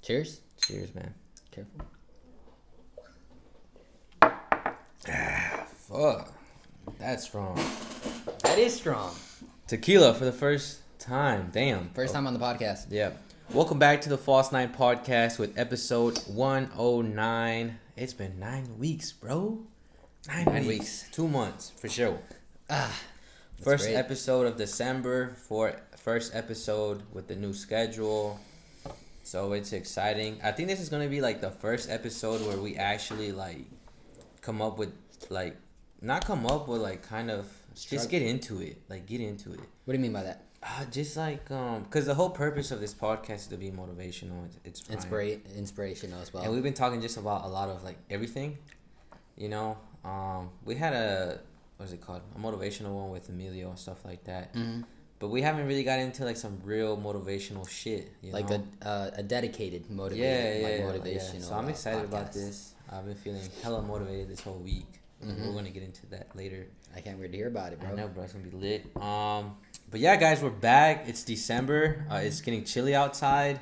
Cheers. Cheers, man. Careful. Fuck. That's strong. That is strong. Tequila for the first time. Damn. First time on the podcast. Yeah. Welcome back to the False Nine Podcast with episode 109. It's been 9 weeks, bro. 9 weeks. 2 months, for sure. First great. episode of December. First episode with the new schedule. So it's exciting. I think this is going to be like the first episode where we actually like come up with like, not come up with like kind of just get into it. Like get into it. What do you mean by that? Just like, because the whole purpose of this podcast is to be motivational. It's fine. Inspirational as well. And we've been talking just about a lot of like everything, you know. We had a motivational one with Emilio and stuff like that. Mm-hmm. But we haven't really got into like some real motivational shit, you like know? a dedicated motivational. Yeah. So I'm excited about this. I've been feeling hella motivated this whole week. Mm-hmm. We're gonna get into that later. I can't wait to hear about it, bro. I know, bro. It's gonna be lit. But yeah, guys, we're back. It's December. It's getting chilly outside.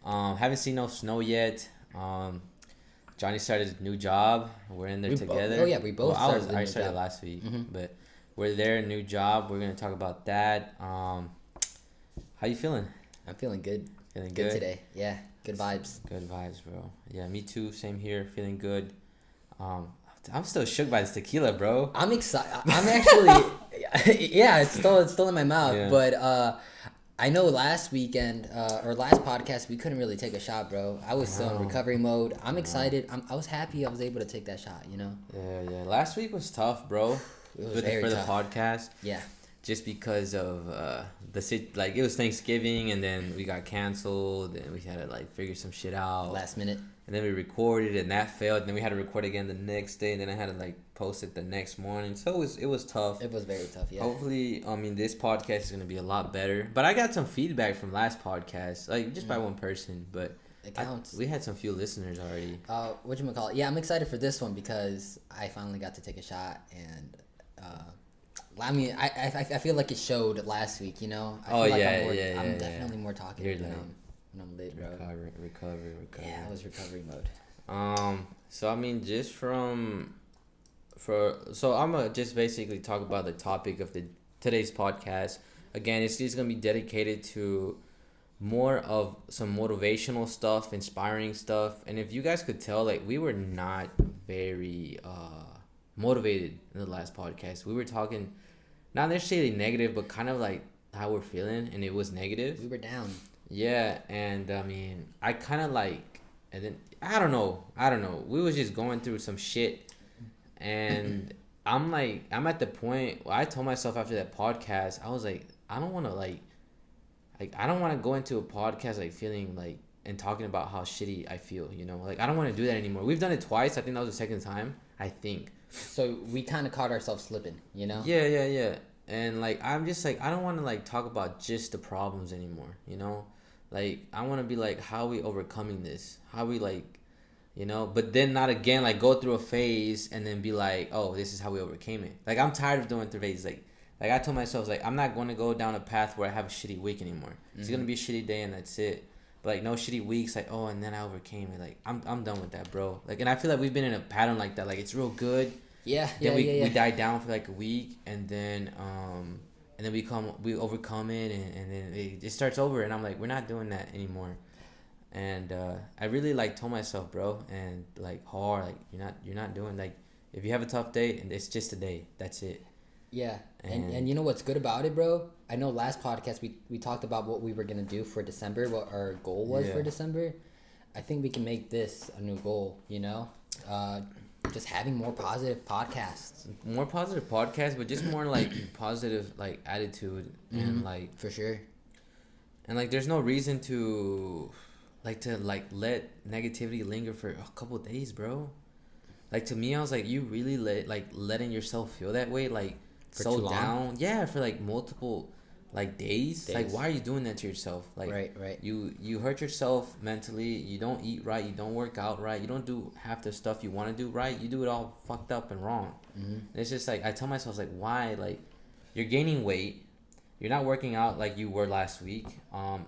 Haven't seen no snow yet. Johnny started a new job. We're in there together. We both started. I started last week, mm-hmm. but we're there. New job. We're gonna talk about that. How you feeling? I'm feeling good. Feeling good today. Yeah, good vibes. Good vibes, bro. Yeah, me too. Same here. Feeling good. I'm still shook by this tequila, bro. I'm excited. I'm actually, yeah, it's still in my mouth. Yeah. But I know last weekend or last podcast we couldn't really take a shot, bro. I was still in recovery mode. I'm excited. I was happy I was able to take that shot. You know. Yeah. Last week was tough, bro. It was for very the tough. podcast. Yeah. Just because of like it was Thanksgiving and then we got canceled and we had to like figure some shit out Last minute. and then we recorded and that failed and then we had to record again the next day and then I had to like post it the next morning, so it was tough. It was very tough. Yeah. Hopefully, this podcast is gonna be a lot better. But I got some feedback from last podcast, like just by one person, but it counts. We had some few listeners already. Whatchamacallit? Yeah, I'm excited for this one because I finally got to take a shot and. I mean, I feel like it showed last week, you know? I feel like I'm definitely more talkative when I'm lit, bro. Recovery. Yeah, I was recovery mode. So I mean, just so I'm gonna just basically talk about the topic of today's podcast. Again, it's just gonna be dedicated to more of some motivational stuff, inspiring stuff. And if you guys could tell, like, we were not very motivated in the last podcast. We were talking not necessarily negative, but kind of like how we're feeling, and it was negative. We were down. Yeah, and I mean, I kind of like, and then I don't know. We was just going through some shit, and I'm at the point where I told myself after that podcast, I was like, I don't want to go into a podcast like feeling like and talking about how shitty I feel, you know? Like, I don't want to do that anymore. We've done it twice. I think that was the second time. I think. So we kind of caught ourselves slipping, you know? Yeah. And like, I'm just like, I don't want to like talk about just the problems anymore, you know? Like, I want to be like, how are we overcoming this? How we like, you know? But then not again, like go through a phase and then be like, oh, this is how we overcame it. Like, I'm tired of doing through phases. Like I told myself, like, I'm not going to go down a path where I have a shitty week anymore. Mm-hmm. It's going to be a shitty day and that's it. But like, no shitty weeks, like, oh, and then I overcame it. Like, I'm done with that, bro. Like, and I feel like we've been in a pattern like that. Like, it's real good. Yeah. We die down for like a week, and then we overcome it, and then it starts over. And I'm like, we're not doing that anymore. And I really like told myself, bro, and like hard, like you're not doing, like, if you have a tough day and it's just a day, that's it. Yeah. And you know what's good about it, bro? I know last podcast we talked about what we were going to do for December, what our goal was for December. I think we can make this a new goal, you know? Just having more positive podcasts. More positive podcasts, but just more like positive like attitude and like for sure. And like there's no reason to let negativity linger for a couple of days, bro. Like, to me, I was like, you really letting yourself feel that way, like, for so down. Yeah, for like multiple like days. Like, why are you doing that to yourself? Like, right. You hurt yourself mentally. You don't eat right. You don't work out right. You don't do half the stuff you want to do right. You do it all fucked up and wrong. Mm-hmm. And it's just like, I tell myself, like, why? Like, you're gaining weight, You're not working out like you were last week.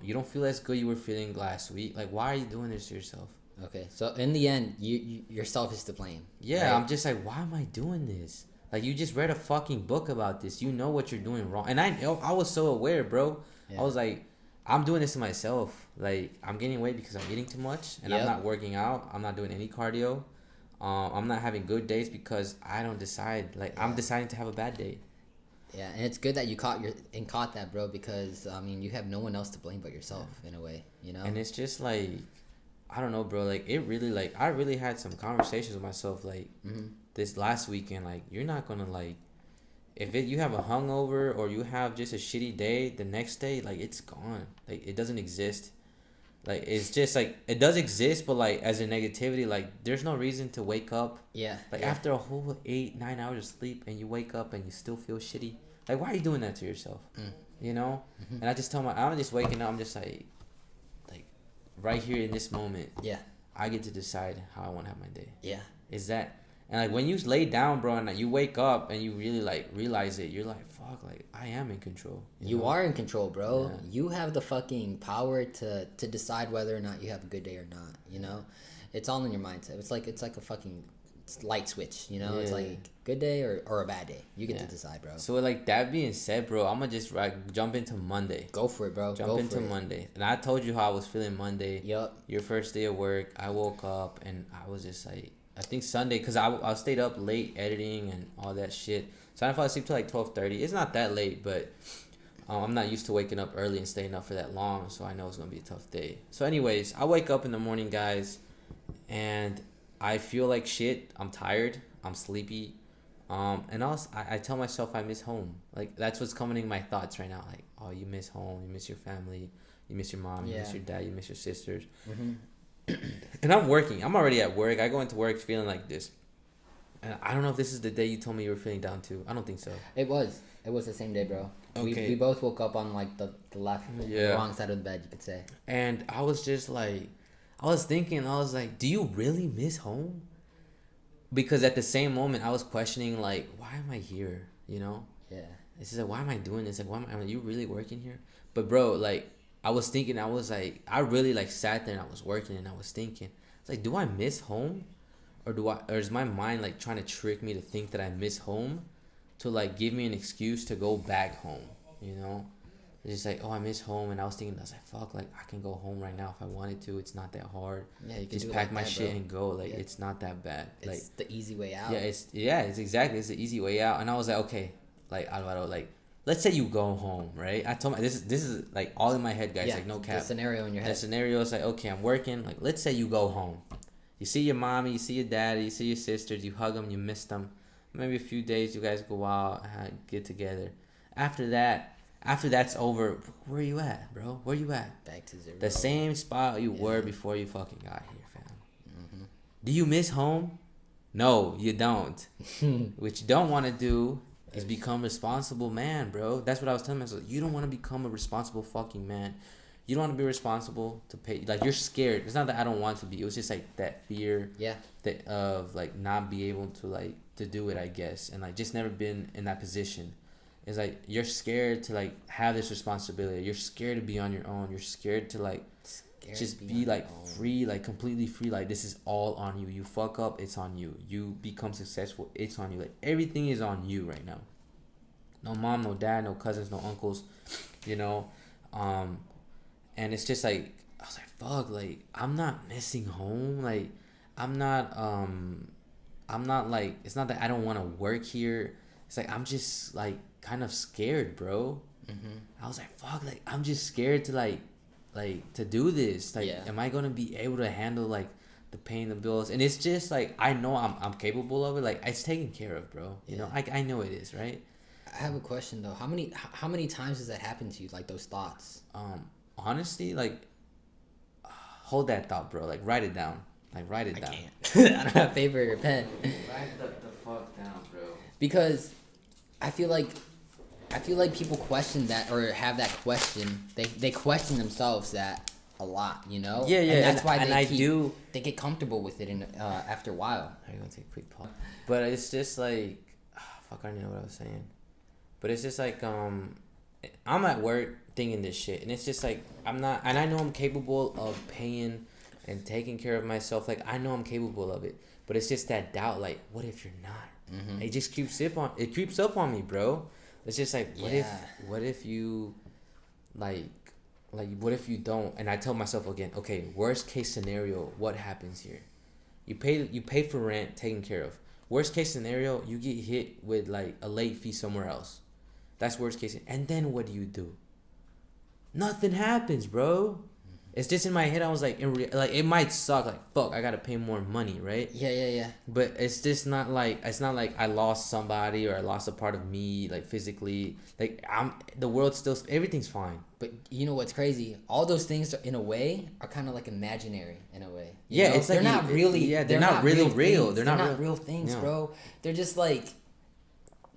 You don't feel as good you were feeling last week. Like, why are you doing this to yourself? Okay, so in the end, you yourself is to blame. Yeah, right? I'm just like, why am I doing this? Like, you just read a fucking book about this. You know what you're doing wrong. And I was so aware, bro. Yeah. I was like, I'm doing this to myself. Like, I'm gaining weight because I'm eating too much. And I'm not working out. I'm not doing any cardio. I'm not having good days because I don't decide. Like, I'm deciding to have a bad day. Yeah, and it's good that you caught that, bro, because I mean, you have no one else to blame but yourself in a way, you know. And it's just like, I don't know, bro. Like, it really, like, I really had some conversations with myself, like, this last weekend. Like, you're not gonna, like, if you have a hungover or you have just a shitty day, the next day, like, it's gone. Like, it doesn't exist. Like, it's just like, it does exist, but like, as a negativity, like, there's no reason to wake up. Yeah. Like, after a whole 8-9 hours of sleep and you wake up and you still feel shitty. Like, why are you doing that to yourself? You know? And I just tell I'm just waking up, I'm just like, right here in this moment. Yeah. I get to decide how I want to have my day. Yeah. Is that, and like, when you lay down, bro, and like, you wake up and you really like realize it, you're like, fuck, like, I am in control. You know? are in control, bro. Yeah. You have the fucking power to decide whether or not you have a good day or not. You know, it's all in your mindset. It's like a fucking light switch. You know, it's like good day or a bad day. You get to decide, bro. So like, that being said, bro, I'm gonna just like jump into Monday. Go for it, bro. Jump into Monday. And I told you how I was feeling Monday. Yup. Your first day of work, I woke up and I was just like, I think Sunday, because I stayed up late editing and all that shit. So I fell asleep till like 12:30. It's not that late, but I'm not used to waking up early and staying up for that long, so I know it's going to be a tough day. So anyways, I wake up in the morning, guys, and I feel like shit. I'm tired. I'm sleepy. And I tell myself I miss home. Like, that's what's coming in my thoughts right now. Like, oh, you miss home. You miss your family. You miss your mom. You miss your dad. You miss your sisters. And I'm working. I'm already at work. I go into work feeling like this. And I don't know if this is the day you told me you were feeling down too. I don't think so. It was the same day, bro. Okay. We both woke up on like the left, the wrong side of the bed, you could say. And I was just like, I was thinking, I was like, do you really miss home? Because at the same moment, I was questioning, like, why am I here? You know? Yeah. It's just like, why am I doing this? Like, are you really working here? But bro, like, I was thinking, I was like, I really like sat there and I was working and I was thinking, it's like, do I miss home? Or is my mind like trying to trick me to think that I miss home to like give me an excuse to go back home, you know? It's just like, oh, I miss home. And I was thinking, I was like, fuck, like, I can go home right now if I wanted to. It's not that hard. Yeah, you can just do pack like my that, shit bro. and go. Like, it's not that bad. It's like, the easy way out. it's exactly, it's the easy way out. And I was like, okay, like, Alvaro, like, let's say you go home, right? I told my, this is like all in my head, guys, like, no cap. The scenario in your head. The scenario is like, okay, I'm working. Like, let's say you go home. You see your mommy, you see your daddy, you see your sisters, you hug them, you miss them. Maybe a few days you guys go out, get together. After that's over, where you at, bro? Where you at? Back to zero. The same spot you were before you fucking got here, fam. Do you miss home? No, you don't. What you don't want to do is become a responsible man, bro. That's what I was telling myself. You don't want to become a responsible fucking man. You don't want to be responsible to pay. Like, you're scared. It's not that I don't want to be. It was just like that fear. Yeah. That of like not be able to like to do it, I guess, and like just never been in that position. It's like you're scared to like have this responsibility. You're scared to be on your own. You're scared to like just be like free, like completely free. Like, this is all on you. You fuck up, it's on you. You become successful, it's on you. Like, everything is on you right now. No mom, no dad, no cousins, no uncles, you know. And it's just like, I was like, fuck, like, I'm not missing home. Like, I'm not like, it's not that I don't want to work here. It's like, I'm just like kind of scared, bro. I was like, fuck, like, I'm just scared to like to do this. Like, am I gonna be able to handle like the paying the bills? And it's just like, I know I'm capable of it. Like, it's taken care of, bro. You know, I know it is, right? I have a question though. How many times has that happened to you? Like, those thoughts? Honestly, like, hold that thought, bro. Like, write it down. Like, write it down. Can't. I don't have paper or pen. Write the fuck down, bro. Because I feel like people question that, or have that question. They question themselves that a lot, you know. Yeah. And that's why they get comfortable with it in after a while. I'm gonna take a quick pause. But it's just like, fuck, I don't know what I was saying. But it's just like, I'm at work thinking this shit, and it's just like I'm not, and I know I'm capable of paying and taking care of myself. Like I know I'm capable of it, but it's just that doubt. Like, what if you're not? Mm-hmm. It just creeps up on me, bro. It's just like, what if you, like what if you don't? And I tell myself again, okay, worst case scenario, what happens here? You pay for rent, taken care of. Worst case scenario, you get hit with like a late fee somewhere else. That's worst case. And then what do? Nothing happens, bro. It's just in my head. I was like, like it might suck. Like fuck, I gotta pay more money, right? Yeah. But it's just not like I lost somebody or I lost a part of me, like physically. Like the world still, everything's fine. But you know what's crazy? All those things, in a way, are kind of like imaginary in a way. Yeah, know? It's like they're not really. Yeah, they're not really real. They're not real things, bro. They're just like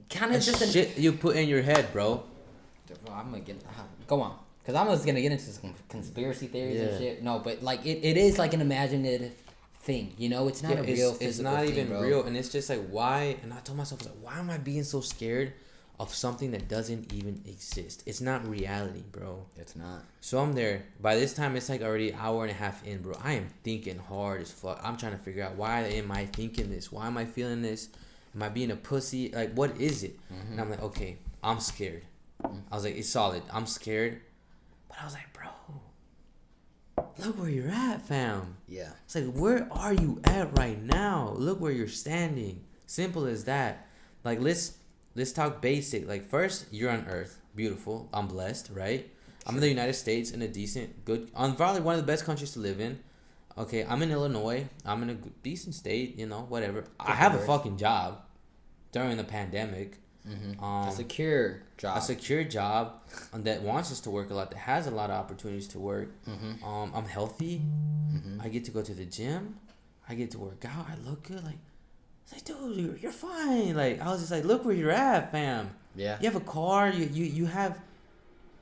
kind of just shit you put in your head, bro. I'm gonna get go on. Because I'm just going to get into some conspiracy theories and shit. No, but, like, it is, like, an imaginative thing, you know? It's not a real physical thing, it's not even real. And it's just, like, why? And I told myself, like, why am I being so scared of something that doesn't even exist? It's not reality, bro. It's not. So I'm there. By this time, it's, like, already an hour and a half in, bro. I am thinking hard as fuck. I'm trying to figure out, why am I thinking this? Why am I feeling this? Am I being a pussy? Like, what is it? Mm-hmm. And I'm like, okay, I'm scared. Mm-hmm. I was like, it's solid. I'm scared. But I was like, bro, look where you're at, fam. Yeah. It's like, where are you at right now? Look where you're standing. Simple as that. Like, let's talk basic. Like, first, you're on Earth. Beautiful. I'm blessed, right? I'm in the United States, in a decent, good, probably one of the best countries to live in. Okay, I'm in Illinois. I'm in a decent state, you know, whatever. I have a fucking job during the pandemic. Mm-hmm. A secure job that wants us to work a lot, that has a lot of opportunities to work. Mm-hmm. I'm healthy. Mm-hmm. I get to go to the gym. I get to work out. I look good. Like, it's like, dude, you're fine. Like, I was just like, look where you're at, fam. Yeah. You have a car. You have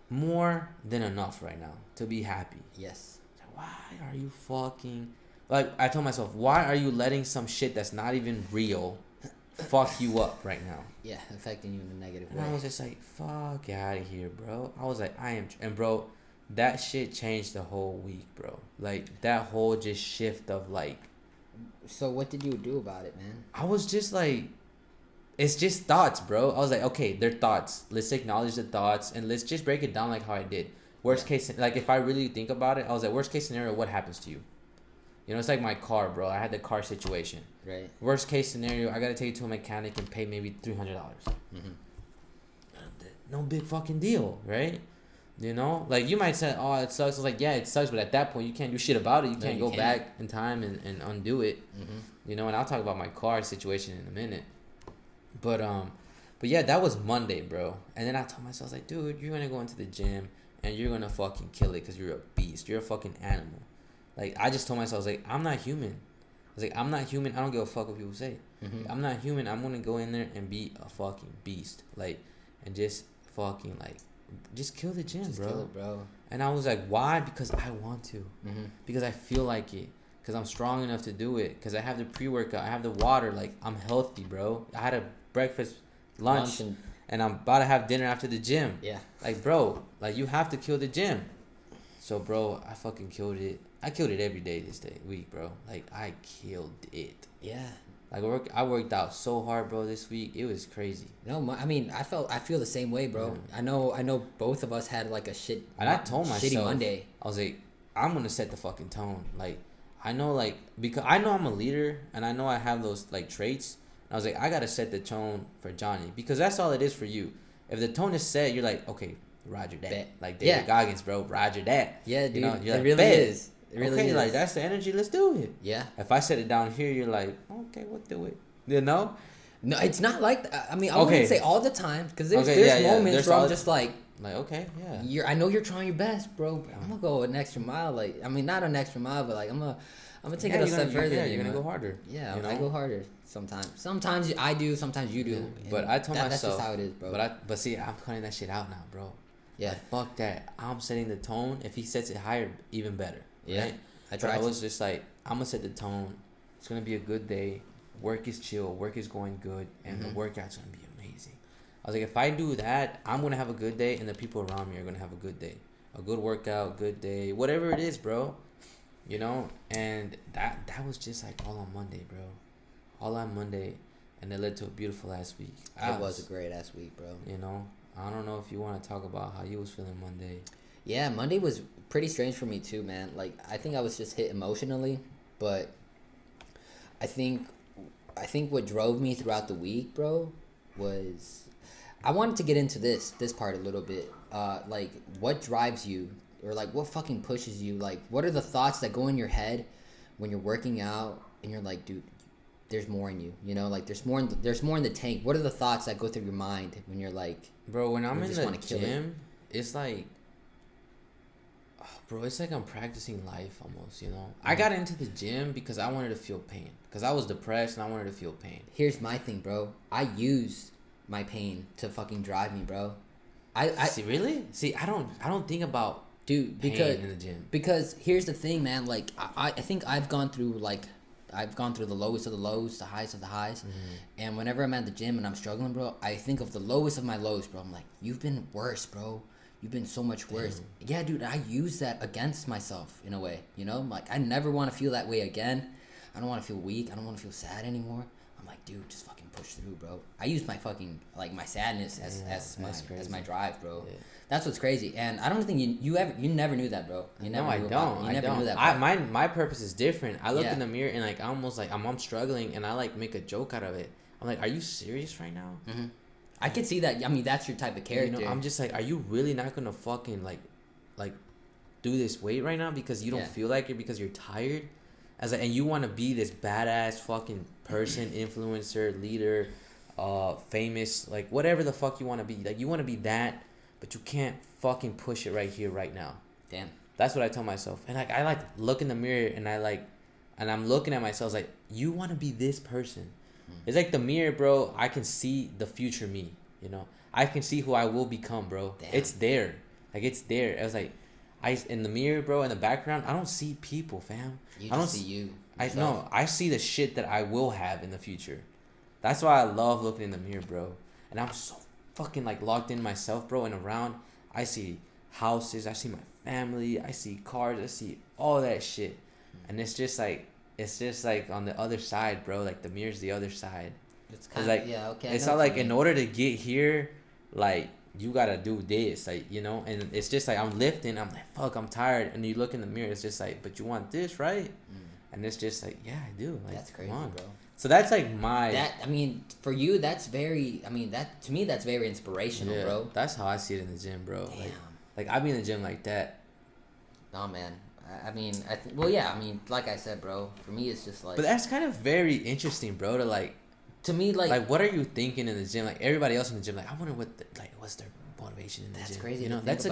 more than enough right now to be happy. Yes. Like, why are you fucking, like, I told myself, why are you letting some shit that's not even real fuck you up right now? Yeah, affecting you in a negative way. And I was just like, fuck out of here, bro. I was like, and bro, that shit changed the whole week, bro. Like, that whole just shift of like. So what did you do about it, man? I was just like, it's just thoughts, bro. I was like, okay, they're thoughts. Let's acknowledge the thoughts and let's just break it down like how I did. Worst case, like if I really think about it, I was like, worst case scenario, what happens to you? You know, it's like my car, bro. I had the car situation. Right. Worst case scenario, I gotta take it to a mechanic and pay maybe $300. Mm-hmm. No big fucking deal, right? You know, like you might say, "Oh, it sucks." I was like, "Yeah, it sucks," but at that point, you can't do shit about it. You can't go back in time and undo it. Mm-hmm. You know, and I'll talk about my car situation in a minute. But yeah, that was Monday, bro. And then I told myself, I was like, dude, you're gonna go into the gym and you're gonna fucking kill it because you're a beast. You're a fucking animal. Like, I just told myself, I was like, I'm not human. I was like, I'm not human. I don't give a fuck what people say. Mm-hmm. Like, I'm not human. I'm gonna go in there and be a fucking beast. Like, and just fucking, like, just kill the gym, just bro. Kill it, bro. And I was like, why? Because I want to. Mm-hmm. Because I feel like it. Because I'm strong enough to do it. Because I have the pre-workout. I have the water. Like, I'm healthy, bro. I had a breakfast, lunch and I'm about to have dinner after the gym. Yeah. Like, bro, like, you have to kill the gym. So, bro, I fucking killed it. I killed it every day this week, bro. Like, I killed it. Yeah. Like, I worked out so hard, bro, this week. It was crazy. No, I mean, I feel the same way, bro. Yeah. I know both of us had, like, a shit. And I told myself, shitty Monday. I was like, I'm going to set the fucking tone. Like, I know, like, because I know I'm a leader and I know I have those, like, traits. And I was like, I got to set the tone for Johnny because that's all it is for you. If the tone is set, you're like, okay, Roger that. Bet. Like David Goggins, bro, Roger that. Yeah, dude. You know, it like, really is. It really okay, is. Like, that's the energy. Let's do it. Yeah. If I set it down here, you're like, okay, we'll do it. You know? No, it's not like that. I mean, I wouldn't say all the time because there's moments where I'm just like, okay, yeah. I know you're trying your best, bro. But I'm gonna go an extra mile. Like, I mean, not an extra mile, but like I'm gonna take it a step further. Yeah, you're gonna go harder. Yeah, I go harder sometimes. Sometimes I do. Sometimes you do. Yeah. But I told myself that's just how it is, bro. But see, I'm cutting that shit out now, bro. Yeah. Like, fuck that. I'm setting the tone. If he sets it higher, even better. Yeah. Right? I was just like, I'm gonna set the tone. It's gonna be a good day. Work is chill. Work is going good, and the workout's gonna be amazing. I was like, if I do that, I'm gonna have a good day, and the people around me are gonna have a good day, a good workout, good day, whatever it is, bro. You know, and that was just like all on Monday, bro, all on Monday, and it led to a beautiful ass week. It was a great ass week, bro. You know, I don't know if you want to talk about how you was feeling Monday. Yeah, Monday was pretty strange for me too, man. Like, I think I was just hit emotionally, but I think what drove me throughout the week, bro, was I wanted to get into this part a little bit. Like, what drives you, or like what fucking pushes you? Like, what are the thoughts that go in your head when you're working out and you're like, dude, there's more in you, you know? Like, there's more in the tank. What are the thoughts that go through your mind when you're like, bro, when I'm in the gym, it's like, oh, bro, it's like I'm practicing life almost, you know? Mm-hmm. I got into the gym because I wanted to feel pain. Because I was depressed and I wanted to feel pain. Here's my thing, bro. I use my pain to fucking drive me, bro. I see, really? See, I don't think about pain in the gym. Because here's the thing, man. Like, I think I've gone through the lowest of the lows, the highest of the highs. Mm-hmm. And whenever I'm at the gym and I'm struggling, bro, I think of the lowest of my lows, bro. I'm like, you've been worse, bro. You've been so much worse. Damn. Yeah, dude, I use that against myself in a way, you know? Like, I never want to feel that way again. I don't want to feel weak. I don't want to feel sad anymore. I'm like, dude, just fucking push through, bro. I use my fucking, like, my sadness as my drive, bro. Yeah. That's what's crazy. And I don't think you never knew that, bro. You never knew that. My purpose is different. I look in the mirror and, like, I almost, like, I'm struggling and I, like, make a joke out of it. I'm like, are you serious right now? Mm-hmm. I could see that. I mean, that's your type of character. You know, I'm just like, are you really not gonna fucking like do this weight right now because you don't feel like it, because you're tired? And you want to be this badass fucking person, influencer, leader, famous, like whatever the fuck you want to be. Like, you want to be that, but you can't fucking push it right here, right now. Damn. That's what I tell myself. And like, I like look in the mirror and I'm looking at myself like, you want to be this person. It's like the mirror, bro. I can see the future me, you know. I can see who I will become, bro. Damn. It's there. Like, it's there. I was like, in the mirror, bro, in the background, I don't see people, fam. I don't see you. I see the shit that I will have in the future. That's why I love looking in the mirror, bro. And I'm so fucking, like, locked in myself, bro. And around, I see houses. I see my family. I see cars. I see all that shit. And it's just like on the other side, bro. Like, the mirror's the other side. It's kind of like, yeah, okay. It's not like, in order to get here, like, you gotta do this, like, you know. And it's just like, I'm lifting. I'm like, fuck, I'm tired. And you look in the mirror, it's just like, but you want this, right? And it's just like, yeah, I do. Like, that's crazy, bro. So that's like I mean, for you, that's very. I mean, that to me, that's very inspirational, bro. That's how I see it in the gym, bro. Damn. Like I be in the gym like that. Nah, man. I mean, well, yeah. I mean, like I said, bro. For me, it's just like. But that's kind of very interesting, bro. To like. To me, like, what are you thinking in the gym? Like, everybody else in the gym, like, I wonder what's their motivation in the gym. That's crazy. You know, that's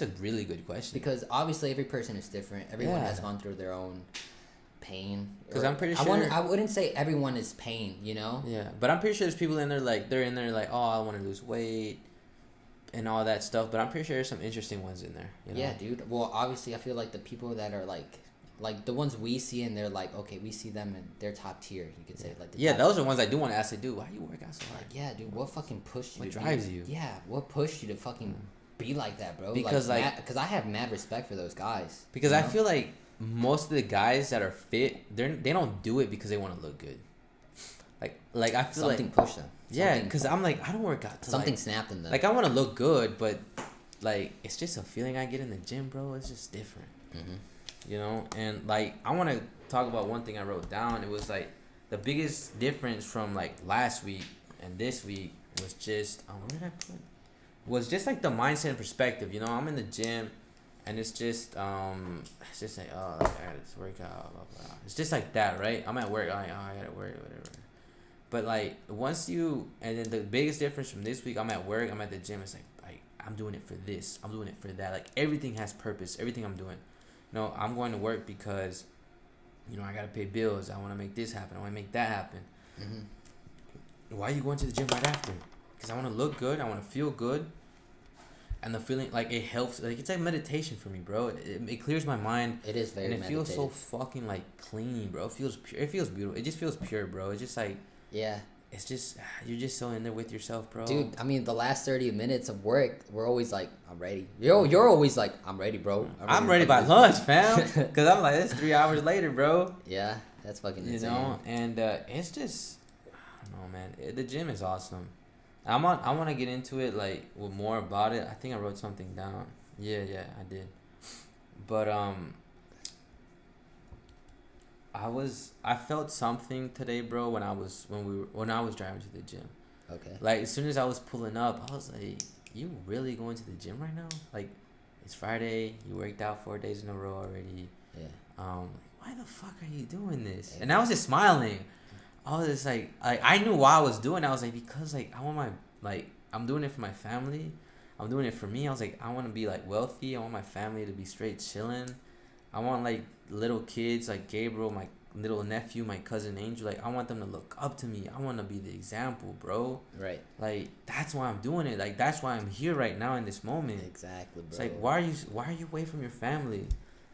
a really good question. Because obviously every person is different. Everyone has gone through their own pain. Because I'm pretty sure I wouldn't say everyone is pain. You know. Yeah, but I'm pretty sure there's people in there like oh, I want to lose weight, and all that stuff. But I'm pretty sure there's some interesting ones in there. You know? Yeah, dude. Well, obviously, I feel like the people that are like the ones we see, and they're like, okay, we see them and they're top tier. You could say like. Those are the ones I do want to ask. Dude, why do you work out so hard? Like, yeah, dude. What fucking pushed you? What drives you? Yeah, what pushed you to fucking be like that, bro? Because because I have mad respect for those guys. Because I feel like most of the guys that are fit, they don't do it because they want to look good. Like I feel something pushed them. Yeah, because I'm like, I don't work out. Something snapped in them. Like, I want to look good, but like, it's just a feeling I get in the gym, bro. It's just different. Mm-hmm. You know, and like, I want to talk about one thing I wrote down. It was like the biggest difference from like last week and this week was just what did I put? Was just like the mindset and perspective. You know, I'm in the gym, and it's just like, oh, like, I gotta work out, blah blah. It's just like that, right? I'm at work. I gotta work, whatever. But like, and then the biggest difference from this week, I'm at work, I'm at the gym. It's like I'm doing it for this, I'm doing it for that. Like, everything has purpose. Everything I'm doing. No, I'm going to work because, you know, I gotta pay bills. I want to make this happen. I want to make that happen. Mm-hmm. Why are you going to the gym right after? Because I want to look good. I want to feel good. And the feeling, like, it helps. Like, it's like meditation for me, bro. It clears my mind. It is very. And it feels so fucking like clean, bro. It feels pure. It feels beautiful. It just feels pure, bro. It's just like. Yeah. it's just you're just so in there with yourself, bro. Dude, I mean, the last 30 minutes of work, we're always like, I'm ready. You're always like, I'm ready, bro. I'm ready by lunch, fam. Because I'm like, it's 3 hours later, bro. Yeah, that's fucking insane. You know, and it's just, I don't know, man. The gym is awesome. I want to get into it, like, with more about it. I think I wrote something down. Yeah, I did. But, I felt something today, bro, when I was driving to the gym. Okay. Like, as soon as I was pulling up, I was like, you really going to the gym right now? Like, it's Friday, you worked out 4 days in a row already. Yeah. Why the fuck are you doing this? And I was just smiling. I was just like I knew why I was doing it. I was like, because like I want my, like, I'm doing it for my family. I'm doing it for me. I was like, I want to be like wealthy. I want my family to be straight chilling. I want like little kids like Gabriel, my little nephew, my cousin Angel. Like, I want them to look up to me. I want to be the example, bro. Right. Like, that's why I'm doing it. Like, that's why I'm here right now in this moment. Exactly, bro. It's like, why are you away from your family?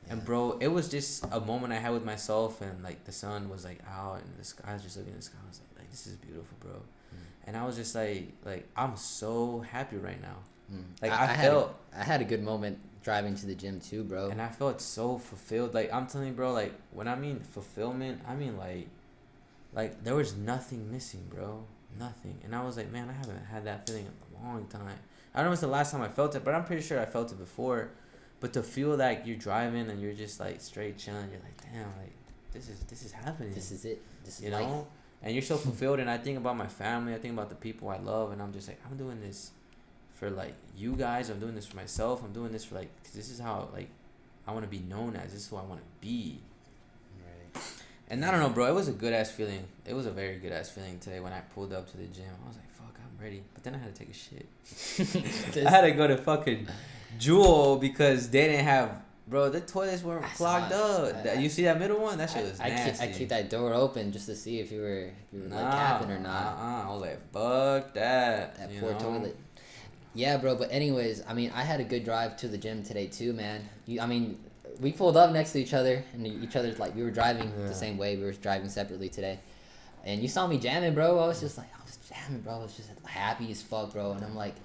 Yeah. And bro, it was just a moment I had with myself, and like the sun was like out, and the sky was just looking at the sky. I was like, this is beautiful, bro. And I was just like I'm so happy right now. Like I had a good moment driving to the gym too, bro. And I felt so fulfilled. Like, I'm telling you, bro, like when I mean fulfillment, I mean like there was nothing missing, bro. Nothing. And I was like, man, I haven't had that feeling in a long time. I don't know if it's the last time I felt it, but I'm pretty sure I felt it before. But to feel like you're driving and you're just like straight chilling, you're like, damn, like this is happening. This is it. This is you life. know? And you're so fulfilled. And I think about my family. I think about the people I love, and I'm just like, I'm doing this for like you guys. I'm doing this for myself. I'm doing this for like, cause this is how like I want to be known as. This is who I want to be. Right. And I don't know, bro. It was a good ass feeling. It was a very good ass feeling today when I pulled up to the gym. I was like, fuck, I'm ready. But then I had to take a shit. I had to go to fucking Jewel because they didn't have, bro, the toilets weren't clogged up. You see that middle one? That shit was nasty. I keep that door open just to see if you were like capping or not. I was like, fuck that. That poor toilet. Yeah, bro. But anyways, I mean, I had a good drive to the gym today too, man. We pulled up next to each other, and each other's like, we were driving the same way. We were driving separately today, and you saw me jamming, bro. I was jamming, bro. I was just happy as fuck, bro. And I'm like,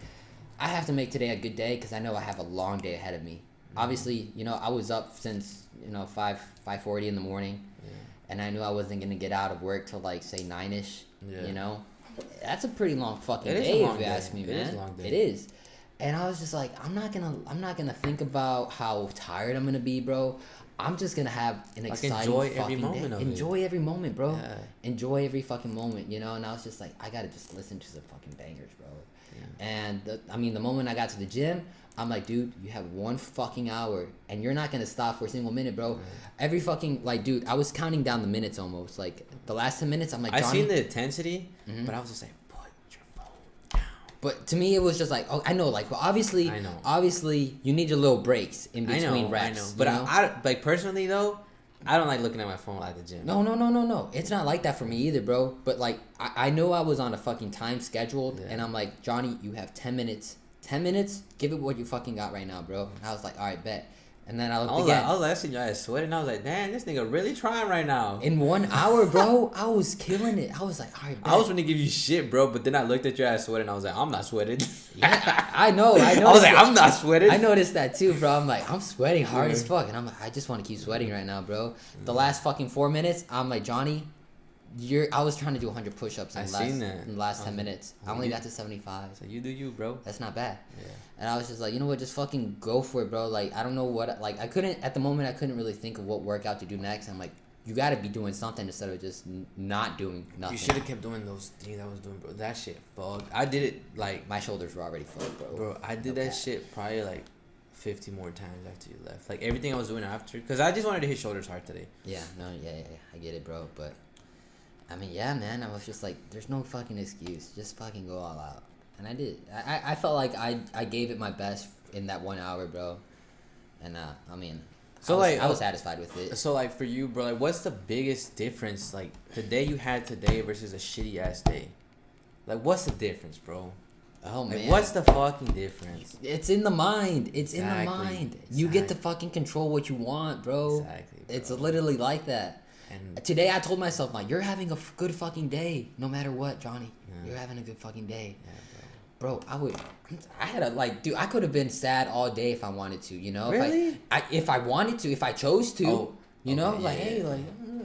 I have to make today a good day because I know I have a long day ahead of me. Obviously, I was up since 5:40 in the morning, and I knew I wasn't gonna get out of work till like say 9ish. That's a pretty long fucking day if you ask me, man. It is a long day. It is. And I was just like, I'm not gonna think about how tired I'm gonna be, bro. I'm just gonna have an exciting enjoy fucking every moment day. of Enjoy every moment, bro. Yeah. Enjoy every fucking moment, And I was just like, I gotta just listen to some fucking bangers, bro. Yeah. And the moment I got to the gym, I'm like, dude, you have 1 fucking hour, and you're not gonna stop for a single minute, bro. Every fucking dude, I was counting down the minutes almost. Like the last 10 minutes, I'm like, Johnny, I seen the intensity, but I was just like, put your phone down. But to me, it was just like, oh, I know, like, but obviously, you need your little breaks in between reps. I know. But I like personally though, I don't like looking at my phone at the gym. No. It's not like that for me either, bro. But like, I know I was on a fucking time scheduled, and I'm like, Johnny, you have 10 minutes. 10 minutes, give it what you fucking got right now, bro. And I was like, all right, bet. And then I looked again. I was asking you guys sweating. I was like, damn, this nigga really trying right now. In 1 hour, bro, I was killing it. I was like, all right, bet. I was gonna give you shit, bro, but then I looked at your ass sweating. I was like, I'm not sweating. Yeah, I know. I was like, I'm not sweating. I noticed that too, bro. I'm like, I'm sweating hard as fuck, and I'm like, I just want to keep sweating right now, bro. The last fucking 4 minutes, I'm like, Johnny, I was trying to do 100 push-ups in the last 10 minutes. I only got to 75. So you do you, bro. That's not bad. Yeah. And I was just like, you know what, just fucking go for it, bro. Like, I don't know what, like, at the moment, I couldn't really think of what workout to do next. I'm like, you gotta be doing something instead of just not doing nothing. You should have kept doing those things I was doing, bro. That shit fucked. I did it, like... My shoulders were already fucked, bro. Bro, I did that shit probably, like, 50 more times after you left. Like, everything I was doing after. Because I just wanted to hit shoulders hard today. Yeah, I get it, bro. But, I mean, yeah, man. I was just like, there's no fucking excuse. Just fucking go all out. And I did. I felt like I gave it my best in that 1 hour, bro. And, I mean... So I was satisfied with it. So like for you, bro, like what's the biggest difference, like the day you had today versus a shitty ass day? Like what's the difference, bro? Oh like, man, what's the fucking difference? It's in the mind. It's in the mind. You get to fucking control what you want, bro. Exactly. Bro. It's literally like that. And today I told myself, like, you're having a good fucking day, no matter what, Johnny. Yeah. You're having a good fucking day. Yeah, bro, I had a, like, dude, I could have been sad all day if I wanted to, you know? Really? If I wanted to, if I chose to, you know? Okay, like, hey, like,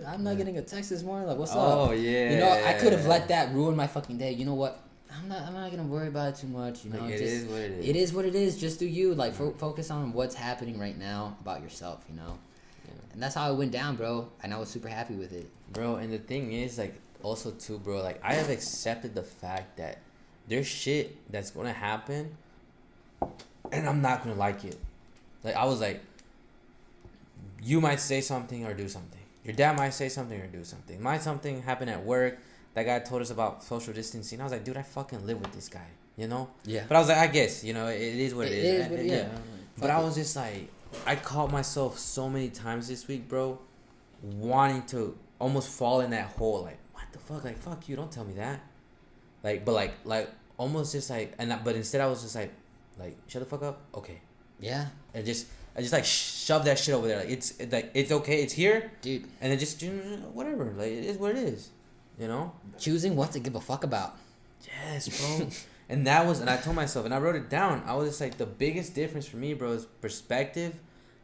I'm not getting a text this morning, like, what's up? Oh, yeah. You know, I could have let that ruin my fucking day. You know what? I'm not gonna worry about it too much, you know? Like, it is what it is. Just do you. Like, focus on what's happening right now about yourself, you know? Yeah. And that's how it went down, bro. And I was super happy with it. Bro, and the thing is, like, also, too, bro, like, I have accepted the fact that there's shit that's gonna happen, and I'm not gonna like it. Like, I was like, you might say something or do something. Your dad might say something or do something. Might something happen at work. That guy told us about social distancing. I was like, dude, I fucking live with this guy, you know? Yeah. But I was like, I guess, you know, it is what it is. Yeah. But I was just like, I caught myself so many times this week, bro, wanting to almost fall in that hole. Like, what the fuck? Like, fuck you. Don't tell me that. Like, but like almost just like, but instead I was just like, shut the fuck up. Okay. Yeah. And I just like shove that shit over there. Like, it's okay. It's here, dude. And then just whatever. Like, it is what it is. You know, choosing what to give a fuck about. Yes, bro. And I told myself, and I wrote it down. I was just like, the biggest difference for me, bro, is perspective,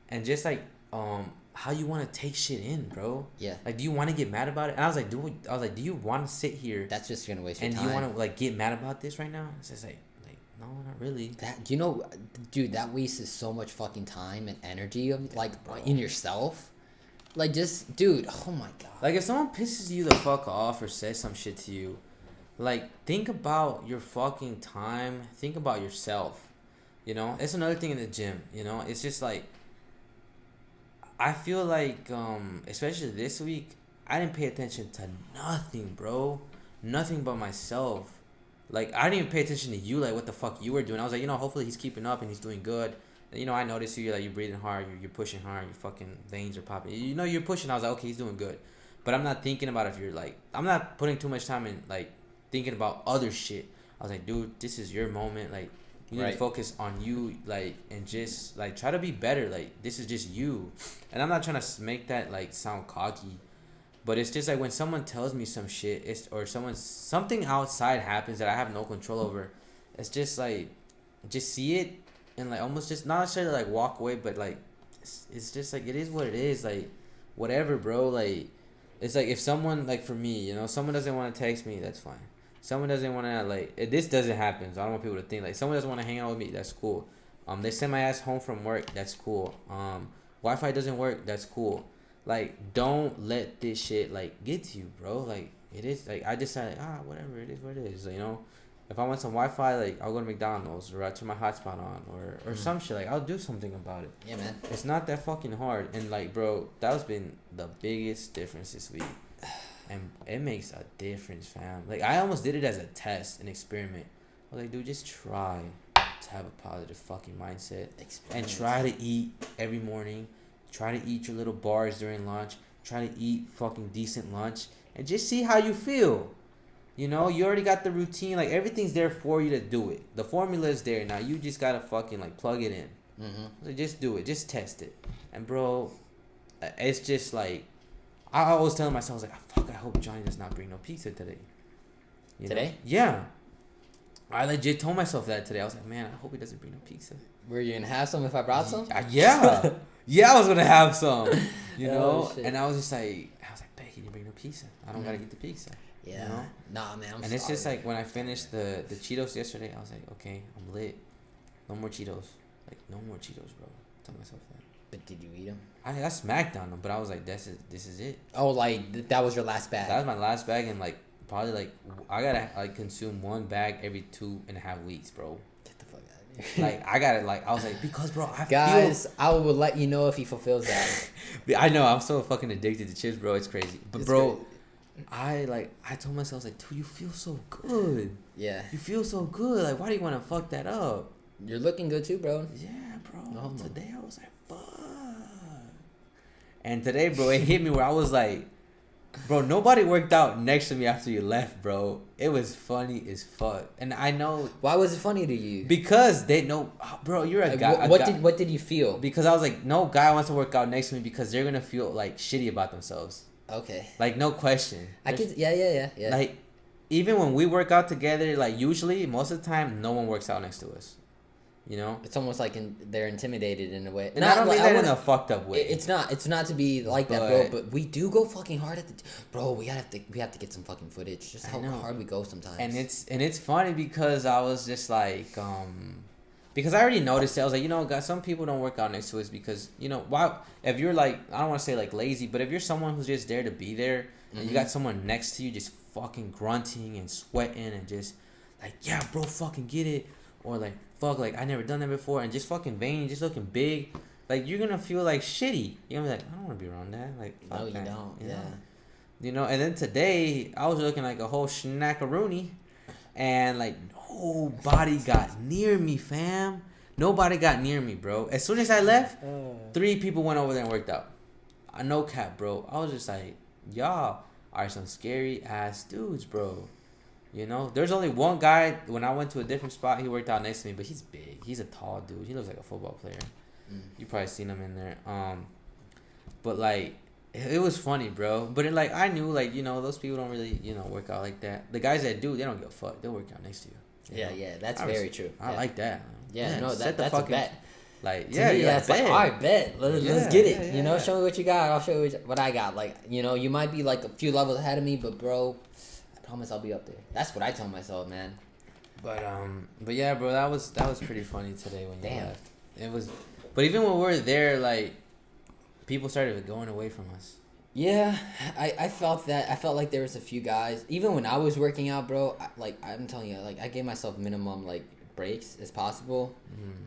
and just like how you want to take shit in, bro. Yeah. Like, do you want to get mad about it? And I was like, do you want to sit here? That's just gonna waste your time. And do you want to like get mad about this right now? It's just like no, not really. That, you know, dude, that wastes so much fucking time and energy of like in yourself. Like, just, dude, oh my god. Like, if someone pisses you the fuck off or says some shit to you, like, think about your fucking time. Think about yourself. You know? It's another thing in the gym, you know? It's just, like, I feel like, especially this week, I didn't pay attention to nothing, bro. Nothing but myself. Like, I didn't even pay attention to you, like, what the fuck you were doing. I was like, you know, hopefully he's keeping up and he's doing good. You know, I noticed you, like, you're breathing hard, you're pushing hard, your fucking veins are popping. You know, you're pushing. I was like, okay, he's doing good. But I'm not thinking about if you're, like, I'm not putting too much time in, like, thinking about other shit. I was like, dude, this is your moment. Like, you need to focus on you, like, and just, like, try to be better. Like, this is just you. And I'm not trying to make that, like, sound cocky. But it's just, like, when someone tells me some shit, or something outside happens that I have no control over, it's just, like, just see it. And, like, almost just not necessarily, like, walk away, but, like, it's just, like, it is what it is. Like, whatever, bro. Like, it's, like, if someone, like, for me, you know, someone doesn't want to text me, that's fine. Someone doesn't want to, like, this doesn't happen, so I don't want people to think, like, someone doesn't want to hang out with me, that's cool. They send my ass home from work, that's cool. Wi-Fi doesn't work, that's cool. Like, don't let this shit, like, get to you, bro. Like, it is, like, I decided, whatever, it is what it is, you know? If I want some Wi-Fi, like, I'll go to McDonald's, or I'll turn my hotspot on, or some shit. Like, I'll do something about it. Yeah, man. It's not that fucking hard. And, like, bro, that's been the biggest difference this week. And it makes a difference, fam. Like, I almost did it as a test, an experiment. I was like, dude, just try to have a positive fucking mindset. And try to eat every morning. Try to eat your little bars during lunch. Try to eat fucking decent lunch. And just see how you feel. You know, you already got the routine. Like, everything's there for you to do it. The formula is there. Now, you just got to fucking, like, plug it in. Mm-hmm. So just do it. Just test it. And, bro, it's just, like, I always tell myself, I was like, fuck, I hope Johnny does not bring no pizza today. You today? Know? Yeah. I legit told myself that today. I was like, man, I hope he doesn't bring no pizza. Were you going to have some if I brought some? Yeah. Yeah, I was going to have some. You know? And I was just like, bet he didn't bring no pizza. I don't got to get the pizza. Yeah. You know? Nah, man, and it's just like, when I finished the Cheetos yesterday, I was like, okay, I'm lit. No more Cheetos. Like, no more Cheetos, bro. Tell myself that. But did you eat them? I smacked on them, but I was like, this is it. Oh, like, that was your last bag? That was my last bag, and, like, probably, like, I gotta, like, consume one bag every 2.5 weeks, bro. Get the fuck out of here. Like, I gotta, like, I was like, because, bro, I will let you know if he fulfills that. I know, I'm so fucking addicted to chips, bro. It's crazy. But, bro, I told myself, I was like, dude, you feel so good. Yeah. You feel so good. Like, why do you want to fuck that up? You're looking good, too, bro. Yeah, bro. No, today, I was like, fuck. And today, bro, it hit me where I was like, bro, nobody worked out next to me after you left, bro. It was funny as fuck. And I know. Why was it funny to you? Because they know, bro, you're a guy. What did you feel? Because I was like, no guy wants to work out next to me because they're going to feel, like, shitty about themselves. Okay. Like, no question. I could. Yeah. Like, even when we work out together, like, usually, most of the time, no one works out next to us. You know, it's almost like they're intimidated in a way. And I don't mean that in a fucked up way. It's not to be like that, bro. But we do go fucking hard at the bro. We have to get some fucking footage. Just how hard we go sometimes. And it's funny because I was just like, because I already noticed it. I was like, you know, guys, some people don't work out next to us because, you know, why? If you're like, I don't want to say like lazy, but if you're someone who's just there to be there, and you got someone next to you just fucking grunting and sweating and just like, yeah, bro, fucking get it, or like, fuck, like, I never done that before, and just fucking vain, just looking big, like, you're gonna feel like shitty. You're gonna be like, I don't want to be around that. Like, no, you don't. You yeah. know? You know, and then today, I was looking like a whole snackaroony, and like, nobody got near me, fam. Nobody got near me, bro. As soon as I left, 3 people went over there and worked out. No cap, bro. I was just like, y'all are some scary ass dudes, bro. You know, there's only one guy. When I went to a different spot, he worked out next to me, but he's big. He's a tall dude. He looks like a football player. You probably seen him in there. But like, it was funny, bro. But it, like, I knew, like, you know, those people don't really, you know, work out like that. The guys that do, they don't give a fuck. They'll work out next to you. Yeah, that's very true. I like that. Yeah, no, that's a bet. Like, yeah, it's like, all right, bet. Let's get it. You know, yeah. show me what you got. I'll show you what I got. Like, you know, you might be like a few levels ahead of me, but bro, I promise I'll be up there. That's what I tell myself, man. But yeah, bro, that was pretty funny today when you left. It was, but even when we were there, like, people started going away from us. Yeah, I felt that. I felt like there was a few guys. Even when I was working out, bro, I'm telling you, like, I gave myself minimum, like, breaks as possible.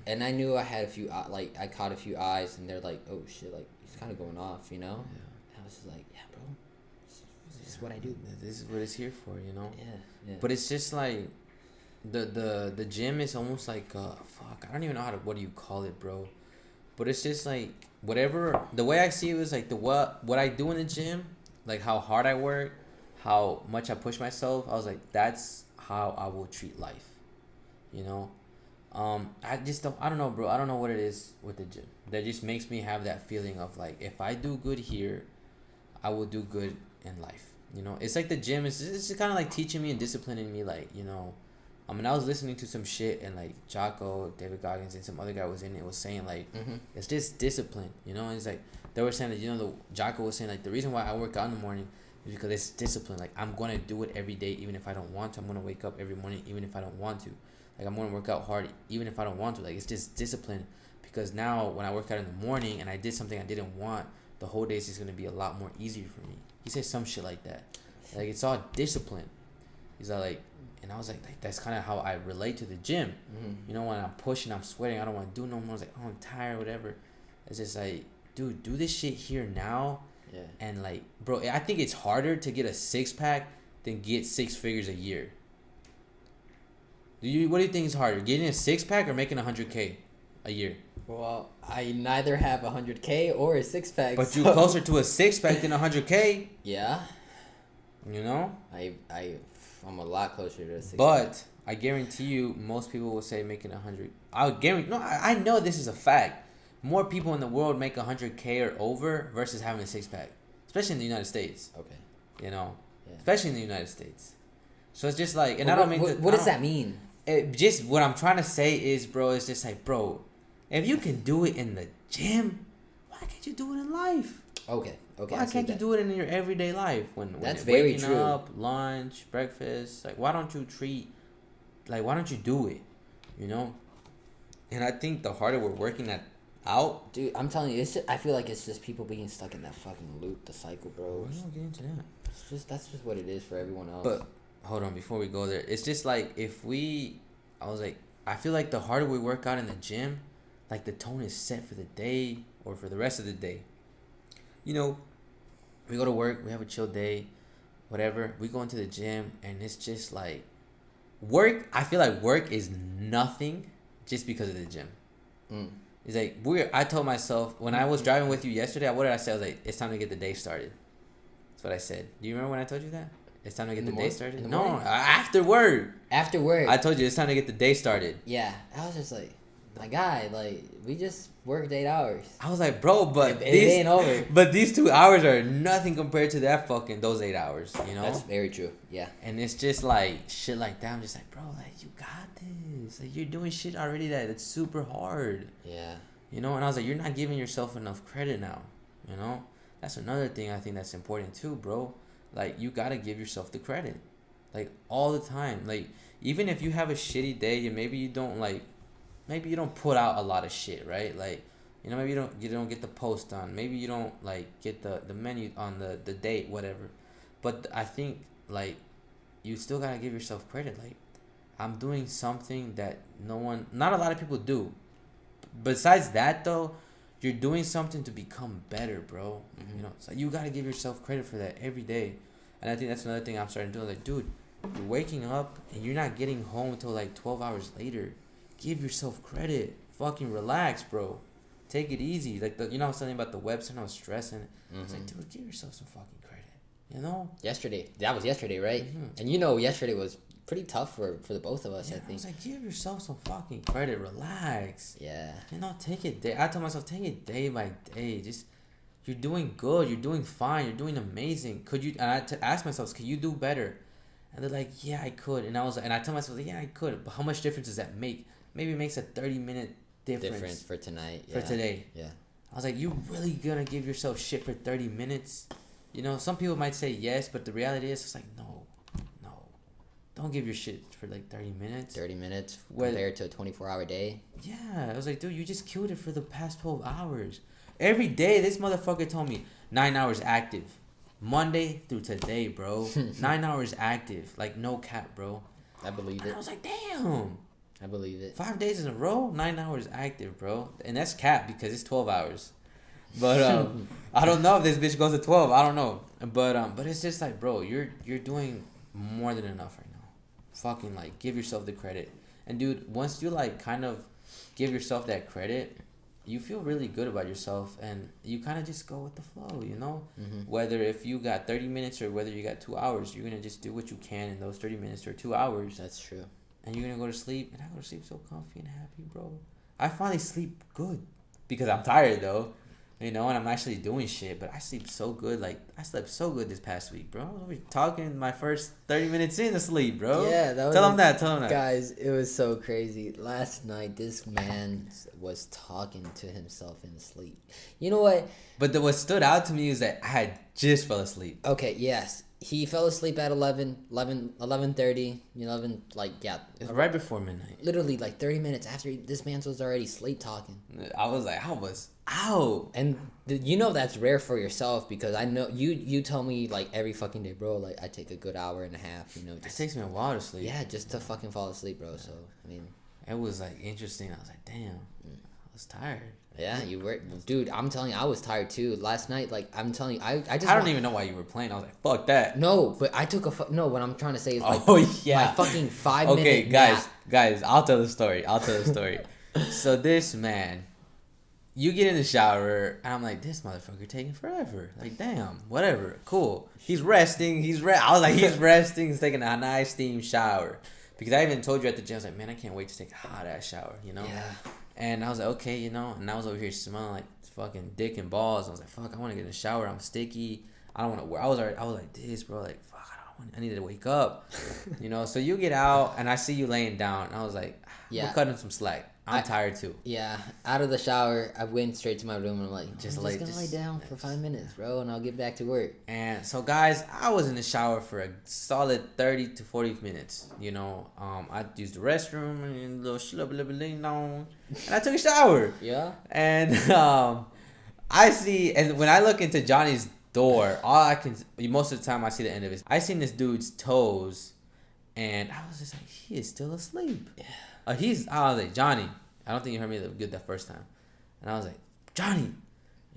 And I knew I had a few, like, I caught a few eyes, and they're like, oh, shit, like, he's kind of going off, you know? Yeah. And I was just like, yeah, bro, this is what I do. This is what it's here for, you know? Yeah. But it's just like, the gym is almost like, fuck, I don't even know what do you call it, bro? But it's just like, whatever, the way I see it is like what I do in the gym, like how hard I work, how much I push myself. I was like, that's how I will treat life, you know. I don't know, bro. I don't know what it is with the gym that just makes me have that feeling of like, if I do good here, I will do good in life, you know. It's like the gym is, it's just kind of like teaching me and disciplining me, like, you know. I mean, I was listening to some shit, and like Jocko, David Goggins, and some other guy was in it, was saying like, it's just discipline, you know. And it's like, they were saying that, you know, Jocko was saying like, the reason why I work out in the morning is because it's discipline. Like, I'm gonna do it every day, even if I don't want to. I'm gonna wake up every morning, even if I don't want to. Like, I'm gonna work out hard, even if I don't want to. Like, it's just discipline, because now when I work out in the morning and I did something I didn't want, the whole day is just gonna be a lot more easier for me. He said some shit like that. Like, it's all discipline. He's like. And I was like that's kind of how I relate to the gym. You know, when I'm pushing, I'm sweating, I don't want to do no more. I was like, oh, I'm tired, whatever. It's just like, dude, do this shit here now. Yeah. And like, bro, I think it's harder to get a 6-pack than get 6 figures a year. What do you think is harder, getting a 6-pack or making 100K a year? Well, I neither have 100K or a 6-pack. But you're closer to a 6-pack than 100K. Yeah. You know? I'm a lot closer to a 6-pack. But I guarantee you, most people will say making 100. I know this is a fact. More people in the world make 100K or over versus having a 6-pack, especially in the United States. Okay. You know, especially in the United States. So it's just like, and but I don't mean. What does that mean? Just what I'm trying to say is, bro, it's just like, bro, if you can do it in the gym, why can't you do it in life? Okay. Why can't you do it in your everyday life? When that's you're very waking true. up, lunch, breakfast, like, why don't you do it? You know? And I think the harder we're working that out, dude, I'm telling you, I feel like it's just people being stuck in that fucking loop, the cycle, bro. We don't get into that. That's just what it is for everyone else. But hold on, before we go there, it's just like, I feel like the harder we work out in the gym, like, the tone is set for the day or for the rest of the day. You know, we go to work, we have a chill day, whatever. We go into the gym, and it's just like, work. I feel like work is nothing just because of the gym. It's like, I told myself, when I was driving with you yesterday, what did I say? I was like, it's time to get the day started. That's what I said. Do you remember when I told you that? It's time to get the day started? No, after work. After work. I told you it's time to get the day started. Yeah. I was just like, My guy, like, we just worked 8 hours. I was like, bro, but it ain't over. But these 2 hours are nothing compared to those 8 hours, you know? That's very true, yeah. And it's just like, shit like that. I'm just like, bro, like, you got this. Like, you're doing shit already that's super hard. Yeah. You know? And I was like, you're not giving yourself enough credit now, you know? That's another thing I think that's important too, bro. Like, you gotta give yourself the credit. Like, all the time. Like, even if you have a shitty day and maybe you don't put out a lot of shit, right? Like, you know, maybe you don't get the post done. Maybe you don't like get the menu on the date, whatever. But I think like you still gotta give yourself credit. Like, I'm doing something that not a lot of people do. Besides that though, you're doing something to become better, bro. Mm-hmm. You know, so you gotta give yourself credit for that every day. And I think that's another thing I'm starting to do. Like, dude, you're waking up and you're not getting home until like 12 hours later. Give yourself credit. Fucking relax, bro. Take it easy. Like, you know, I was telling you about the website. I was stressing. Mm-hmm. It's like, dude, give yourself some fucking credit. You know? That was yesterday, right? Mm-hmm. And you know, yesterday was pretty tough for the both of us, yeah, I think. I was like, give yourself some fucking credit. Relax. Yeah. You know, take it day. I told myself, take it day by day. Just, you're doing good. You're doing fine. You're doing amazing. Could you? And I asked myself, could you do better? And they're like, yeah, I could. And I told myself, yeah, I could. But how much difference does that make? Maybe it makes a 30-minute difference for tonight. Yeah. For today. Yeah. I was like, you really gonna give yourself shit for 30 minutes? You know, some people might say yes, but the reality is, it's like, no. Don't give your shit for like 30 minutes. 30 minutes compared to a 24-hour day? Yeah. I was like, dude, you just killed it for the past 12 hours. Every day, this motherfucker told me 9 hours active. Monday through today, bro. 9 hours active. Like, no cap, bro. I believe it. I was like, damn. I believe it. 5 days in a row, 9 hours active, bro. And that's cap because it's 12 hours. But I don't know if this bitch goes to 12. I don't know. But it's just like, bro, you're doing more than enough right now. Fucking like give yourself the credit. And dude, once you like kind of give yourself that credit, you feel really good about yourself and you kind of just go with the flow, you know? Mm-hmm. Whether if you got 30 minutes or whether you got 2 hours, you're going to just do what you can in those 30 minutes or 2 hours. That's true. And you're going to go to sleep. And I go to sleep so comfy and happy, bro. I finally sleep good. Because I'm tired, though. You know, and I'm actually doing shit. But I sleep so good. Like, I slept so good this past week, bro. I was talking my first 30 minutes into sleep, bro. Yeah, that was... Tell him that. Guys, it was so crazy. Last night, this man was talking to himself in sleep. You know what? But what stood out to me is that I had just fell asleep. Okay, yes. He fell asleep at 11:30, 11, like, yeah. Right before midnight. Literally, like, 30 minutes after this man was already sleep talking. I was like, I was out. And you know that's rare for yourself because I know you tell me, like, every fucking day, bro, like, I take a good hour and a half, you know. It takes me a while to sleep. Yeah, just to fucking fall asleep, bro. So, I mean. It was, like, interesting. I was like, damn, I was tired. Yeah, you were, dude. I'm telling you, I was tired too last night. Like, I'm telling you, I don't even know why you were playing. I was like, fuck that. No, but I took no. What I'm trying to say is like, my fucking 5 minute. Okay, guys, I'll tell the story. So this man, you get in the shower, and I'm like, this motherfucker taking forever. Like, damn, whatever, cool. He's resting. I was like, he's resting. He's taking a nice steam shower. Because I even told you at the gym, I was like, man, I can't wait to take a hot ass shower. You know. Yeah. And I was like, okay, you know, and I was over here smelling like fucking dick and balls. I was like, fuck, I want to get in the shower. I'm sticky. I don't want to wear. I was like this, bro. Like, fuck, I need to wake up. You know, so you get out and I see you laying down. And I was like, yeah, we're cutting some slack. I'm tired too. Yeah, out of the shower, I went straight to my room and I'm like, I'm just gonna lay down for 5 minutes, bro, and I'll get back to work. And so, guys, I was in the shower for a solid 30 to 40 minutes. You know, I used the restroom and a little and I took a shower. Yeah. And I see, and when I look into Johnny's door, most of the time I see the end of it. I seen this dude's toes, and I was just like, he is still asleep. Yeah. I was like, Johnny, I don't think you heard me good that first time. And I was like, Johnny.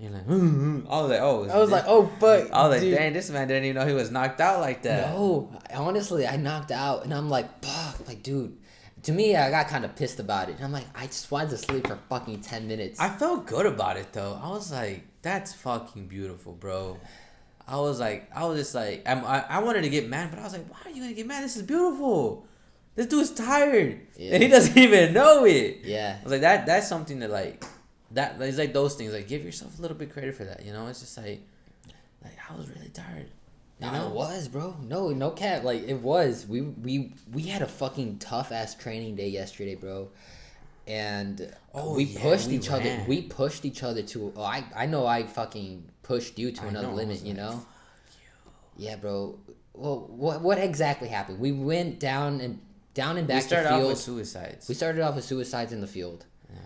And you're like, I was like, oh. I was like, oh, but. I was like, dang, this man didn't even know he was knocked out like that. No, honestly, I knocked out, and I'm like, fuck, like, dude. To me, I got kind of pissed about it. And I'm like, I just wanted to sleep for fucking 10 minutes. I felt good about it, though. I was like, that's fucking beautiful, bro. I was just like, I wanted to get mad, but I was like, why are you going to get mad? This is beautiful. This dude's tired, and he doesn't even know it. Yeah. I was like, that's something that like, that it's like those things. Like, give yourself a little bit credit for that. You know, it's just like I was really tired. You know? It was, bro. No cap. Like it was. We had a fucking tough ass training day yesterday, bro. And we pushed each other. We pushed each other to. I know I fucking pushed you to another limit. You know. Fuck you. Yeah, bro. Well, what exactly happened? We went down and back the field. We started off with suicides. We started off with suicides in the field. Yeah.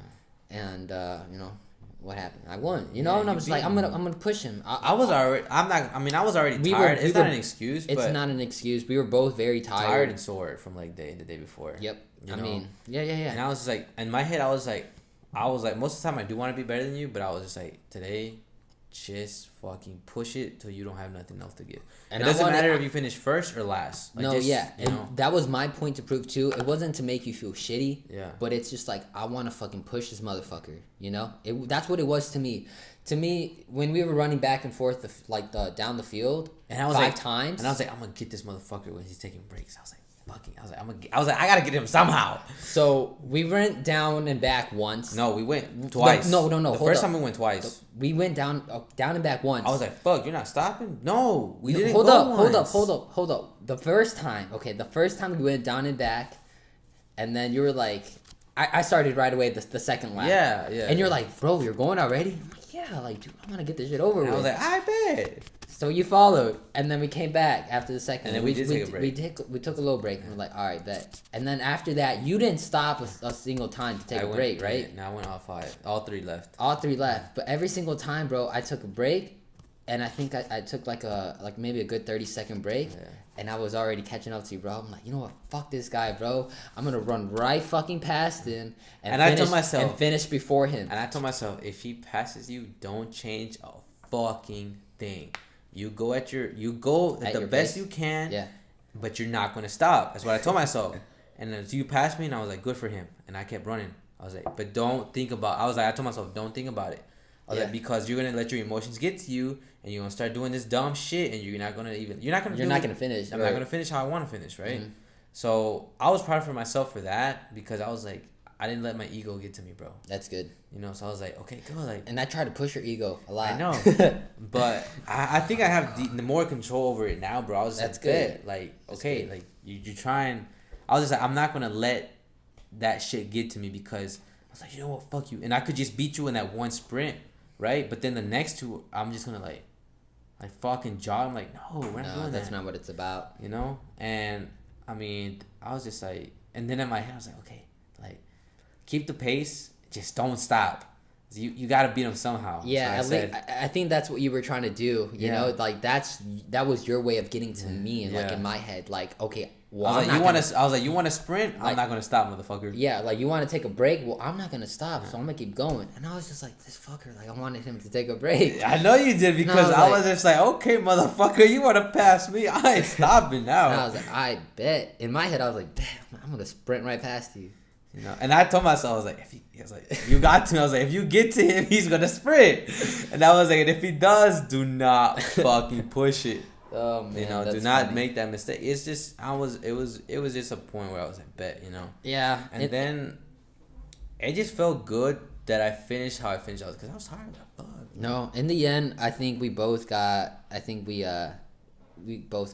And you know. What happened? I won. You know, and I was like, I'm gonna push him. I was already tired. It's not an excuse. It's not an excuse. We were both very tired and sore from like the day before. Yep. I mean, yeah. And I was just like, in my head, I was like, most of the time I do want to be better than you, but I was just like, today, just fucking push it till you don't have nothing else to give. And it doesn't matter if you finish first or last. Like, and that was my point to prove too. It wasn't to make you feel shitty. Yeah. But it's just like, I want to fucking push this motherfucker. You know, that's what it was to me. To me, when we were running back and forth, down the field, and I was five times, and I was like, I'm gonna get this motherfucker when he's taking breaks. I was like, I gotta get him somehow. So we went down and back once. No, we went twice. No. The first time we went twice. We went down and back once. I was like, fuck, you're not stopping? No, we didn't. Hold up. The first time we went down and back, and then you were like, I started right away the second lap. Yeah. And you're like, bro, you're going already? I'm like, yeah, like, dude, I'm gonna get this shit over with. I was like, I bet. So you followed, and then we came back after the second. And then we did take a break. We took a little break, and we're like, all right, bet. And then after that, you didn't stop a single time to take a break, right? No, I went all 5. All 3 left. But every single time, bro, I took a break, and I think I took maybe a good 30-second break, and I was already catching up to you, bro. I'm like, you know what? Fuck this guy, bro. I'm gonna run right fucking past him, I told myself, and finish before him. And I told myself, if he passes you, don't change a fucking thing. You go at the best you can, but you're not gonna stop. That's what I told myself. And then you passed me, and I was like, good for him. And I kept running. I was like, but don't think about. I told myself, don't think about it. I was like, because you're gonna let your emotions get to you, and you're gonna start doing this dumb shit, and you're not gonna finish. I'm not gonna finish how I want to finish, right? Mm-hmm. So I was proud of myself for that, because I was like, I didn't let my ego get to me, bro. That's good. You know, so I was like, okay, good. Like, and I try to push your ego a lot. I know, but I think I have the more control over it now, bro. I was that's like, good. Like, okay, good. Like you're trying. I was just like, I'm not gonna let that shit get to me, because I was like, you know what, fuck you, and I could just beat you in that one sprint, right? But then the next 2, I'm just gonna like fucking jog. I'm like, no, we're not doing that. That's not what it's about. You know, and I mean, I was just like, and then in my head, I was like, okay, like, keep the pace, just don't stop. You got to beat them somehow. Yeah, I think that's what you were trying to do. You know, like that was your way of getting to me, and like in my head, like, okay, well, I was like, you want to sprint? I'm not gonna stop, motherfucker. Yeah, like, you want to take a break? Well, I'm not gonna stop, so I'm gonna keep going. And I was just like, this fucker, like, I wanted him to take a break. I know you did, because I was just like, okay, motherfucker, you want to pass me? I ain't stopping now. And I was like, I bet. In my head, I was like, damn, I'm gonna sprint right past you. You know, and I told myself, I was like, you got to. I was like, if you get to him, he's gonna sprint. And I was like, and if he does, do not fucking push it. Oh man, you know, do not make that mistake. It's just, it was just a point where I was like, bet, you know. Yeah. And then it just felt good that I finished how I finished, because I was tired. Fuck. No, in the end, I think we both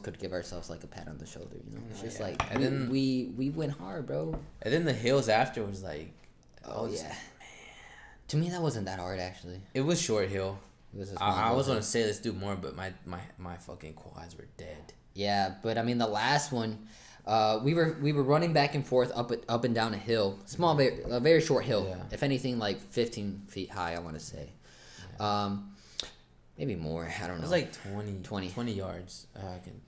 could give ourselves like a pat on the shoulder, you know. It's just like, and then we went hard, bro. And then the hills after was like, man. To me, that wasn't that hard, actually. It was short hill. It was I was gonna say let's do more, but my fucking quads were dead. Yeah, but I mean, the last one, we were running back and forth up and down a hill, a very short hill. Yeah. If anything, like 15 feet high, I want to say. Yeah. Maybe more. I don't know. It was like 20 yards.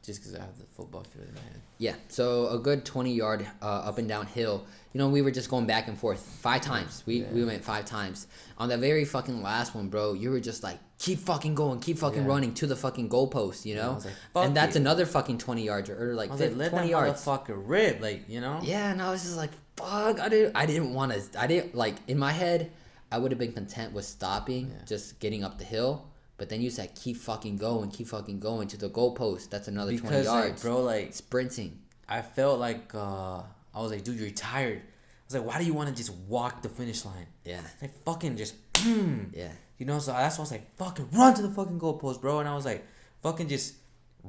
Just because I have the football field in my head. Yeah, so a good 20-yard up and down hill. You know, we were just going back and forth 5 times. We went 5 times. On the very fucking last one, bro, you were just like, keep fucking going, keep fucking running to the fucking goalpost, you know? Like, and that's another fucking 20 yards or like 20 yards. Motherfucker rip, like, you know? Yeah, and I was just like, fuck, I didn't want to, like, in my head, I would have been content with stopping, just getting up the hill. But then you said, keep fucking going to the goalpost. That's another 20 yards. Like, bro, like, sprinting. I felt like a I was like, dude, you're tired. I was like, why do you want to just walk the finish line? Yeah. Like, fucking just, yeah. You know, so that's why I was like, fucking run to the fucking goalpost, bro. And I was like, fucking just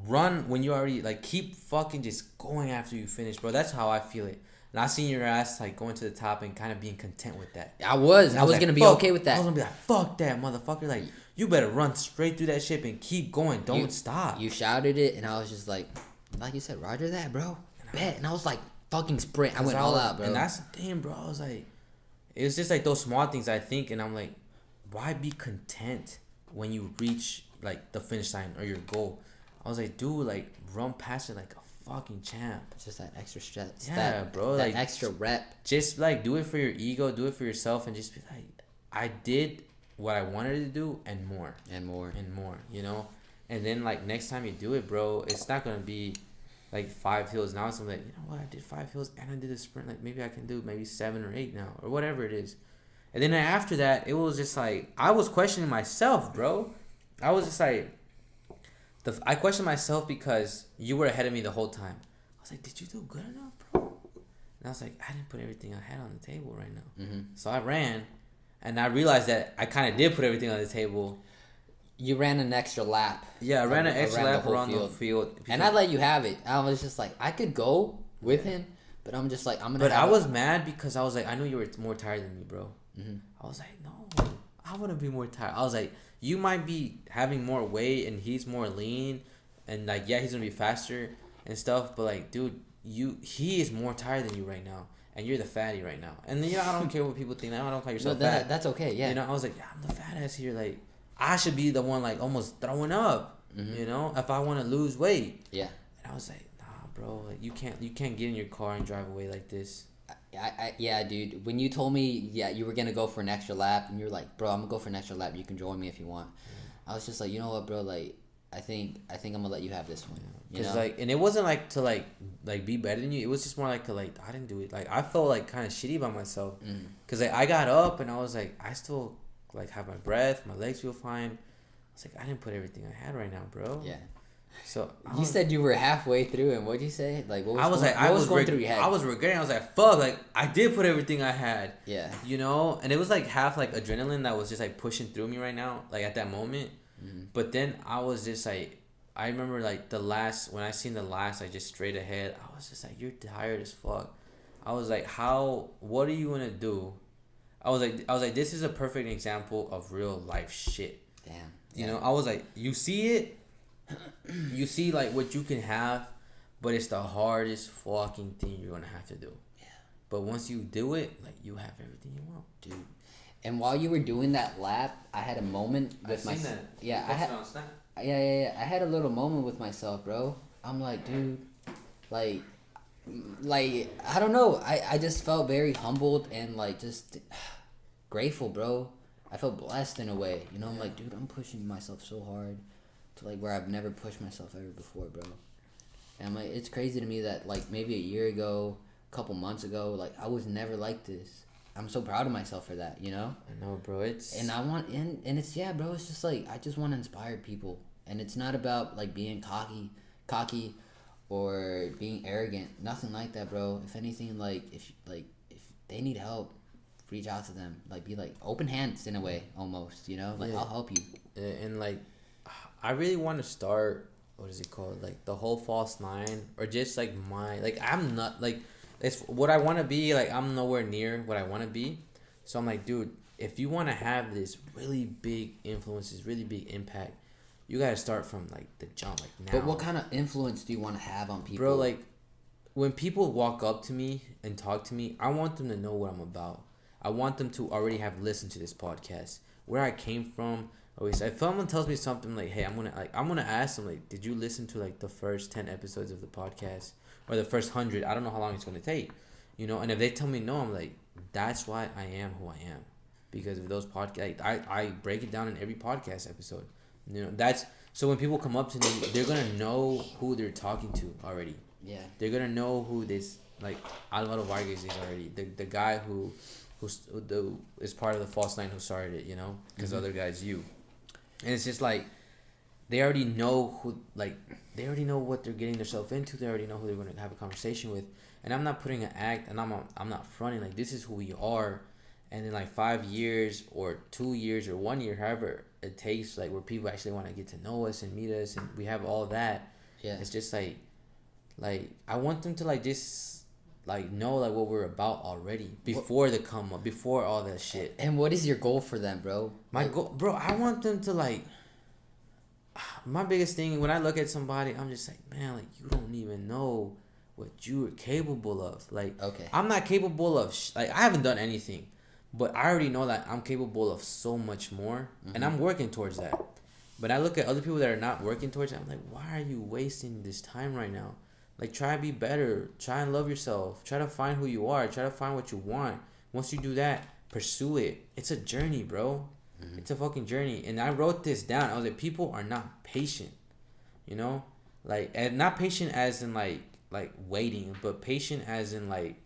run when you already, like, keep fucking just going after you finish, bro. That's how I feel it. And I seen your ass, like, going to the top and kind of being content with that. I was like, going to be okay with that. I was going to be like, fuck that, motherfucker. Like, you better run straight through that shit and keep going. Don't stop. You shouted it, and I was just like you said, Roger that, bro. Bet. And I was like, fucking sprint. I went all out, bro. And that's the thing, bro. I was like, it was just like those small things I think, and I'm like, why be content when you reach like the finish line or your goal? I was like, dude, like run past it like a fucking champ. It's just that extra step. Yeah, bro. That like extra rep. Just like do it for your ego, do it for yourself, and just be like, I did what I wanted to do and more. And more. And more, you know? And then like next time you do it, bro, it's not gonna be like 5 hills. Now it's like, you know what, I did 5 hills and I did a sprint. Like maybe I can do maybe 7 or 8 now, or whatever it is. And then after that, it was just like I was questioning myself, bro. I was just like, I questioned myself because you were ahead of me the whole time. I was like, did you do good enough, bro? And I was like, I didn't put everything I had on the table right now. Mm-hmm. So I ran, and I realized that I kind of did put everything on the table. You ran an extra lap. Yeah, I ran an extra lap around the field. And I let you have it. I was just like, I could go with him, but I'm just like, I'm going to. But I was mad because I was like, I knew you were more tired than me, bro. Mm-hmm. I was like, no, I want to be more tired. I was like, you might be having more weight and he's more lean, and like, yeah, he's gonna be faster and stuff. But like, dude, he is more tired than you right now, and you're the fatty right now. And you know, I don't care what people think. I don't call yourself fat. That's okay. Yeah. You know, I was like, yeah, I'm the fat ass here. Like, I should be the one like almost throwing up. Mm-hmm. You know, if I want to lose weight. Yeah. And I was like, nah, bro, like you can't get in your car and drive away like this. Yeah, dude. When you told me, you were gonna go for an extra lap, and you're like, bro, I'm gonna go for an extra lap. You can join me if you want. I was just like, you know what, bro? Like, I think I'm gonna let you have this one. You know? Like, and it wasn't like to like be better than you. It was just more like to like I didn't do it. Like I felt like kind of shitty about myself, cause like I got up and I was like I still like have my breath, my legs feel fine. I was like I didn't put everything I had right now, bro. Yeah. So you said you were halfway through, and what'd you say? Like what was going through your head? I was regretting. I was like, fuck, like I did put everything I had. Yeah. You know, and it was like half like adrenaline that was just like pushing through me right now, like at that moment. Mm-hmm. But then I was just like, I remember like when I seen the last, like just straight ahead, I was just like, you're tired as fuck. I was like, what are you gonna do? I was like, this is a perfect example of real life shit. Damn. You know, I was like, you see it. You see like what you can have, but it's the hardest fucking thing you're gonna have to do. Yeah. But once you do it, like you have everything you want, dude. And while you were doing that lap, I had a moment with myself. Yeah, I had a little moment with myself, bro. I'm like, dude, like I don't know. I just felt very humbled and like just grateful, bro. I felt blessed in a way. You know, I'm like, dude, I'm pushing myself so hard to like where I've never pushed myself ever before, bro. And I'm like, it's crazy to me that like maybe a year ago, a couple months ago, like I was never like this. I'm so proud of myself for that, you know? I know, bro. And I want and it's bro, it's just like I just want to inspire people. And it's not about like being cocky or being arrogant. Nothing like that, bro. If anything, like if they need help, reach out to them. Like be like open hands in a way almost, you know? Like I'll help you. And like I really want to start, what is it called? Like the whole false nine, or just like I'm not like, it's what I want to be. Like I'm nowhere near what I want to be. So I'm like, dude, if you want to have this really big influences, really big impact, you got to start from like the jump, like now. But what kind of influence do you want to have on people? Bro, like when people walk up to me and talk to me, I want them to know what I'm about. I want them to already have listened to this podcast, where I came from. Always, if someone tells me something like, "Hey, I'm gonna ask them like, did you listen to like the first 10 episodes of the podcast or the first 100? I don't know how long it's gonna take, you know." And if they tell me no, I'm like, that's why I am who I am, because of those podcasts. I break it down in every podcast episode, you know. That's so when people come up to me, they're gonna know who they're talking to already. Yeah, they're gonna know who this like Alvaro Vargas is already, the guy who is part of the false nine who started it, you know, because other guys you. And it's just like, they already know who, like, they already know what they're getting themselves into. They already know who they're going to have a conversation with. And I'm not putting an act, and I'm not fronting. Like, this is who we are. And in like 5 years or 2 years or 1 year, however it takes, like where people actually want to get to know us and meet us, and we have all that. Yeah. It's just like I want them to like just like know like what we're about already before the come up, before all that shit. And what is your goal for them, bro? My goal, bro, I want them to like. My biggest thing when I look at somebody, I'm just like, man, like you don't even know what you are capable of. Like, okay, I'm not capable of like I haven't done anything, but I already know that I'm capable of so much more, and I'm working towards that. But I look at other people that are not working towards it. I'm like, why are you wasting this time right now? Like, try to be better. Try and love yourself. Try to find who you are. Try to find what you want. Once you do that, pursue it. It's a journey, bro. It's a fucking journey. And I wrote this down. I was like, people are not patient. You know? Like, and not patient as in like waiting, but patient as in like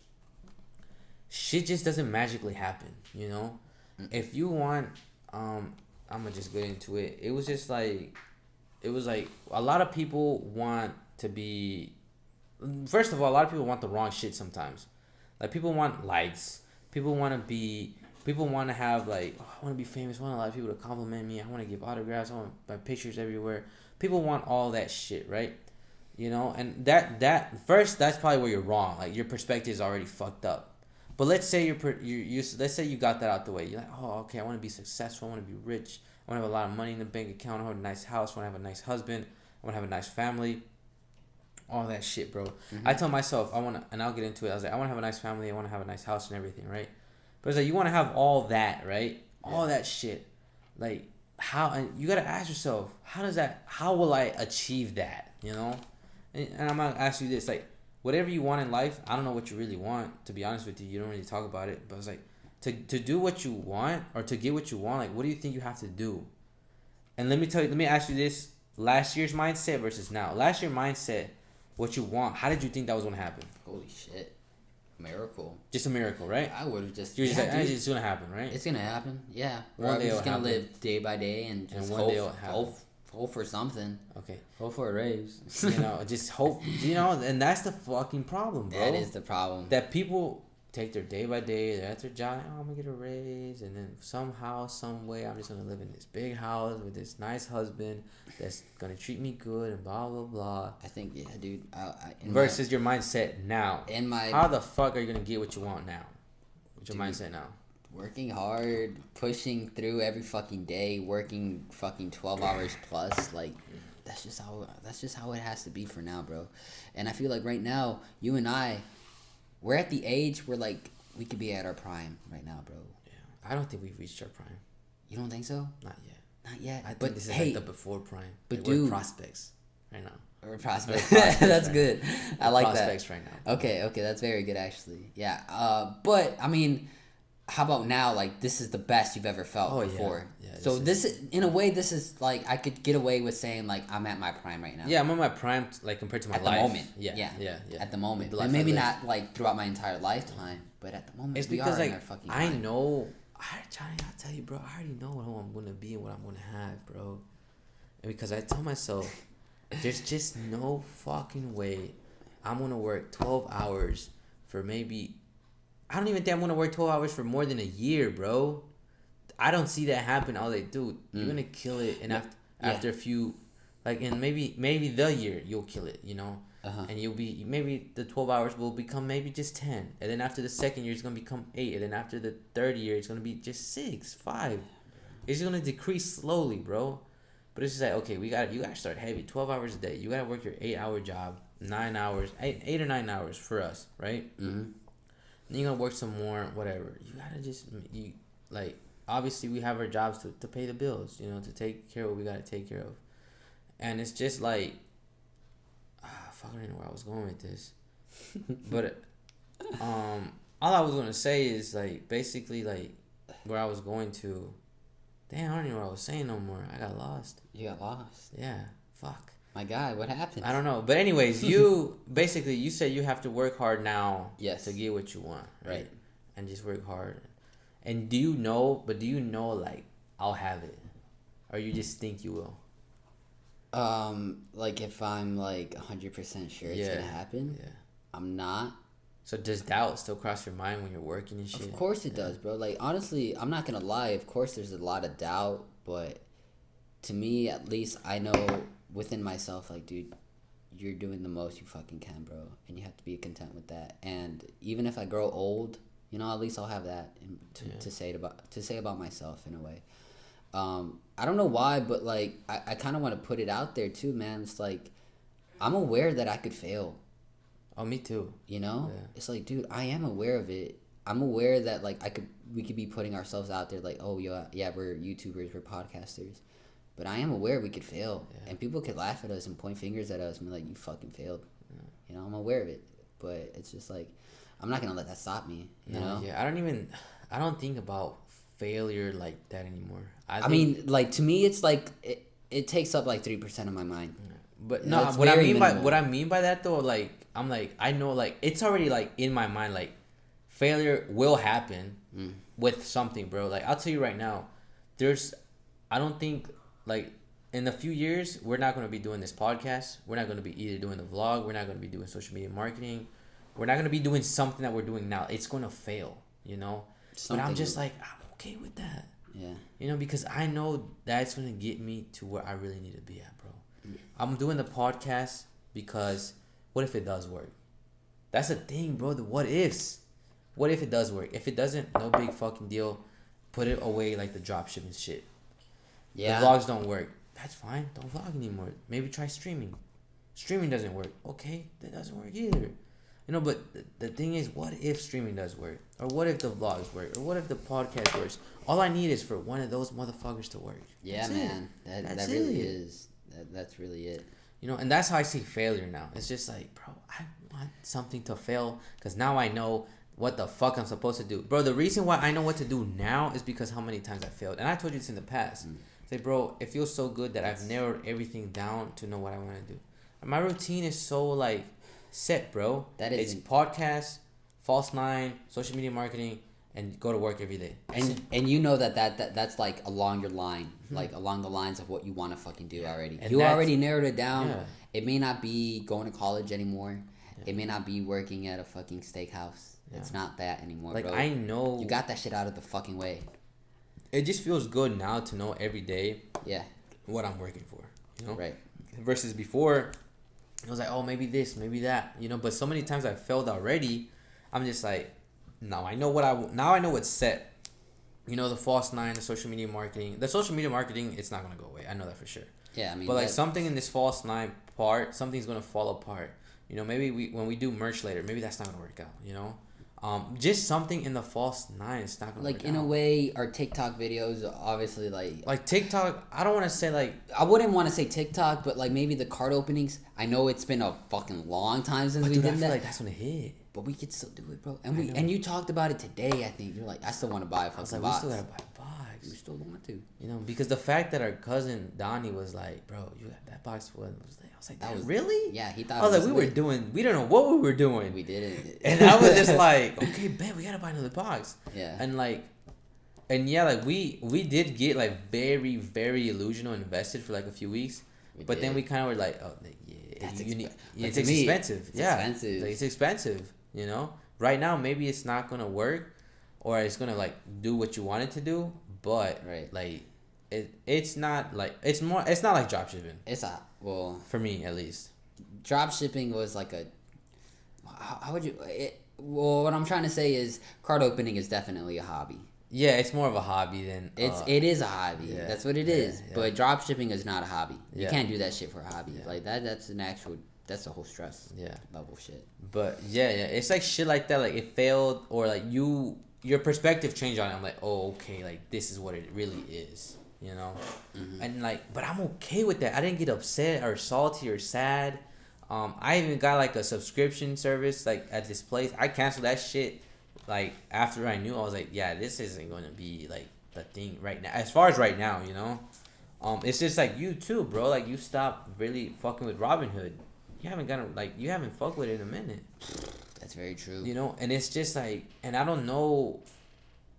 shit just doesn't magically happen, you know? If you want I'm gonna just get into it. It was like a lot of people want to be, first of all, a lot of people want the wrong shit sometimes. Like, people want likes. People want to have like, oh, I want to be famous. I want a lot of people to compliment me. I want to give autographs. I want my pictures everywhere. People want all that shit, right? You know, and that first, that's probably where you're wrong. Like, your perspective is already fucked up. But let's say let's say you got that out the way. You're like, oh, okay, I want to be successful. I want to be rich. I want to have a lot of money in the bank account. I want a nice house. I want to have a nice husband. I want to have a nice family. All that shit, bro. I tell myself and I'll get into it. I was like, I want to have a nice family. I want to have a nice house and everything, right? But it's like, you want to have all that, right? All that shit. Like, how, and you got to ask yourself, how will I achieve that, you know? And I'm going to ask you this, like, whatever you want in life, I don't know what you really want, to be honest with you. You don't really talk about it, but it's like, to do what you want, or to get what you want, like, what do you think you have to do? And let me ask you this, last year's mindset versus now. Last year's mindset, what you want, how did you think that was going to happen? Holy shit. Miracle. Just a miracle, right? I would have just... You're just like, it's going to happen, right? It's going to happen, yeah. One day we're just going to live day by day and just hope for something. Okay. Hope for a raise. You know, just hope, you know, and that's the fucking problem, bro. That is the problem. That people take their day by day, they're at their job, oh, I'm gonna get a raise, and then somehow, some way, I'm just gonna live in this big house with this nice husband that's gonna treat me good and blah blah blah. I think, yeah, dude. Versus your mindset now. How the fuck are you gonna get what you want now? What's your mindset now? Working hard, pushing through every fucking day, working fucking 12 hours plus, like that's just how it has to be for now, bro. And I feel like right now, you and I, we're at the age where like we could be at our prime right now, bro. Yeah. I don't think we've reached our prime. You don't think so? Not yet. Not yet. I think this is like the before prime. But like, dude, we're prospects right now. We're prospects. That's good. I like prospects that. Right now. Okay, that's very good actually. Yeah. But I mean, how about now? Like, this is the best you've ever felt before. Yeah, so this is, in a way, this is like, I could get away with saying like I'm at my prime right now. Yeah, I'm at my prime, like, compared to my life. At the moment. Yeah. At the moment. And maybe not like throughout my entire lifetime, but at the moment, it's because like I know. Johnny, I'll tell you, bro. I already know who I'm gonna be and what I'm gonna have, bro. And because I tell myself, there's just no fucking way I'm gonna work 12 hours for maybe. I don't even think I'm gonna work 12 hours for more than a year, bro. I don't see that happen. All they do, you're gonna kill it, and after a few, like, in maybe the year you'll kill it, you know, and you'll be, maybe the 12 hours will become maybe just 10, and then after the second year it's gonna become 8, and then after the third year it's gonna be just 6, 5. It's gonna decrease slowly, bro. But it's just like, okay, you gotta start heavy. 12 hours a day. You gotta work your 8-hour job, 9 hours, 8 or 9 hours for us, right? Mm-hmm. Then you're gonna work some more, whatever. You gotta just, like, obviously we have our jobs to pay the bills, you know, to take care of what we gotta take care of. And it's just like, fuck, I don't know where I was going with this. But all I was gonna say is, like, basically, like, where I was going to, damn, I don't even know what I was saying no more. I got lost. You got lost? Yeah, fuck. My God, what happened? I don't know. But anyways, you said you have to work hard now to get what you want, right? And just work hard. And do you know, like, I'll have it? Or you just think you will? Like if I'm like 100% sure it's gonna happen. Yeah. I'm not. So does doubt still cross your mind when you're working and shit? Of course it does, bro. Like honestly, I'm not gonna lie. Of course, there's a lot of doubt, but to me, at least, I know within myself, like, dude, you're doing the most you fucking can, bro, and you have to be content with that. And even if I grow old, you know, at least I'll have that to say about myself in a way. I don't know why, but like I kind of want to put it out there too, man. It's like I'm aware that I could fail. Oh, me too. You know, it's like, dude, I am aware of it. I'm aware that like we could be putting ourselves out there, like, oh yeah, we're YouTubers, we're podcasters, but I am aware we could fail, and people could laugh at us and point fingers at us and be like, you fucking failed. You know, I'm aware of it, but it's just like I'm not gonna let that stop me. You know? Yeah, I don't think about failure like that anymore. I mean, like to me, it's like it takes up like 3% of my mind. But no, what I mean by that though, like I'm like I know like it's already like in my mind like failure will happen with something, bro. Like I'll tell you right now, I don't think like in a few years we're not gonna be doing this podcast. We're not gonna be either doing the vlog. We're not gonna be doing social media marketing. We're not gonna be doing something that we're doing now. It's gonna fail, you know. But I'm just like I'm okay with that. Yeah. You know, because I know that's gonna get me to where I really need to be at, bro. I'm doing the podcast because what if it does work? That's the thing, bro. The what ifs. What if it does work? If it doesn't, no big fucking deal. Put it away like the dropshipping shit. Yeah. The vlogs don't work. That's fine. Don't vlog anymore. Maybe try streaming. Streaming doesn't work. Okay, that doesn't work either. You know, but the thing is, what if streaming does work? Or what if the vlogs work? Or what if the podcast works? All I need is for one of those motherfuckers to work. Yeah, man. That really is. That's really it. You know, and that's how I see failure now. It's just like, bro, I want something to fail because now I know what the fuck I'm supposed to do. Bro, the reason why I know what to do now is because how many times I failed. And I told you this in the past. Say, bro, it feels so good that I've narrowed everything down to know what I want to do. And my routine is so, like, set, bro. It's podcast, False 9, social media marketing, and go to work every day. And you know that's like along your line, like along the lines of what you want to fucking do already. And you already narrowed it down. Yeah. It may not be going to college anymore. Yeah. It may not be working at a fucking steakhouse. Yeah. It's not that anymore, like, bro. I know. You got that shit out of the fucking way. It just feels good now to know every day what I'm working for, you know? Right. Versus before, it was like, oh, maybe this, maybe that, you know? But so many times I failed already, I'm just like, now I know what's set. You know, the False 9, the social media marketing. The social media marketing, it's not going to go away. I know that for sure. Yeah, I mean. But, like, something in this False 9 part, something's going to fall apart. You know, maybe when we do merch later, maybe that's not going to work out, you know? Just something in the False 9 is not gonna like work in out. A way our TikTok videos obviously like TikTok. I don't want to say like I wouldn't want to say TikTok, but like maybe the card openings. I know it's been a fucking long time since we did that. Like that's when it hit. But we could still do it, bro. And you talked about it today. I think you're like, I still want to buy a fucking box. We still gotta buy a box. We still want to. You know, because the fact that our cousin Donnie was like, bro, you got that box full. I was like, that was really? Yeah, he thought. I was like, we don't know what we were doing. We did it, and I was just like, okay, bet we gotta buy another box. Yeah. And like we did get like very very illusional invested for like a few weeks, but then we kind of were like, oh yeah, it's expensive. It's expensive. You know, right now maybe it's not gonna work, or it's gonna like do what you want it to do, but like it's not like it's not like dropshipping. For me at least. Dropshipping was like a how would you what I'm trying to say is card opening is definitely a hobby. Yeah, it's more of a hobby than it is a hobby. Yeah, that's what it is. Yeah. But dropshipping is not a hobby. You can't do that shit for a hobby. Like that's the whole stress level shit. But yeah, it's like shit like that. Like it failed, or like your perspective changed on it. I'm like, oh, okay, like this is what it really is, you know. And like, but I'm okay with that. I didn't get upset or salty or sad. I even got like a subscription service like at this place. I canceled that shit like after I knew. I was like, yeah, this isn't going to be like the thing right now. As far as right now, you know. It's just like you too, bro. Like you stopped really fucking with Robinhood. You haven't fucked with it in a minute. That's very true. You know, and it's just like, and I don't know,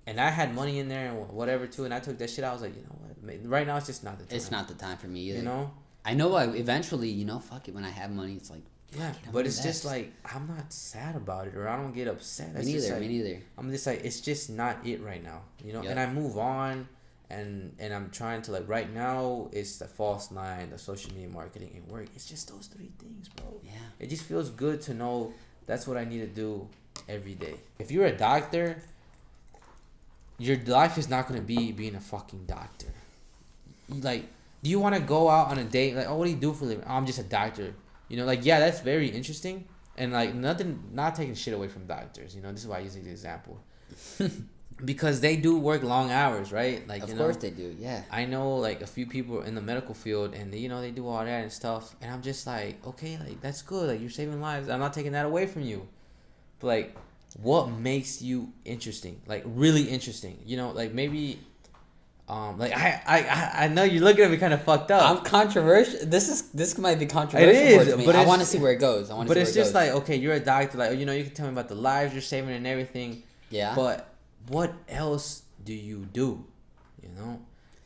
and I had money in there and whatever too, and I took that shit. I was like, you know what, right now it's just not the time. It's not the time for me either. You know, I know eventually, fuck it, when I have money, it's like, yeah, but it's just like, I'm not sad about it, or I don't get upset. Me neither. I'm just like, it's just not it right now, Yep. and I move on, and I'm trying to, like, right now, it's the false line, the social media marketing, and work. It's just those 3 things, bro. Yeah. It just feels good to know that's what I need to do every day. If you're a doctor, your life is not going to be being a fucking doctor. Like, do you want to go out on a date? Like, oh, what do you do for a living? Oh, I'm just a doctor. Like, yeah, that's very interesting. And, like, not taking shit away from doctors. This is why I use the example. Because they do work long hours, right? Like, of course they do, yeah. I know, like, a few people in the medical field, and, they do all that and stuff. And I'm just like, okay, like, that's good. Like, you're saving lives. I'm not taking that away from you. But, like, what makes you interesting? Like, really interesting. Like, maybe... like I know you're looking at me kind of fucked up. I'm controversial. This might be controversial. It is, but I want to see where it goes. But it's just like, okay, you're a doctor. Like, you can tell me about the lives you're saving and everything. Yeah. But what else do you do?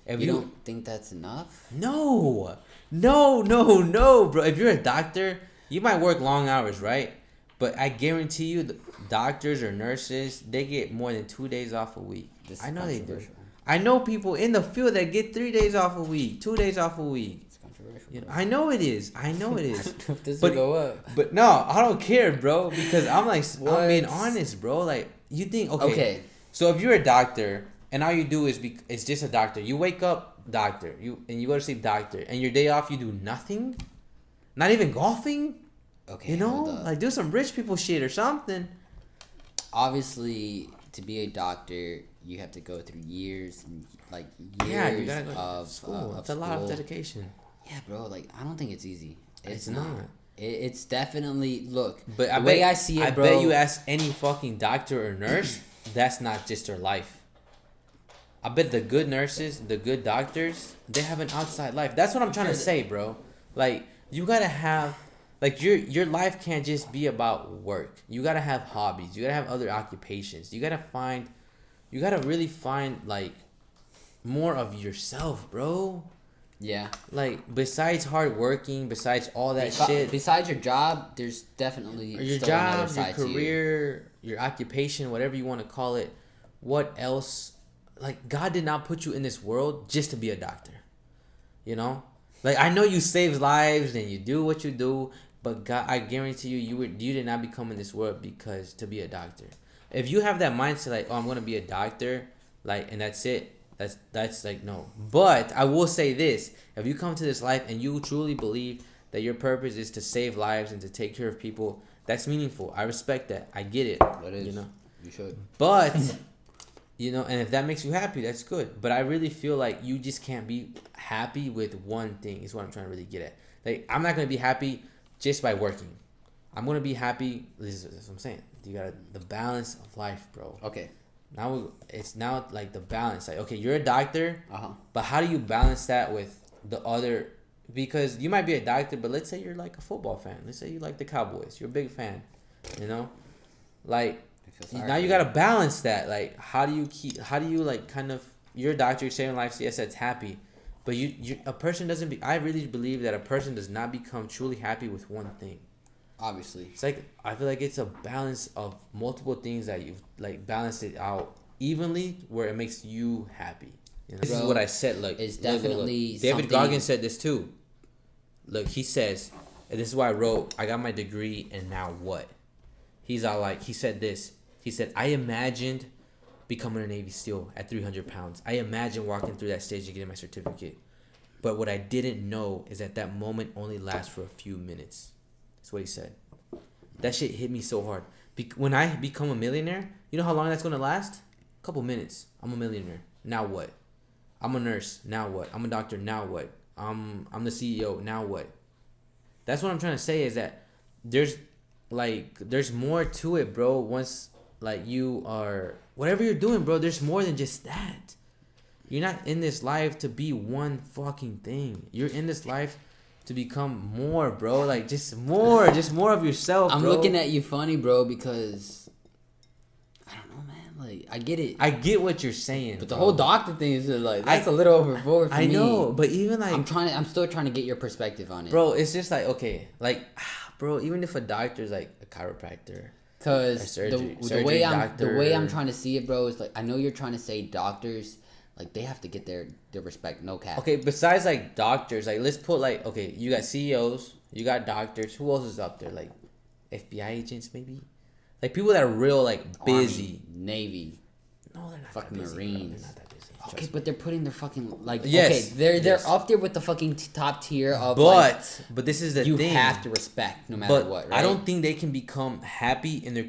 If you don't think that's enough? No, bro. If you're a doctor, you might work long hours, right? But I guarantee you, the doctors or nurses, they get more than 2 days off a week. I know they do. I know people in the field that get 3 days off a week, 2 days off a week. It's controversial. I know it is. If this will go up. But no, I don't care, bro, because I'm like, I'm being honest, bro. Like, you think, okay. So if you're a doctor and all you do is it's just a doctor. You wake up, doctor. You go to sleep, doctor. And your day off, you do nothing. Not even golfing. Okay. Like, do some rich people shit or something. Obviously, to be a doctor, you have to go through years and you gotta go of school. It's a lot of dedication. Yeah, bro. Like, I don't think it's easy. It's not. It's definitely But the way I see it, bro. I bet you ask any fucking doctor or nurse, that's not just their life. I bet the good nurses, the good doctors, they have an outside life. That's what I'm trying to say, bro. Like, you gotta have. Like, your life can't just be about work. You gotta have hobbies. You gotta have other occupations. You gotta really find, like, more of yourself, bro. Yeah. Like, besides hard working, besides all that shit. Besides your job, there's definitely your still job, another side your career, your occupation, whatever you want to call it. What else? Like, God did not put you in this world just to be a doctor. Like, I know you save lives and you do what you do. But God, I guarantee you did not become in this world because to be a doctor. If you have that mindset, like, oh, I'm gonna be a doctor, like, and that's it. That's like, no. But I will say this: if you come to this life and you truly believe that your purpose is to save lives and to take care of people, that's meaningful. I respect that. I get it. That is. You should. But and if that makes you happy, that's good. But I really feel like you just can't be happy with one thing. Is what I'm trying to really get at. Like, I'm not gonna be happy just by working. I'm gonna be happy. This is what I'm saying. You got the balance of life, bro. Okay. Now it's like the balance. Like, okay, you're a doctor, but how do you balance that with the other? Because you might be a doctor, but let's say you're like a football fan. Let's say you like the Cowboys. You're a big fan. Like, now you gotta balance that. Like, how do you like kind of? You're a doctor. You're saving lives. Yes, that's happy. But a person doesn't I really believe that a person does not become truly happy with one thing. Obviously. It's like, I feel like it's a balance of multiple things that you've, like, balanced it out evenly where it makes you happy. This is what I said. Like, it's definitely look. David Goggins said this too. Look, he says, and this is why I wrote, I got my degree and now what? He's all like, he said this. He said, I imagined becoming a Navy SEAL at 300 pounds. I imagined walking through that stage and getting my certificate. But what I didn't know is that moment only lasts for a few minutes. That's what he said. That shit hit me so hard. When I become a millionaire, you know how long that's going to last? A couple minutes. I'm a millionaire. Now what? I'm a nurse. Now what? I'm a doctor. Now what? I'm the CEO. Now what? That's what I'm trying to say is that there's more to it, bro. Once, like, you are... Whatever you're doing, bro, there's more than just that. You're not in this life to be one fucking thing. You're in this life to become more, bro. Like, just more of yourself, I'm bro. looking at you funny, bro, because... I don't know, man. like I get it. I get what you're saying, but the whole doctor thing is just like that's a little overboard for I me. know, but even like I'm still trying to get your perspective on it, bro. It's just like okay, like bro. Even if a doctor's like a chiropractor, because the way I'm trying to see it, bro, is like I know you're trying to say doctors. Like, they have to get their respect, no cap. Okay, besides, like, doctors, like, let's put, like, okay, you got CEOs, you got doctors. Who else is up there? Like, FBI agents, maybe? Like, people that are real, like, busy. Army, Navy. No, they're not fucking that busy, Marines. They're not that busy. Okay, but they're putting their fucking, like, yes, okay, they're up there with the fucking top tier of, but this is the you thing. You have to respect no matter what, right? I don't think they can become happy in their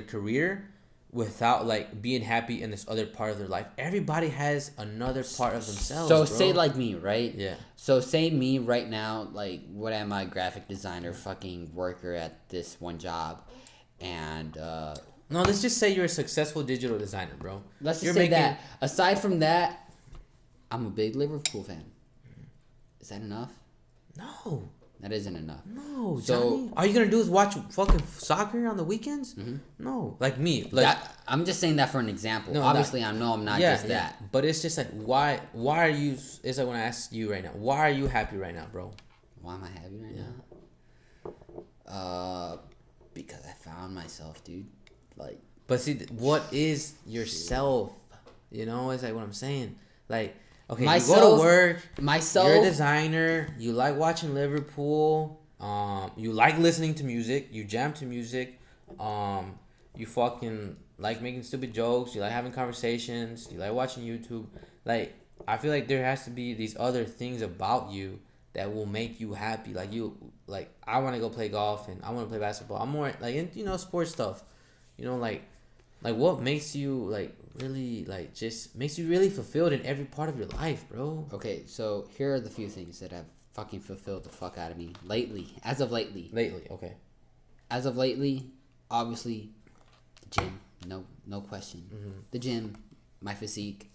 career without like being happy in this other part of their life. Everybody has another part of themselves. So bro. say like me, right? Yeah. So say me right now, like what am I, graphic designer, fucking worker at this one job, and no, let's just say you're a successful digital designer, bro. Let's just say that. Aside from that, I'm a big Liverpool fan. Is that enough? No. That isn't enough. No, Johnny. All you gonna do is watch fucking soccer on the weekends? Mm-hmm. No, like me. Like I'm just saying that for an example. No, obviously, I know I'm not just that. But it's just like why are you? It's like when I ask you right now, why are you happy right now, bro? Why am I happy right now? Because I found myself, dude. Like, but see, what is yourself? You know, it's like what I'm saying. Like, okay, myself, you go to work. You're a designer. You like watching Liverpool. You like listening to music. You jam to music. You fucking like making stupid jokes. You like having conversations. You like watching YouTube. Like, I feel like there has to be these other things about you that will make you happy. Like I want to go play golf and I want to play basketball. I'm more like in sports stuff. Like what makes you like really like just makes you really fulfilled in every part of your life, bro. Okay, so here are the few things that have fucking fulfilled the fuck out of me lately. As of lately, okay. As of lately, obviously, the gym, no question. Mm-hmm. The gym, my physique.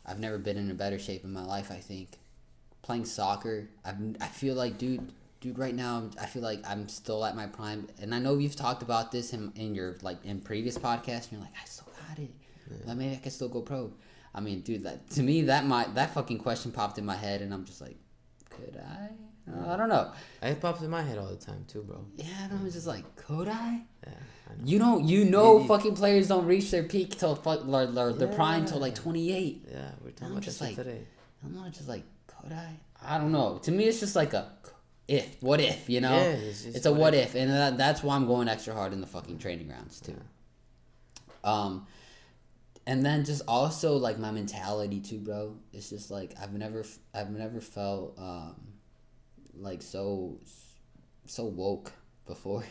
I've never been in a better shape in my life. I think playing soccer. I feel like, dude, right now, I feel like I'm still at my prime. And I know you've talked about this in your, like, in previous podcasts. And you're like, I still got it. Yeah. Maybe I can still go pro. I mean, dude, to me, that fucking question popped in my head. And I'm just like, could I? I don't know. It pops in my head all the time, too, bro. Yeah, and I was just like, could I? Yeah, I know. You know, fucking players don't reach their peak till their prime till, like, 28. Yeah, we're talking about this today. I'm not just like, could I? I don't know. To me, it's just like a... what if, you know? Yeah, it's a what if. And that's why I'm going extra hard in the fucking training grounds, too. Yeah. And then just also, like, my mentality, too, bro. It's just, like, I've never felt, like, so woke before.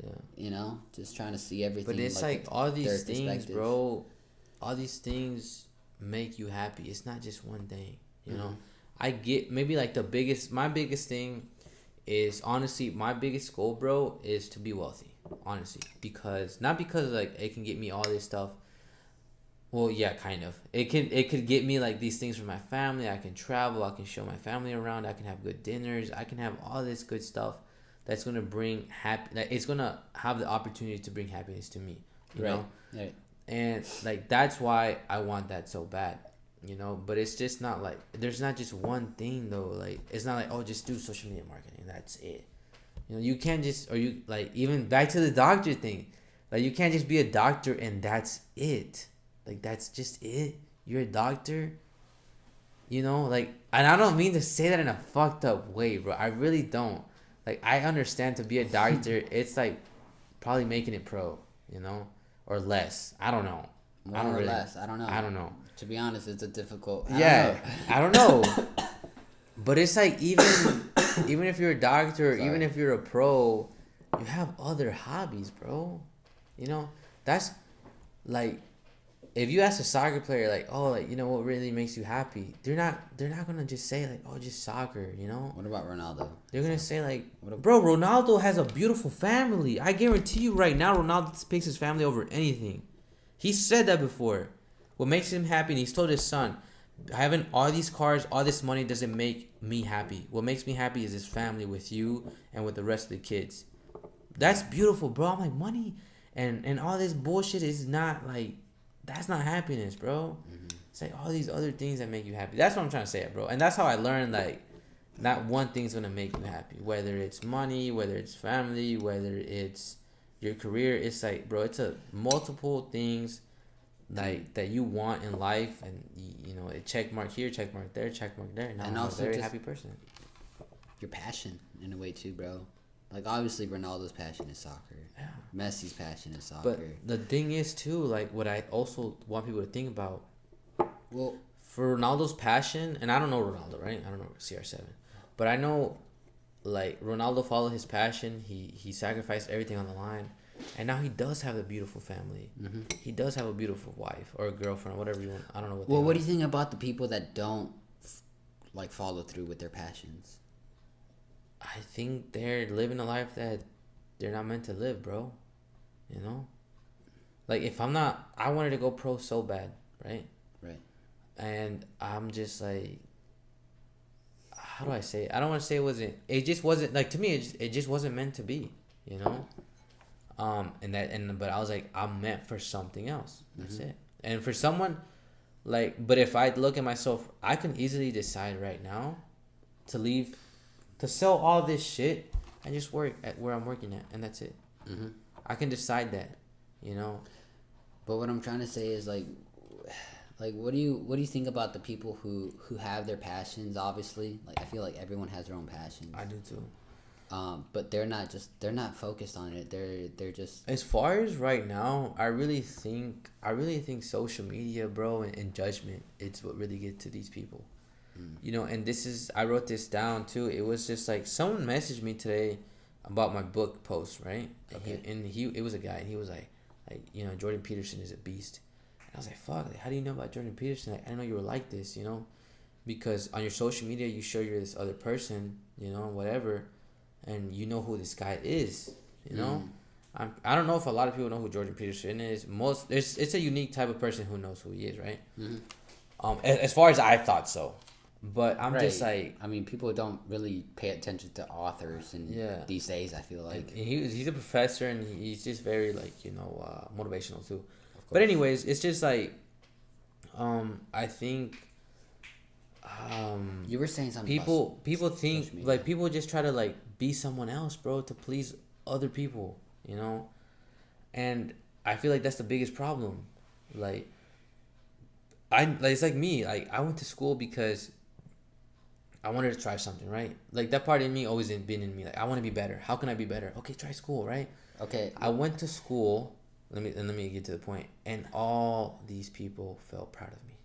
Yeah. You know? Just trying to see everything. But it's like all these things, bro, all these things make you happy. It's not just one thing, you know? I get, maybe, like, my biggest thing is, honestly, my biggest goal, bro, is to be wealthy, honestly. Not because, like, it can get me all this stuff. Well, yeah, kind of. It could get me, like, these things for my family. I can travel. I can show my family around. I can have good dinners. I can have all this good stuff that's going to bring it's going to have the opportunity to bring happiness to me, you know? Right. And, like, that's why I want that so bad. You know, but it's just not like there's not just one thing though. Like it's not like, oh, just do social media marketing, that's it. You know, you can't just, or you like, even back to the doctor thing, like you can't just be a doctor and that's it. Like that's just it. You're a doctor. You know, like, and I don't mean to say that in a fucked up way, bro. I really don't. Like, I understand to be a doctor, it's like probably making it pro, you know, or less. I don't know. More or less. I don't know. I don't know. To be honest, it's a difficult... I don't know. But it's like, even if you're a doctor, even if you're a pro, you have other hobbies, bro. You know, that's like, if you ask a soccer player, like, oh, like, you know, what really makes you happy? They're not gonna just say like, oh, just soccer, you know? What about Ronaldo? They're gonna say like, bro, Ronaldo has a beautiful family. I guarantee you right now, Ronaldo picks his family over anything. He said that before. What makes him happy, and he's told his son, having all these cars, all this money doesn't make me happy. What makes me happy is his family with you and with the rest of the kids. That's beautiful, bro. I'm like, money and all this bullshit is not like, that's not happiness, bro. It's like all these other things that make you happy. That's what I'm trying to say, bro. And that's how I learned, like, not one thing's gonna make you happy. Whether it's money, whether it's family, whether it's your career. It's like, bro, it's a multiple things like that you want in life, and you know, a check mark here, check mark there, check mark there. Now And I'm also a very just happy person. your passion in a way too, bro. Like obviously Ronaldo's passion is soccer. Yeah. Messi's passion is soccer. But the thing is too, like what I also want people to think about. Well, For Ronaldo's passion, and I don't know Ronaldo, right? I don't know CR7, but I know, like, Ronaldo followed his passion. He sacrificed everything on the line, and now he does have a beautiful family. He does have a beautiful wife or a girlfriend, whatever you want. I don't know what. well, what do you think about the people that don't like follow through with their passions? I think they're living a life that they're not meant to live, bro. You know, like if I'm not, I wanted to go pro so bad, right? Right. And I'm just like, how do I say it? I don't want to say it just wasn't like, to me, it just wasn't meant to be, you know. But I was like, I'm meant for something else. That's it. And for someone like, but if I look at myself, I can easily decide right now to leave, to sell all this shit and just work at where I'm working at, and that's it. I can decide that, you know. But what I'm trying to say is like what do you think about the people who have their passions? Obviously, like I feel like everyone has their own passions. I do too. But they're not focused on it. They're just, as far as right now, I really think social media, bro, and judgment, it's what really gets to these people. You know, and I wrote this down too. It was just like someone messaged me today about my book post, right? Okay. It was a guy, and he was like, you know, Jordan Peterson is a beast. And I was like, fuck, like, how do you know about Jordan Peterson? Like, I didn't know you were like this, you know, because on your social media you show you're this other person, you know, whatever, and you know who this guy is, you know. I don't know if a lot of people know who Jordan Peterson is. It's a unique type of person who knows who he is, right? As far as I thought so. But I'm just like, I mean, people don't really pay attention to authors and these days. I feel like he's a professor, and he's just very, like, you know, motivational too. But anyways, it's just like, I think, you were saying something. People think like people just try to like be someone else, bro, to please other people, you know, and I feel like that's the biggest problem. Like, it's like me. Like, I went to school because I wanted to try something, right? Like, that part in me always been in me. Like, I want to be better. How can I be better? Okay, try school, right? Okay. I went to school. Let me get to the point. And all these people felt proud of me.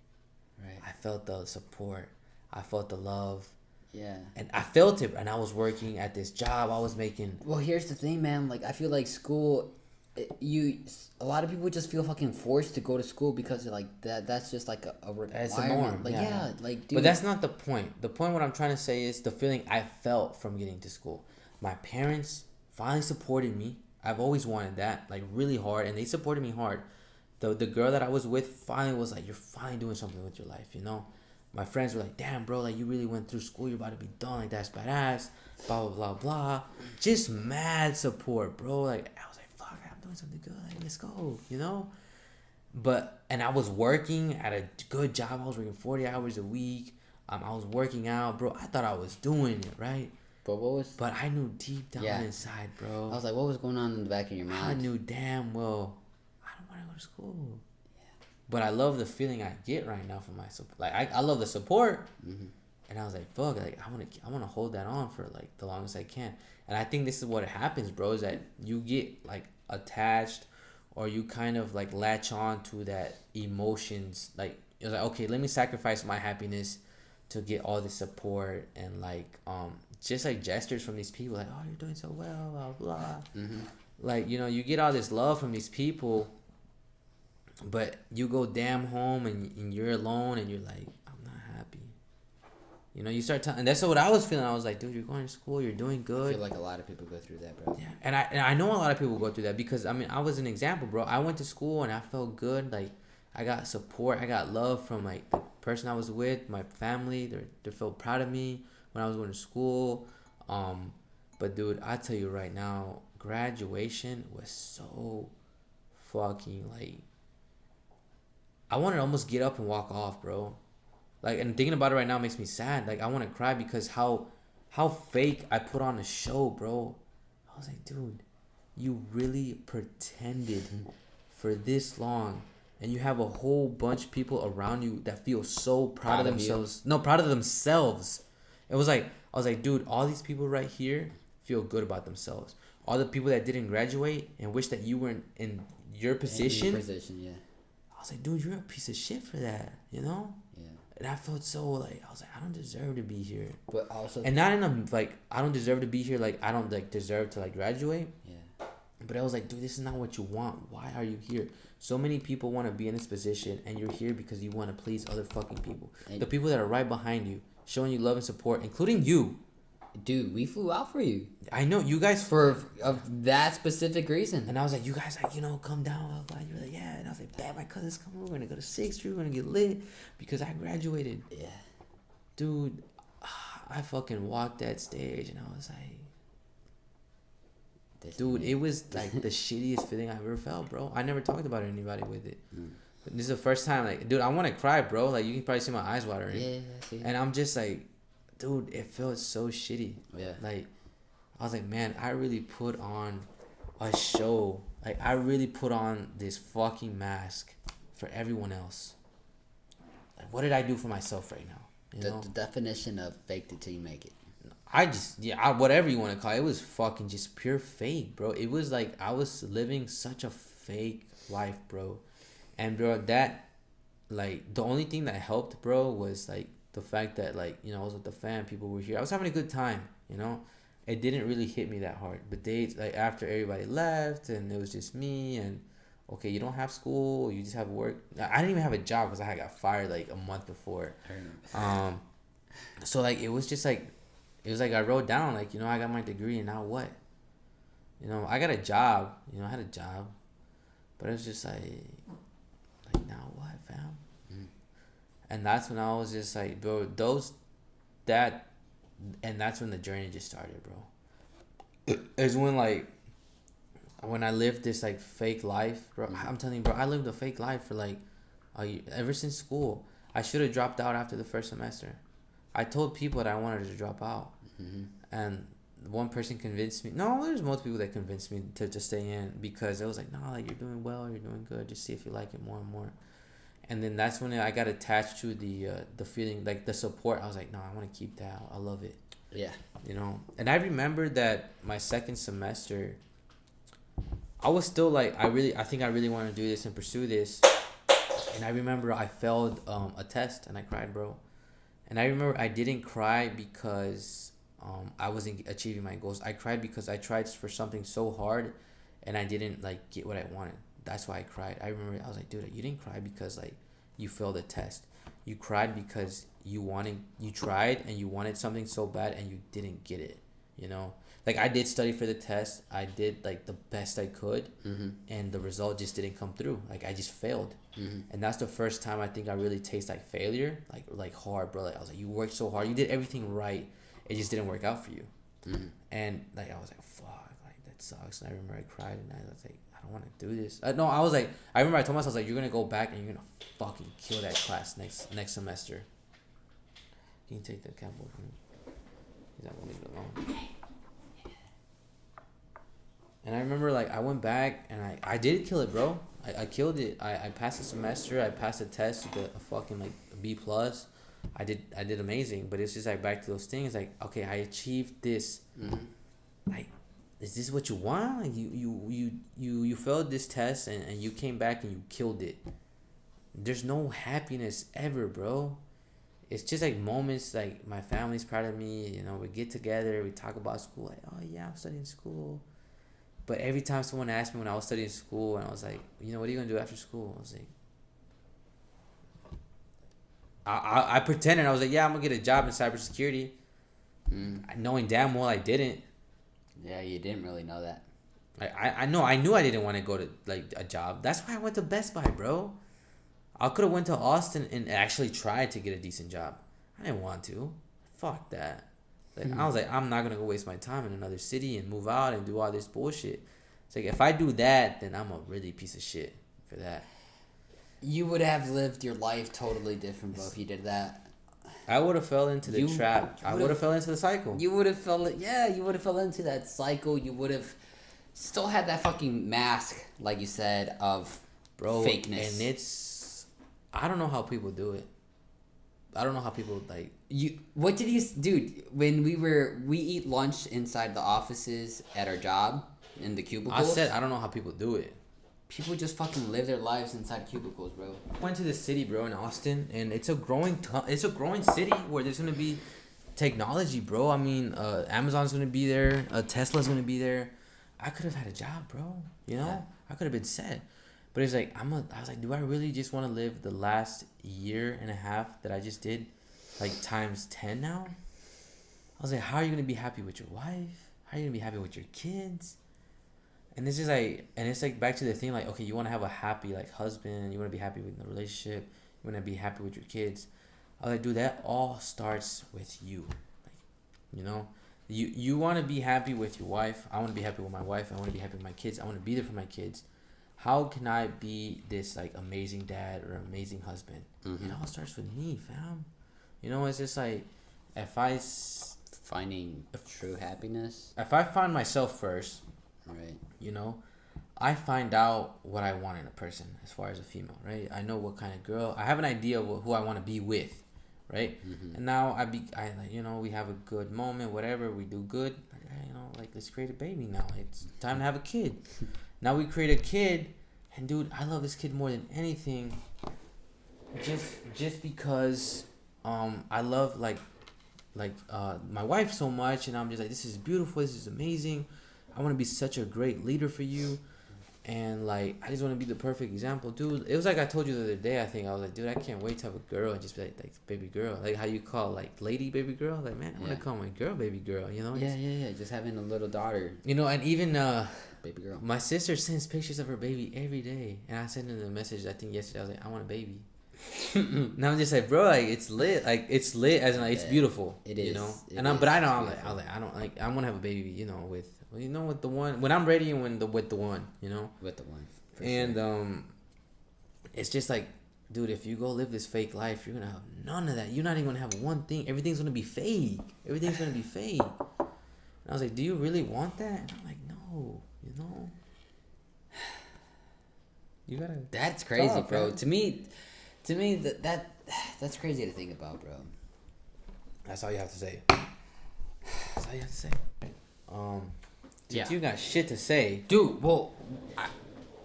Right. I felt the support. I felt the love. Yeah. And I felt it. And I was working at this job. I was making. Well, here's the thing, man. Like, I feel like school, a lot of people just feel fucking forced to go to school because like that's just like a requirement. It's a norm. Like, yeah, like, dude. But that's not the point. The point, what I'm trying to say, is the feeling I felt from getting to school. My parents finally supported me. I've always wanted that, like, really hard, and they supported me hard. The girl that I was with finally was like, you're finally doing something with your life, you know? My friends were like, damn, bro, like, you really went through school. You're about to be done. Like, that's badass. Blah, blah, blah, blah. Just mad support, bro. Like, I was like, fuck, I'm doing something good. Like, let's go, you know? And I was working at a good job. I was working 40 hours a week. I was working out, bro. I thought I was doing it, right? But I knew deep down inside, bro. I was like, what was going on in the back of your mind? I knew damn well I don't want to go to school. Yeah. But I love the feeling I get right now from my support. Like, I love the support. And I was like, fuck, like, I want to hold that on for like the longest I can. And I think this is what happens, bro, is that you get like attached, or you kind of like latch on to that emotions. Like, it was like, okay, let me sacrifice my happiness to get all this support, and like just like gestures from these people, like, oh, you're doing so well, blah blah. Like, you know, you get all this love from these people, but you go damn home and you're alone, and you're like, I'm not happy. You know, you start telling, and that's what I was feeling. I was like, dude, you're going to school, you're doing good. I feel like a lot of people go through that, bro. Yeah, and I know a lot of people go through that, because I mean, I was an example, bro. I went to school and I felt good. Like, I got support, I got love from like the person I was with, my family. They felt proud of me when I was going to school. But dude, I tell you right now, graduation was so fucking like, I want to almost get up and walk off, bro. Like, and thinking about it right now makes me sad. Like, I want to cry because how fake I put on a show, bro. I was like, dude, you really pretended for this long, and you have a whole bunch of people around you that feel so proud of themselves. No, proud of themselves. It was like, I was like, dude, all these people right here feel good about themselves. All the people that didn't graduate and wish that you weren't in your position. In your position, yeah. I was like, dude, you're a piece of shit for that, you know? Yeah. And I felt so like, I was like, I don't deserve to be here. But also, and not in a like, I don't deserve to be here. Like, I don't like deserve to like graduate. Yeah. But I was like, dude, this is not what you want. Why are you here? So many people want to be in this position, and you're here because you want to please other fucking people. And the people that are right behind you, showing you love and support, including you. Dude, we flew out for you. I know you guys for that specific reason. And I was like, you guys like, come down. You were like, yeah. And I was like, man, my cousins come over. We're gonna go to 6th Street. We're gonna get lit because I graduated. Yeah. Dude, I fucking walked that stage and I was like, dude, it was like the shittiest feeling I ever felt, bro. I never talked about anybody with it. But this is the first time, like, dude, I want to cry, bro. Like, you can probably see my eyes watering. Yeah. And I'm just like, dude, it felt so shitty. Yeah. Like, I was like, man, I really put on a show. Like, I really put on this fucking mask for everyone else. Like, what did I do for myself right now? The definition of faked it till you make it. Whatever you want to call it. It was fucking just pure fake, bro. It was like I was living such a fake life, bro. And, bro, that, like, the only thing that helped, bro, was, like, the fact that, like, I was with the fam, people were here. I was having a good time, It didn't really hit me that hard. But like, after everybody left and it was just me and, okay, you don't have school, you just have work. I didn't even have a job because I got fired, like, a month before. So, like, it was just, like, I wrote down, like, I got my degree and now what? I got a job. I had a job. But it was just, like now what, fam? And that's when I was just like, bro, and that's when the journey just started, bro. It's when, like, when I lived this, like, fake life, bro. I'm telling you, bro, I lived a fake life for, like, a year, ever since school. I should have dropped out after the first semester. I told people that I wanted to drop out. And one person convinced me. No, there's most people that convinced me to stay in because it was like, no, like, you're doing well, you're doing good. Just see if you like it more and more. And then that's when I got attached to the feeling, like, the support. I was like, no, I want to keep that. I love it. Yeah. And I remember that my second semester, I was still like, I think I really want to do this and pursue this. And I remember I failed a test and I cried, bro. And I remember I didn't cry because I wasn't achieving my goals. I cried because I tried for something so hard and I didn't, like, get what I wanted. That's why I cried. I remember I was like, dude, you didn't cry because, like, you failed a test. You cried because you tried and you wanted something so bad and you didn't get it, Like, I did study for the test. I did, like, the best I could. And the result just didn't come through. Like, I just failed. And that's the first time I think I really taste, like, failure. Like hard, bro. Like, I was like, you worked so hard. You did everything right. It just didn't work out for you. And, like, I was like, fuck, like, that sucks. And I remember I cried and I was like, I don't want to do this. I remember I told myself, I was like, you're going to go back and you're going to fucking kill that class next semester. Can you take the candle from me? He's not going to leave it alone. And I remember, like, I went back and I did kill it, bro. I killed it. I passed the semester. I passed the test with a fucking, like, a B+. I did amazing. But it's just, like, back to those things. Like, okay, I achieved this. Like, is this what you want? Like, you failed this test and you came back and you killed it. There's no happiness ever, bro. It's just, like, moments, like, my family's proud of me. We get together. We talk about school. Like, oh, yeah, I'm studying school. But every time someone asked me when I was studying school, and I was like, what are you going to do after school? I was like, I pretended. I was like, yeah, I'm going to get a job in cybersecurity. Knowing damn well I didn't. Yeah, you didn't really know that. I know. I knew I didn't want to go to, like, a job. That's why I went to Best Buy, bro. I could have went to Austin and actually tried to get a decent job. I didn't want to. Fuck that. Like, I was like, I'm not going to go waste my time in another city and move out and do all this bullshit. It's like, if I do that, then I'm a really piece of shit for that. You would have lived your life totally different, bro, if you did that. I would have fell into the trap. I would have fell into the cycle. You would have fell into that cycle. You would have still had that fucking mask, like you said, of fakeness. And I don't know how people do it. I don't know how people like you. What did you, dude? When we eat lunch inside the offices at our job in the cubicles. I said I don't know how people do it. People just fucking live their lives inside cubicles, bro. I went to the city, bro, in Austin, and it's a growing city where there's gonna be technology, bro. I mean, Amazon's gonna be there, Tesla's gonna be there. I could have had a job, bro. You know, I could have been set. But it's like I was like, do I really just want to live the last year and a half that I just did, like times 10 now? I was like, how are you gonna be happy with your wife? How are you gonna be happy with your kids? And this is like, and it's like back to the thing, like, okay, you want to have a happy like husband, you want to be happy with the relationship, you want to be happy with your kids. I was like, dude, that all starts with you. Like, you know, you want to be happy with your wife. I want to be happy with my wife. I want to be happy with my kids. I want to be there for my kids. How can I be this like amazing dad or amazing husband? Mm-hmm. It all starts with me, fam. You know, it's just like finding true happiness. If I find myself first. Right. You know, I find out what I want in a person as far as a female, right? I know what kind of girl. I have an idea of who I want to be with, right? Mm-hmm. And now you know, we have a good moment, whatever, we do good. You know, like let's create a baby now. It's time to have a kid. Now we create a kid, and dude, I love this kid more than anything. Just because, I love like my wife so much, and I'm just like, this is beautiful. This is amazing. I want to be such a great leader for you. And, like, I just want to be the perfect example. Dude, it was like I told you the other day, I think. I was like, dude, I can't wait to have a girl and just be like baby girl. Like, how you call, like, lady baby girl? Like, man, I want to call my girl baby girl, you know? Yeah. Just having a little daughter. You know, and even baby girl. My sister sends pictures of her baby every day. And I sent her the message, I think, yesterday. I was like, I want a baby. Now I'm just like, bro, like, it's lit. Like, it's lit as in, like, it's beautiful. It is. You know? But I know, I'm like, I don't, like, I want to have a baby, you know, with... You know, with the one when I'm ready and with the one, you know, with the one, and sure. It's just like, dude, if you go live this fake life, you're gonna have none of that. You're not even gonna have one thing. Everything's gonna be fake. Everything's gonna be fake. And I was like, do you really want that? And I'm like, no, you know. You gotta. That's crazy, bro. Man. To me, that's crazy to think about, bro. That's all you have to say. That's all you have to say. You got shit to say, dude. Well,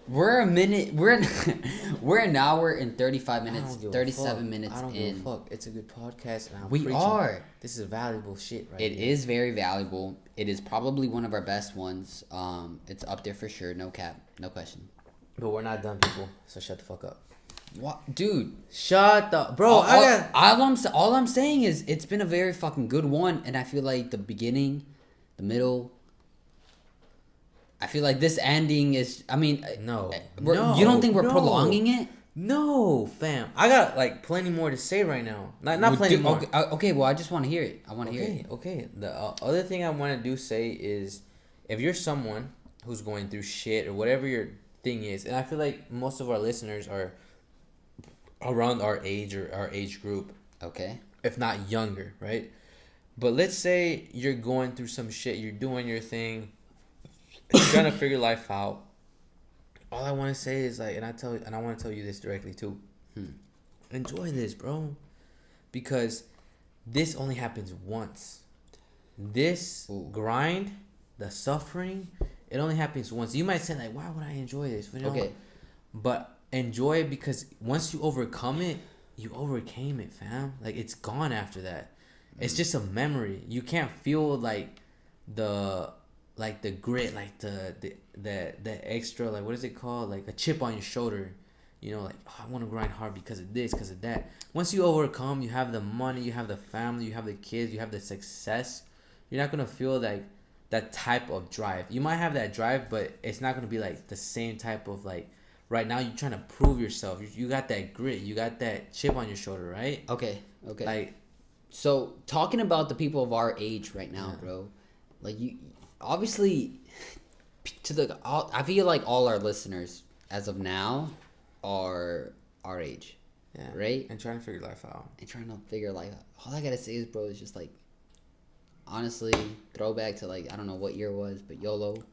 we're an hour and 35 minutes, 37 minutes I don't in. give a fuck. It's a good podcast, and we are. This is valuable shit, right? It is very valuable. It is probably one of our best ones. It's up there for sure. No cap, no question. But we're not done, people. So shut the fuck up. What, dude? Shut the bro. All I'm saying is it's been a very fucking good one, and I feel like the beginning, the middle. I feel like this ending is. I mean, no. You don't think we're prolonging it? No, fam. I got like plenty more to say right now. Not plenty more. Okay. Well, I just want to hear it. I want to hear it. Okay. The other thing I want to say is, if you're someone who's going through shit or whatever your thing is, and I feel like most of our listeners are around our age or our age group. Okay. If not younger, right? But let's say you're going through some shit. You're doing your thing. You're trying to figure life out. All I want to say is like, and I want to tell you this directly too. Enjoy this, bro, because this only happens once. This grind, the suffering, it only happens once. You might say like, why would I enjoy this? You know? Okay, but enjoy it because once you overcome it, you overcame it, fam. Like it's gone after that. It's just a memory. You can't feel like the grit, like the extra, like what is it called, like a chip on your shoulder, you know, like, oh, I want to grind hard because of this, because of that. Once you overcome, you have the money, you have the family, you have the kids, you have the success, you're not gonna feel like that type of drive. You might have that drive, but it's not gonna be like the same type of, like, right now you're trying to prove yourself. You got that grit, you got that chip on your shoulder, right? Okay. Like, so talking about the people of our age right now, bro, like you obviously I feel like all our listeners as of now are our age. Yeah. Right? And trying to figure life out. And trying to figure life out. All I gotta say is, bro, is just like, honestly, throwback to like, I don't know what year it was, but YOLO.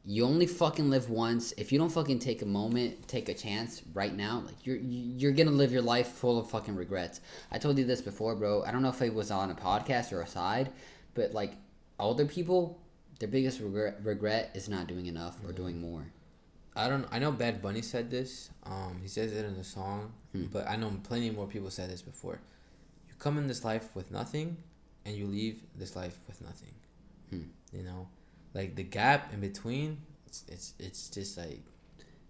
You only fucking live once. If you don't fucking take a moment, take a chance right now, like you're gonna live your life full of fucking regrets. I told you this before, bro. I don't know if it was on a podcast or a side, but like older people, their biggest regret is not doing enough or doing more. I know Bad Bunny said this. He says it in the song, but I know plenty more people said this before. You come in this life with nothing, and you leave this life with nothing. You know, like the gap in between, it's just like.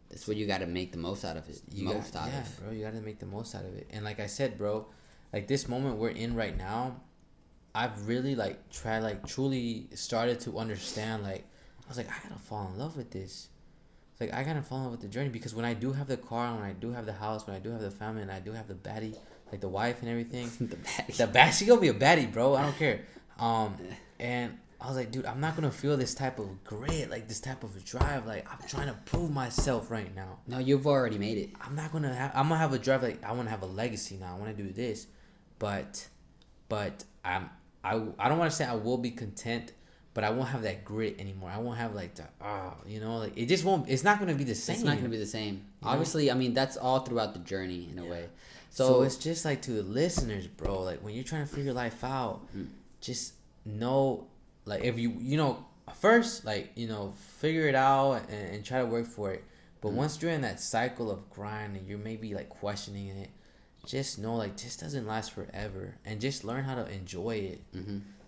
That's what you got to make the most out of it. Bro, you got to make the most out of it. And like I said, bro, like this moment we're in right now, I've really like tried, like truly started to understand. Like I was like, I gotta fall in love with this. It's like I gotta fall in love with the journey, because when I do have the car, and when I do have the house, when I do have the family, and I do have the baddie, like the wife and everything, the baddie, she gonna be a baddie, bro. I don't care. And I was like, dude, I'm not gonna feel this type of grit, like this type of drive. Like I'm trying to prove myself right now. No, you've already made it. I'm gonna have a drive. Like I want to have a legacy now. I want to do this, but I don't want to say I will be content, but I won't have that grit anymore. I won't have like the like it just won't. It's not gonna be the same. It's not gonna be the same. Obviously, I mean that's all throughout the journey in a way. So it's just like to the listeners, bro. Like when you're trying to figure life out, just know, like if you first like figure it out and try to work for it. But once you're in that cycle of grind and you're maybe like questioning it, just know like this doesn't last forever, and just learn how to enjoy it.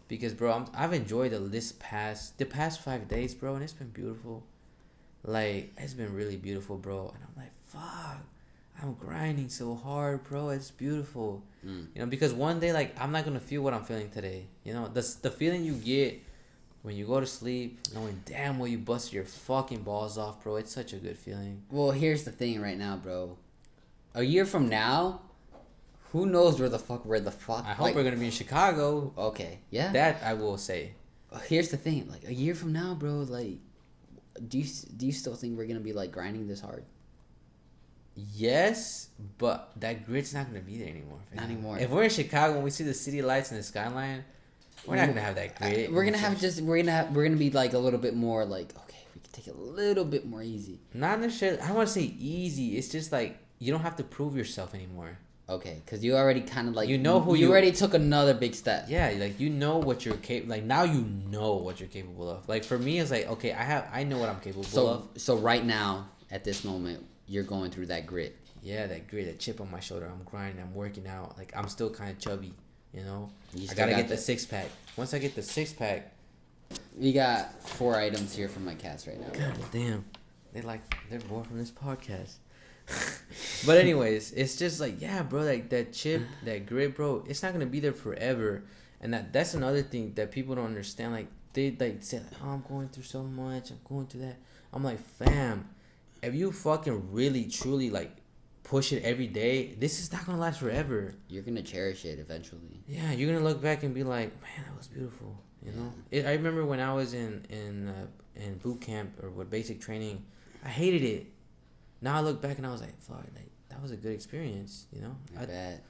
Because bro, I've enjoyed the past 5 days, bro, and it's been beautiful. Like it's been really beautiful, bro. And I'm like, fuck, I'm grinding so hard, bro. It's beautiful. Because one day, like I'm not gonna feel what I'm feeling today. The feeling you get when you go to sleep, knowing damn well you busted your fucking balls off, bro. It's such a good feeling. Well, here's the thing right now, bro. A year from now, who knows where the fuck. I hope we're gonna be in Chicago. Okay, yeah. That I will say. Here's the thing, like a year from now, bro. Like, do you still think we're gonna be like grinding this hard? Yes, but that grit's not gonna be there anymore. Not anymore. If we're in Chicago and we see the city lights and the skyline, we're not gonna have that grit. We're gonna be like a little bit more like, okay, we can take it a little bit more easy. Not necessarily. I don't want to say easy. It's just like you don't have to prove yourself anymore. Okay, because you already kind of like you already took another big step. Yeah, like you know what you're capable. Like now you know what you're capable of. Like for me, it's like okay, I know what I'm capable of. So right now, at this moment, you're going through that grit. Yeah, that grit, that chip on my shoulder. I'm grinding. I'm working out. Like I'm still kind of chubby. I gotta get the 6-pack. Once I get the 6-pack, we got 4 items here from my cats right now. God damn, they're bored from this podcast. But anyways, it's just like yeah, bro. Like that chip, that grit, bro. It's not gonna be there forever, and that's another thing that people don't understand. Like they like say, oh, I'm going through so much. I'm going through that. I'm like, fam, if you fucking really truly like push it every day, this is not gonna last forever. You're gonna cherish it eventually. Yeah, you're gonna look back and be like, man, that was beautiful. I remember when I was in boot camp or with basic training, I hated it. Now I look back and I was like, fuck, like that was a good experience. I bet.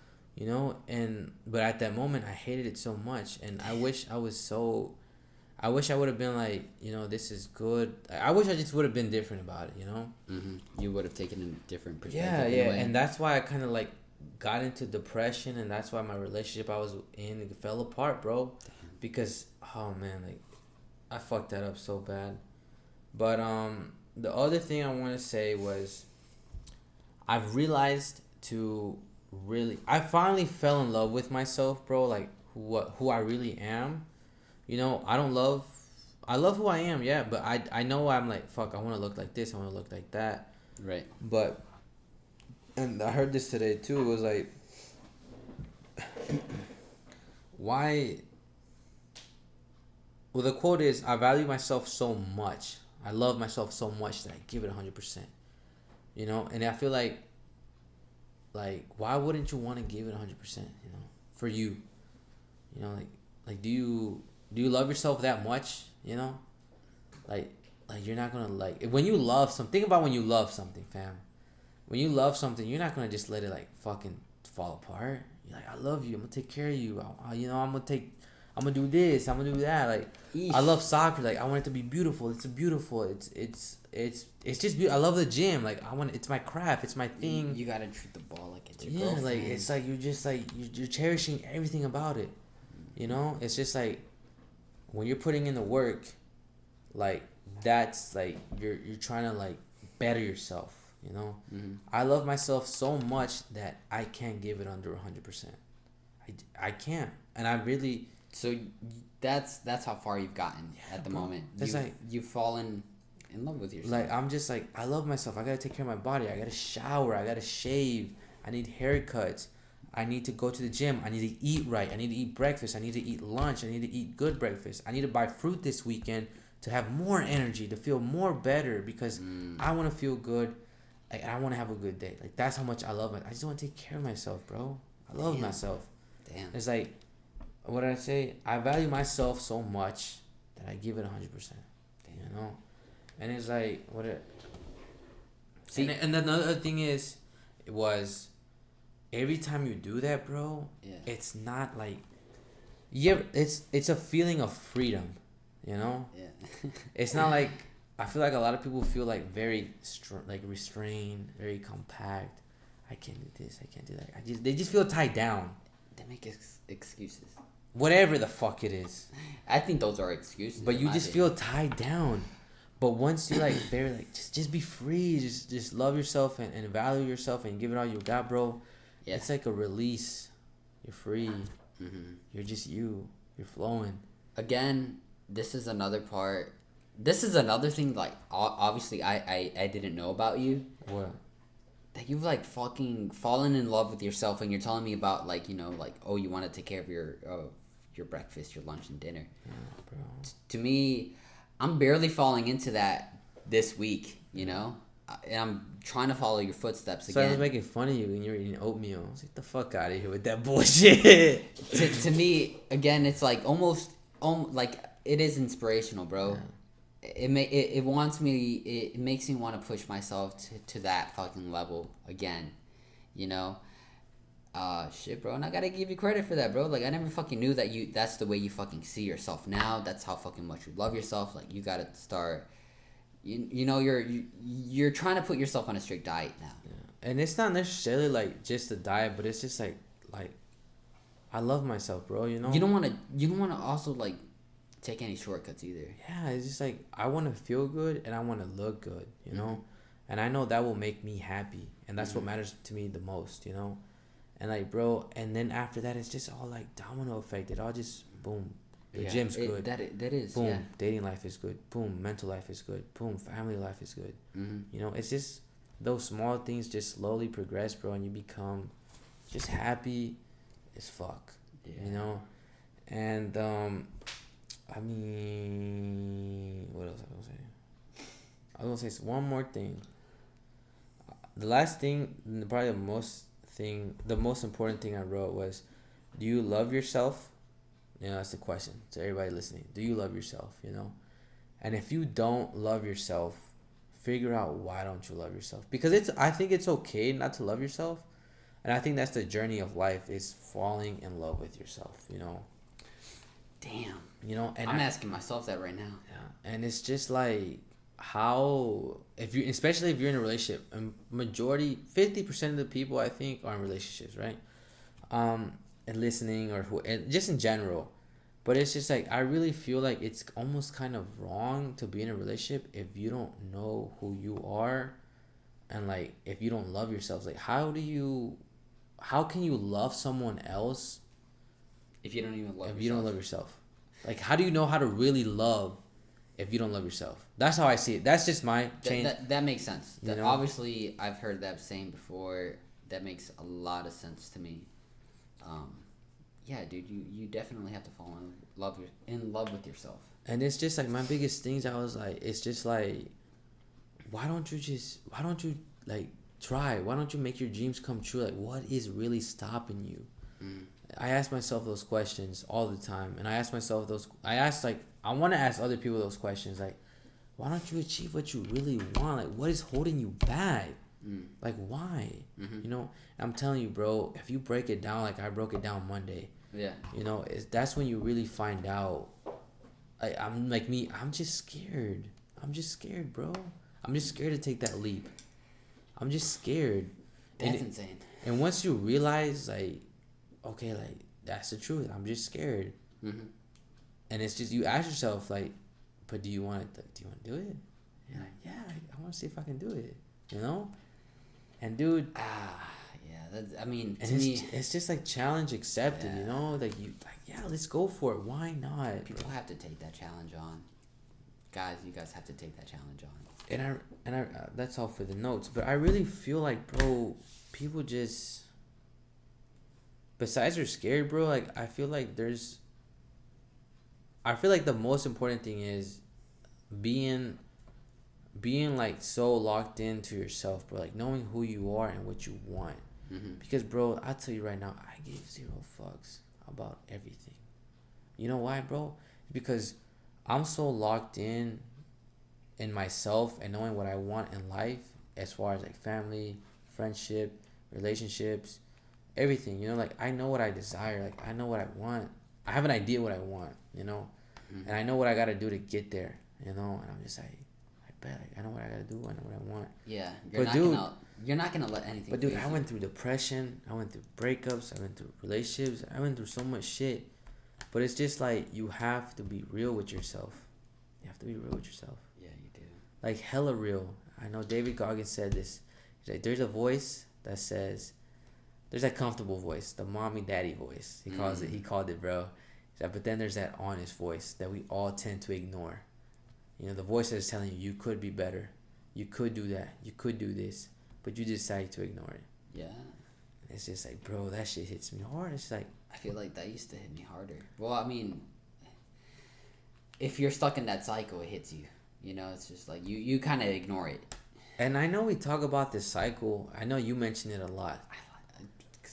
But at that moment I hated it so much, and I wish I would have been like, this is good. I wish I just would have been different about it, Mm-hmm. You would have taken a different perspective. Yeah, and that's why I kind of like got into depression, and that's why my relationship I was in fell apart, bro. Because oh man, like I fucked that up so bad. But the other thing I want to say was I've realized I finally fell in love with myself, bro. Like who I really am. I love who I am, yeah, but I know I'm like, fuck, I want to look like this, I want to look like that. Right. But, and I heard this today too, it was like, why, well, the quote is, I value myself so much, I love myself so much that I give it 100%, and I feel like, why wouldn't you want to give it 100%, for you, like, do you love yourself that much? Like you're not gonna when you love something. Think about when you love something, fam. when you love something, you're not gonna just let it like fucking fall apart. You're like, I love you. I'm gonna take care of you. I'm gonna do this. I'm gonna do that. Like, Eesh. I love soccer. Like, I want it to be beautiful. It's beautiful. It's just beautiful. I love the gym. Like, it's my craft. It's my thing. You gotta treat the ball like it's your Yeah, girlfriend. like it's like you're just like you're cherishing everything about it. You know, it's just like when you're putting in the work, like that's like you're trying to like better yourself. You know, I love myself so much that I can't give it under 100%. I can't, and I really. So that's how far you've gotten at the moment. You've fallen in love with yourself. Like I'm just like I love myself. I gotta take care of my body. I gotta shower. I gotta shave. I need haircuts. I need to go to the gym. I need to eat right. I need to eat breakfast. I need to eat lunch. I need to eat good breakfast. I need to buy fruit this weekend to have more energy, to feel more better because I want to feel good. Like, I want to have a good day. Like that's how much I love it. I just want to take care of myself, bro. I love myself. Damn. It's like, what did I say? I value myself so much that I give it 100%. You know, and it's like what it. See, and another thing is, it was. Every time you do that, bro, it's not like, it's a feeling of freedom, you know. Yeah. It's not like I feel like a lot of people feel like very like restrained, very compact. I can't do this. I can't do that. They just feel tied down. They make excuses. Whatever the fuck it is. I think those are excuses. But you just feel tied down. But once you like very like just be free, just love yourself and value yourself and give it all you got, bro. Yeah. It's like a release. You're free. You're just you. You're flowing. Again, this is another part. This is another thing, like, obviously I didn't know about you. What? That you've, like, fucking fallen in love with yourself, and you're telling me about, like, you know, like, oh, you want to take care of your breakfast, your lunch, and dinner. Yeah, bro. To me, I'm barely falling into that this week, you know? And I'm trying to follow your footsteps again. So I was making fun of you when you were eating oatmeal. I was like, the fuck out of here with that bullshit. to me, again, it's like almost like it is inspirational, bro. Yeah. It makes me want to push myself to that fucking level again, you know? Shit, bro, and I gotta give you credit for that, bro. Like, I never fucking knew that's the way you fucking see yourself now. That's how fucking much you love yourself. Like, you gotta start... You know, you're trying to put yourself on a strict diet now. Yeah. And it's not necessarily like just a diet, but it's just like I love myself, bro. You know. You don't want to also like take any shortcuts either. Yeah, it's just like I want to feel good and I want to look good, you know, and I know that will make me happy, and that's what matters to me the most, you know, and like, bro, and then after that, it's just all like domino effect. It all just boom. The gym's good. That is. Boom. Yeah. Dating life is good. Boom. Mental life is good. Boom. Family life is good. You know, it's just those small things just slowly progress, bro, and you become just happy as fuck. Yeah. You know, and I mean, what else I was gonna say? I was gonna say one more thing. The last thing, probably the most important thing I wrote was, do you love yourself? You know, that's the question to everybody listening. Do you love yourself, you know? And if you don't love yourself, figure out why don't you love yourself. Because I think it's okay not to love yourself. And I think that's the journey of life, is falling in love with yourself, you know? Damn. You know, and I'm asking myself that right now. Yeah. And it's just like, especially if you're in a relationship, and majority, 50% of the people I think are in relationships, right? And listening and just in general, but it's just like I really feel like it's almost kind of wrong to be in a relationship if you don't know who you are, and like if you don't love yourself. Like how can you love someone else if you don't even love you don't love yourself? Like how do you know how to really love if you don't love yourself? That's how I see it. That's just my change. That makes sense. Obviously I've heard that saying before. That makes a lot of sense to me. Yeah, dude, you definitely have to fall in love with yourself. And it's just like my biggest things. I was like, it's just like, why don't you like try? Why don't you make your dreams come true? Like, what is really stopping you? I ask myself those questions all the time, and I want to ask other people those questions. Like, why don't you achieve what you really want? Like, what is holding you back? Like, why? You know, I'm telling you, bro, if you break it down like I broke it down Monday, you know, that's when you really find out. I'm like me, I'm just scared. I'm just scared, bro. I'm just scared to take that leap. I'm just scared. That's insane. And once you realize, like, okay, like, that's the truth. I'm just scared. And it's just, you ask yourself, like, but do you want to do it? You're like, yeah, I want to see if I can do it. You know? And dude, yeah, that's, I mean, and to me, it's just like challenge accepted, you know? Like, yeah, let's go for it. Why not? People have to take that challenge on. Guys, you guys have to take that challenge on. And I that's all for the notes. But I really feel like, bro, people just, besides they're scared, bro, like, I feel like the most important thing is being like so locked into yourself, bro, like knowing who you are and what you want. Because, bro, I'll tell you right now, I give 0 fucks about everything. You know why, bro? Because I'm so locked in myself and knowing what I want in life, as far as like family, friendship, relationships, everything. You know, like, I know what I desire. Like, I know what I want. I have an idea what I want, you know, and I know what I gotta do to get there, you know. And I'm just like, I bet, like, I know what I gotta do. I know what I want. Yeah, you're not gonna let anything. But dude, I went through depression. I went through breakups. I went through relationships. I went through so much shit. But it's just like, you have to be real with yourself. You have to be real with yourself. Yeah, you do. Like, hella real. I know David Goggins said this. He's like, there's a voice that says, there's that comfortable voice, the mommy daddy voice. He called it, bro. He's like, but then there's that honest voice that we all tend to ignore. You know, the voice that is telling you, you could be better. You could do that. You could do this. But you decide to ignore it. Yeah. And it's just like, bro, that shit hits me hard. It's like, I feel like that used to hit me harder. Well, I mean, if you're stuck in that cycle, it hits you. You know, it's just like, you kind of ignore it. And I know we talk about this cycle. I know you mention it a lot.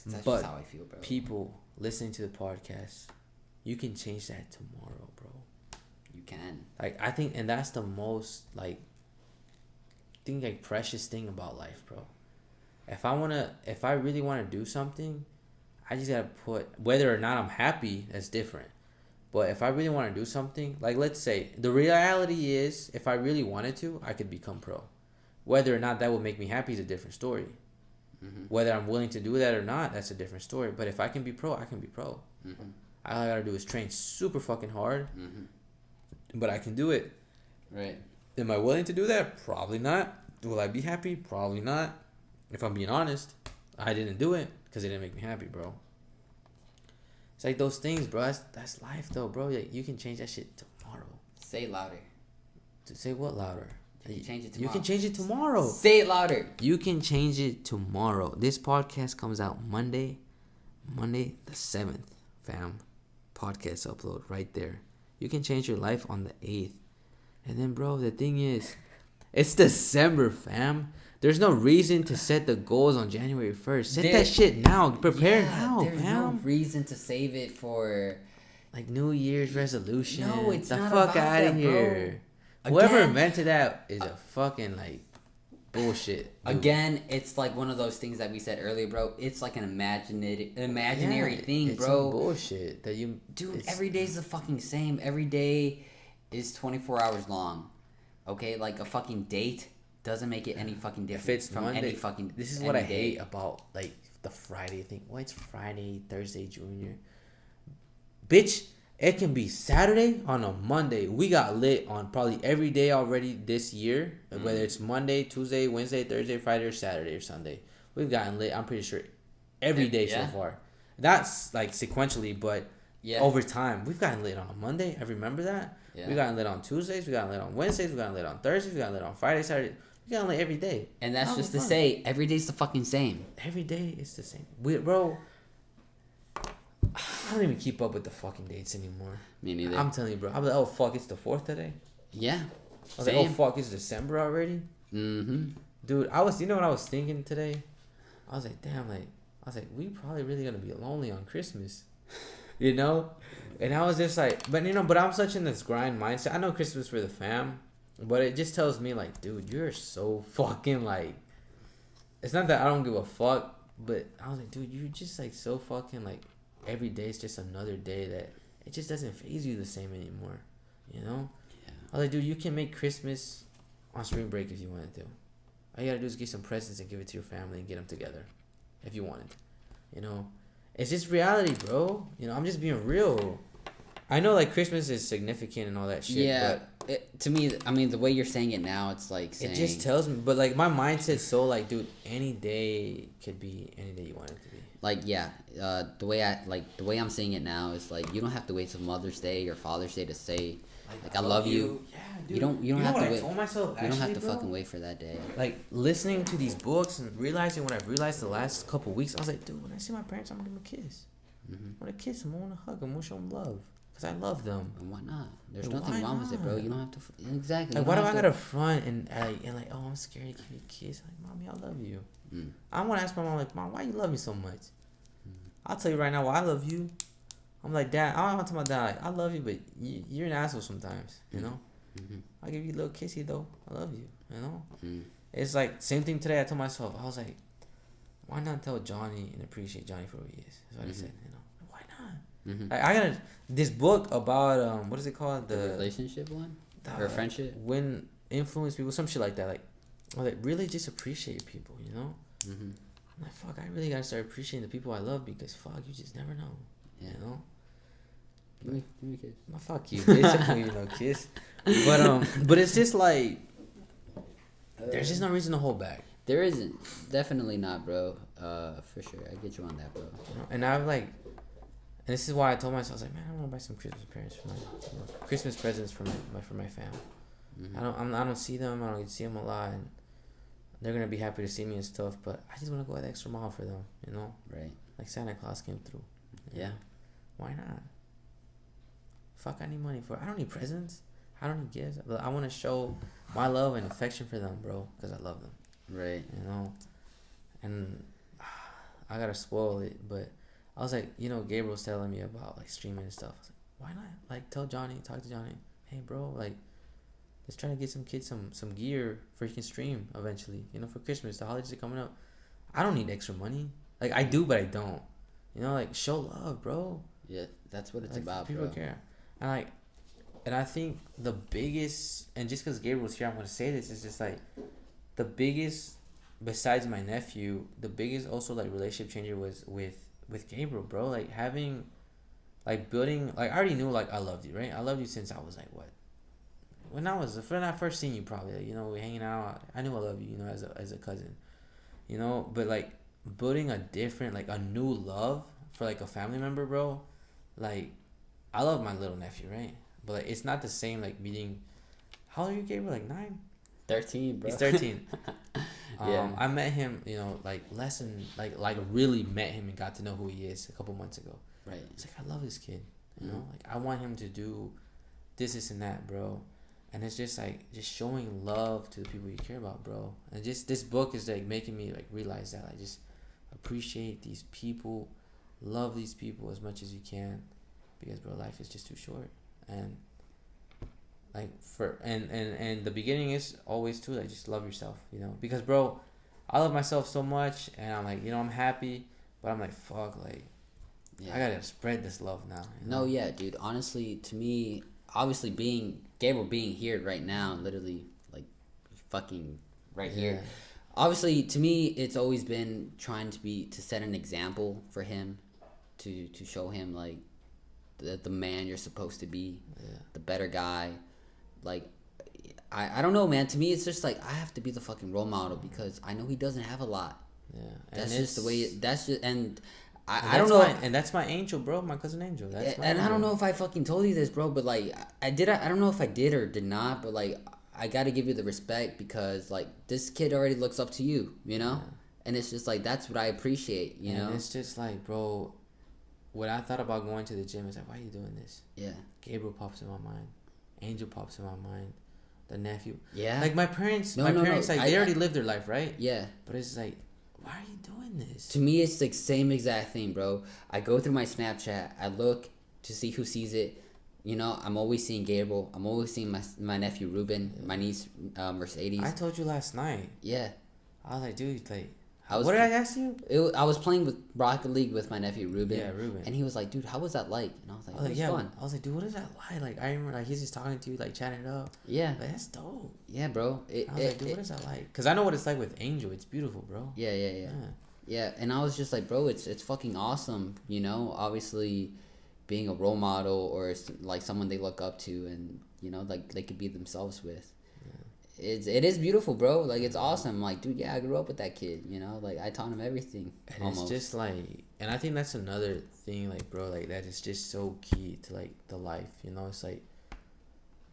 That's but just how I feel, bro. People listening to the podcast, you can change that tomorrow, bro. You can. Like, I think, and that's the most, like, precious thing about life, bro. If I really want to do something, I just gotta put, whether or not I'm happy, that's different. But if I really want to do something, like, let's say, the reality is, if I really wanted to, I could become pro. Whether or not that would make me happy is a different story. Whether I'm willing to do that or not, that's a different story. But if I can be pro, I can be pro. All I gotta do is train super fucking hard. But I can do it. Right. Am I willing to do that? Probably not. Will I be happy? Probably not. If I'm being honest, I didn't do it because it didn't make me happy, bro. It's like those things, bro. That's life, though, bro. Like, you can change that shit tomorrow. Say it louder. To say what louder? You can change it tomorrow. You can change it tomorrow. Say it louder. You can change it tomorrow. This podcast comes out Monday the 7th, fam. Podcast upload right there. You can change your life on the 8th. And then, bro, the thing is, it's December, fam. There's no reason to set the goals on January 1st. Set that shit now. Prepare now, there's fam. No reason to save it for, like, New Year's resolution. No, it's the not fuck about out of that, here. bro. Whoever Again, invented that is a fucking, like, bullshit. Dude. Again, it's like one of those things that we said earlier, bro. It's like an imaginary thing, it's bro. Some bullshit that you... Dude, every day's the fucking same. Every day is 24 hours long. Okay? Like, a fucking date doesn't make it any fucking different. If it's from Monday, any fucking... This is what I hate about, like, the Friday thing. Well, it's Friday, Thursday, Junior. Bitch, it can be Saturday on a Monday. We got lit on probably every day already this year. Whether it's Monday, Tuesday, Wednesday, Thursday, Friday, or Saturday, or Sunday. We've gotten lit, I'm pretty sure, every day so far. That's, like, sequentially, but over time. We've gotten lit on a Monday. I remember that. Yeah. We gotten lit on Tuesdays. We gotten lit on Wednesdays. We gotten lit on Thursdays. We gotten lit on Friday, Saturday. We gotten lit every day. And that's just to say, every day's the fucking same. Every day is the same. Bro, I don't even keep up with the fucking dates anymore. Me neither. I'm telling you, bro. I'm like, oh, fuck, it's the 4th today? Yeah. I was like, oh, fuck, it's December already? Dude, you know what I was thinking today? I was like, damn, we probably really gonna be lonely on Christmas. You know? And I was just like, but I'm such in this grind mindset. I know Christmas for the fam, but it just tells me, like, dude, you're so fucking, like, it's not that I don't give a fuck, but I was like, dude, you're just like so fucking like every day is just another day that it just doesn't phase you the same anymore, you know? Yeah. I was like, dude, you can make Christmas on spring break if you wanted to. All you gotta do is get some presents and give it to your family and get them together, if you wanted, you know? It's just reality, bro. You know, I'm just being real. I know like Christmas is significant and all that shit. Yeah, but to me, I mean, the way you're saying it now, it's like saying, it just tells me. But like my mindset's so like, dude, any day could be any day you want it to be. Like, yeah, the way I'm saying it now is like you don't have to wait till Mother's Day or Father's Day to say like I love you. Yeah, dude. You don't have to wait. I told myself, you don't have to bro? fucking wait for that day. Like listening to these books and realizing what I've realized the last couple of weeks, I was like, dude, when I see my parents, I'm gonna give them a kiss. Mm-hmm. I want to kiss them. I want to hug them. I want to show them love. Because I love them. And why not? There's nothing wrong with it, bro. You don't have to... Exactly. Like, why do I gotta front and like, oh, I'm scared to give you a kiss? Like, mommy, I love you. I want to ask my mom, like, mom, why you love me so much? I'll tell you right now why I love you. I'm like, dad, I want to tell my dad, like, I love you, but you're an asshole sometimes, you know? I'll give you a little kissy, though. I love you, you know? It's like, same thing today. I told myself, I was like, why not tell Johnny and appreciate Johnny for who he is? That's what I said, you know? Why not? Like, I got this book about, what is it called? The relationship one? Or friendship? When influence people, some shit like that. Like, I was like, really just appreciate people, you know? I'm like, fuck, I really gotta start appreciating the people I love because, fuck, you just never know, you know? Give me a kiss. Well, fuck you, bitch. I you no kiss. But it's just like, there's just no reason to hold back. There isn't. Definitely not, bro. For sure. I get you on that, bro. You know? And I've like, and this is why I told myself, I was like, man, I want to buy some Christmas presents for my Christmas presents for my family. I don't see them. I don't get to see them a lot, and they're gonna be happy to see me and stuff. But I just want to go the extra mile for them, you know. Right. Like Santa Claus came through. Yeah. Why not? Fuck, I need money for it. I don't need presents. I don't need gifts. But I want to show my love and affection for them, bro, because I love them. Right. You know, and I gotta spoil it, but I was like, you know, Gabriel's telling me about like streaming and stuff. I was like, why not? Like, talk to Johnny. Hey, bro, like, let's try to get some kids some gear for he can stream eventually. You know, for Christmas, the holidays are coming up. I don't need extra money. Like, I do, but I don't. You know, like, show love, bro. Yeah, that's what it's like, about, people bro. Care. And I think the biggest, and just because Gabriel's here, I'm going to say this, is just like, the biggest, besides my nephew, the biggest also, like, relationship changer was with Gabriel, bro. Like, having, like, building, like, I already knew, like, I loved you, right? I loved you since I was, like, what? When I first seen you, probably, like, you know, we hanging out, I knew I loved you, you know, as a cousin, you know? But, like, building a different, like, a new love for, like, a family member, bro, like, I love my little nephew, right? But, like, it's not the same, like, meeting, how old are you, Gabriel? Like, 9? 13, bro. He's 13. Yeah. I met him, you know, like, less than, like, really met him and got to know who he is a couple months ago. Right. It's like, I love this kid, you know? Like, I want him to do this, and that, bro. And it's just, like, just showing love to the people you care about, bro. And just, this book is, like, making me, like, realize that. Like, just appreciate these people, love these people as much as you can. Because, bro, life is just too short. And, like, and the beginning is always, too, like, just love yourself, you know? Because, bro, I love myself so much, and I'm, like, you know, I'm happy, but I'm, like, fuck, like, I gotta spread this love now. You know? No, yeah, dude. Honestly, to me, obviously Gabriel being here right now, literally, like, fucking right here. Obviously, to me, it's always been trying to set an example for him, to show him, like, the man you're supposed to be, the better guy. Like, I don't know, man. To me, it's just like I have to be the fucking role model because I know he doesn't have a lot. Yeah, that's just the way. I don't know. And that's my angel, bro. My cousin Angel. I don't know if I fucking told you this, bro, but like I don't know if I did or did not, but like I got to give you the respect because like this kid already looks up to you, you know? Yeah. And it's just like that's what I appreciate, you know? It's just like, bro, when I thought about going to the gym, it's like, why are you doing this? Yeah. Gabriel pops in my mind. Angel pops in my mind. The nephew. Yeah. Like my parents, like they already lived their life, right? Yeah. But it's like, why are you doing this? To me, it's like same exact thing, bro. I go through my Snapchat. I look to see who sees it. You know, I'm always seeing Gabriel. I'm always seeing my nephew Ruben, my niece Mercedes. I told you last night. Yeah. I was like, dude, like, What did I ask you? I was playing with Rocket League with my nephew Ruben. Yeah, Ruben. And he was like, "Dude, how was that like?" And I was like, "It was fun." I was like, "Dude, what is that like?" Like, I remember, like, he's just talking to you, like, chatting it up. Yeah. Like, that's dope. Yeah, bro. I was like, "Dude, what is that like?" Because I know what it's like with Angel. It's beautiful, bro. Yeah, and I was just like, bro, it's fucking awesome. You know, obviously, being a role model or like someone they look up to, and you know, like they could be themselves with. It is beautiful, bro. Like, it's awesome. Like, dude, yeah, I grew up with that kid, you know? Like, I taught him everything. And almost. It's just, like... And I think that's another thing, like, bro, like, that is just so key to, like, the life, you know? It's like,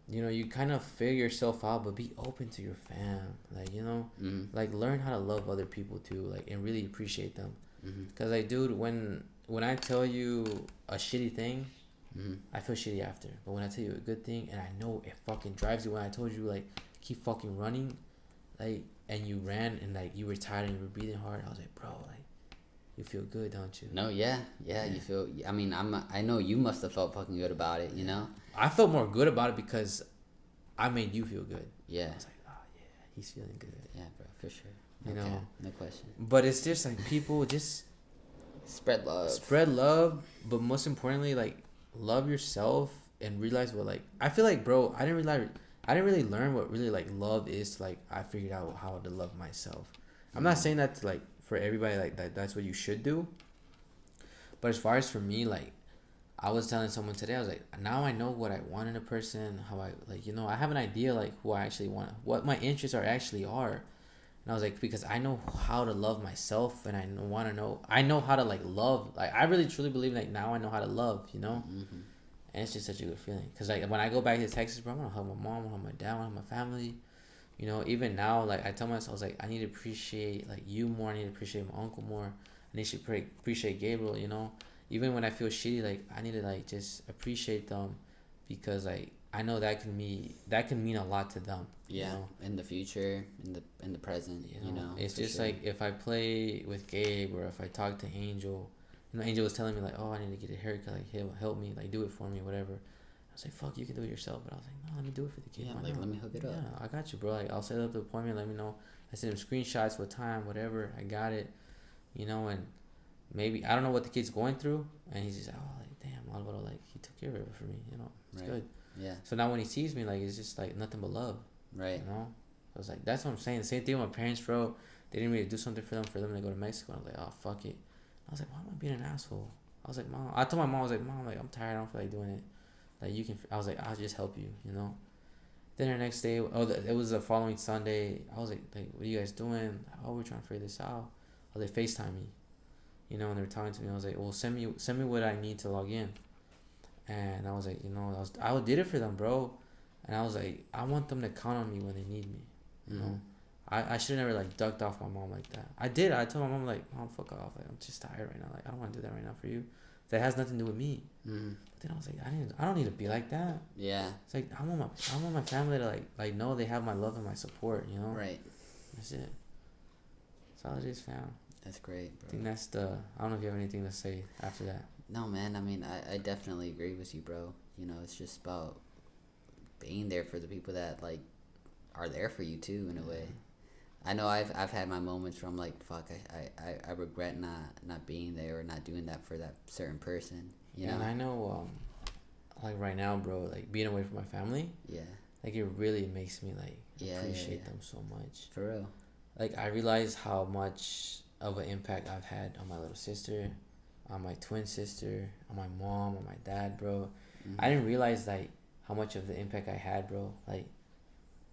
you know, you kind of figure yourself out, but be open to your fam. Like, you know? Mm-hmm. Like, learn how to love other people, too, like, and really appreciate them. Because, Mm-hmm. like, dude, when I tell you a shitty thing, Mm-hmm. I feel shitty after. But when I tell you a good thing, and I know it fucking drives you, when I told you, like... keep fucking running, like, and you ran and like you were tired and you were breathing hard, I was like, bro, like, you feel good, don't you? No, yeah, you feel. I mean, I know you must have felt fucking good about it, you know. I felt more good about it because I made you feel good. Yeah. I was like, oh yeah, he's feeling good. Yeah, bro, for sure. You know, no question. But it's just like people just spread love, but most importantly, like, love yourself and realize what, like, I feel like, bro, I didn't really learn what really like love is till, like, I figured out how to love myself. I'm not saying that to, like, for everybody, like, that's what you should do. But as far as for me, like, I was telling someone today, I was like, now I know what I want in a person, how I, like, you know, I have an idea, like, who I actually want, what my interests are. And I was like, because I know how to love myself, and I know how to, like, love. Like, I really truly believe, like, now I know how to love, you know? Mm-hmm. And it's just such a good feeling. Because, like, when I go back to Texas, bro, I want to hug my mom, I want to hug my dad, I want to hug my family. You know, even now, like, I tell myself, I was like, I need to appreciate, like, you more. I need to appreciate my uncle more. I need to appreciate Gabriel, you know. Even when I feel shitty, like, I need to, like, just appreciate them. Because, like, I know that can mean a lot to them. Yeah, you know? In the future, in the present, you know. It's just, sure. Like, if I play with Gabe or if I talk to Angel... You know, Angel was telling me, like, oh, I need to get a haircut, like, he'll help me, like, do it for me, whatever. I was like, fuck, you can do it yourself. But I was like, no, let me do it for the kid. Yeah, like, let me hook it up. Yeah, I got you, bro. Like, I'll set up the appointment, let me know. I send him screenshots, what time, whatever. I got it, you know, and maybe, I don't know what the kid's going through. And he's just like, oh, like, damn, Alvaro, like, he took care of it for me, you know. It's good. Yeah. So now when he sees me, like, it's just, like, nothing but love. Right. You know? I was like, that's what I'm saying. The same thing with my parents, bro. They didn't really do something for them to go to Mexico. I was like, oh, fuck it. I was like, why am I being an asshole? I was like, Mom. I told my mom, I was like, Mom, like, I'm tired. I don't feel like doing it. Like, you can. I was like, I'll just help you, you know. Then the next day, it was the following Sunday. I was like, what are you guys doing? Oh, we're trying to figure this out. Oh, they FaceTime me, you know, and they were talking to me. I was like, well, send me what I need to log in. And I was like, you know, I did it for them, bro. And I was like, I want them to count on me when they need me, you know. I should have never, like, ducked off my mom like that. I did. I told my mom, like, Mom, fuck off. Like, I'm just tired right now. Like, I don't want to do that right now for you. That has nothing to do with me. Mm-hmm. But then I was like, I don't need to be like that. Yeah. It's like, I want my family to, like know they have my love and my support, you know? Right. That's it. That's all I just found. That's great, bro. I think that's I don't know if you have anything to say after that. No, man. I mean, I definitely agree with you, bro. You know, it's just about being there for the people that, like, are there for you, too, in a way. I know I've had my moments where I'm like, fuck, I regret not being there or not doing that for that certain person. You know? And I know, like, right now, bro, like, being away from my family. Yeah. Like, it really makes me, like, appreciate yeah. them so much. For real. Like, I realize how much of an impact I've had on my little sister, on my twin sister, on my mom, on my dad, bro. Mm-hmm. I didn't realize, like, how much of the impact I had, bro. Like,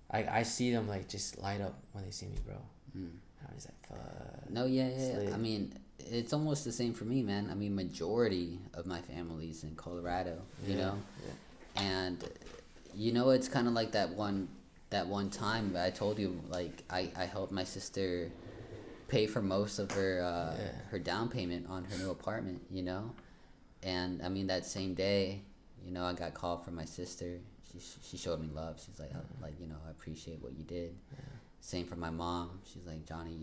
I see them, like, just light up when they see me, bro. I was like, fuck. No, yeah. I mean, it's almost the same for me, man. I mean, majority of my family's in Colorado, you know? Yeah. And, you know, it's kind of like that one time I told you, like, I helped my sister pay for most of her her down payment on her new apartment, you know? And, I mean, that same day, you know, I got called from my sister. She showed me love. She's like, you know, I appreciate what you did. Yeah. Same for my mom. She's like, Johnny,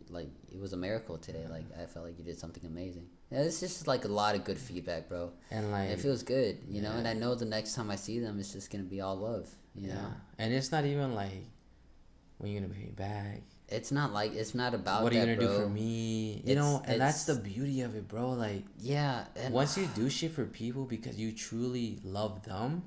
like, it was a miracle today. Like, I felt like you did something amazing. Yeah, it's just like a lot of good feedback, bro. And like, it feels good, you know. And I know the next time I see them, it's just gonna be all love, you know. And it's not even like when you gonna pay me back? It's not about what are you that, gonna bro. do for me? You know, and that's the beauty of it, bro. Like, yeah, and once you do shit for people because you truly love them,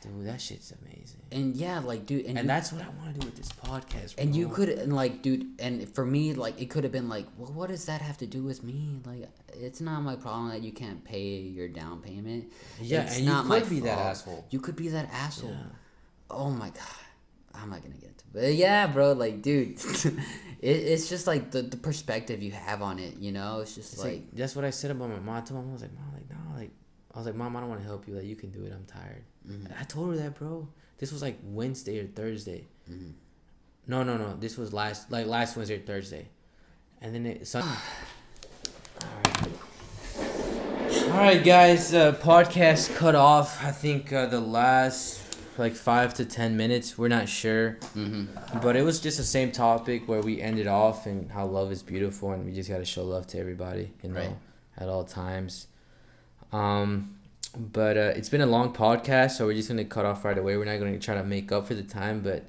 dude, that shit's amazing. And yeah, like, dude, and that's what I want to do with this podcast, bro. And you could, and like, dude, and for me, like, it could have been like, well, what does that have to do with me? Like, it's not my problem that you can't pay your down payment. Yeah, it's and not you could be that asshole. You could be that asshole. Yeah. Oh my god, I'm not gonna get into it. But yeah, bro, like, dude, it's just like the perspective you have on it, you know? It's just like that's what I said about my mom. I told my mom, I was like, Mom, like, no, like, I was like, Mom, I don't want to help you. Like, you can do it. I'm tired. I told her that, bro. This was like Wednesday or Thursday. No. This was last Wednesday or Thursday. And then All right, guys. Podcast cut off. I think the last like 5 to 10 minutes. We're not sure. But it was just the same topic where we ended off and how love is beautiful and we just got to show love to everybody, you know, at all times. But it's been a long podcast, so we're just going to cut off right away. We're not going to try to make up for the time, but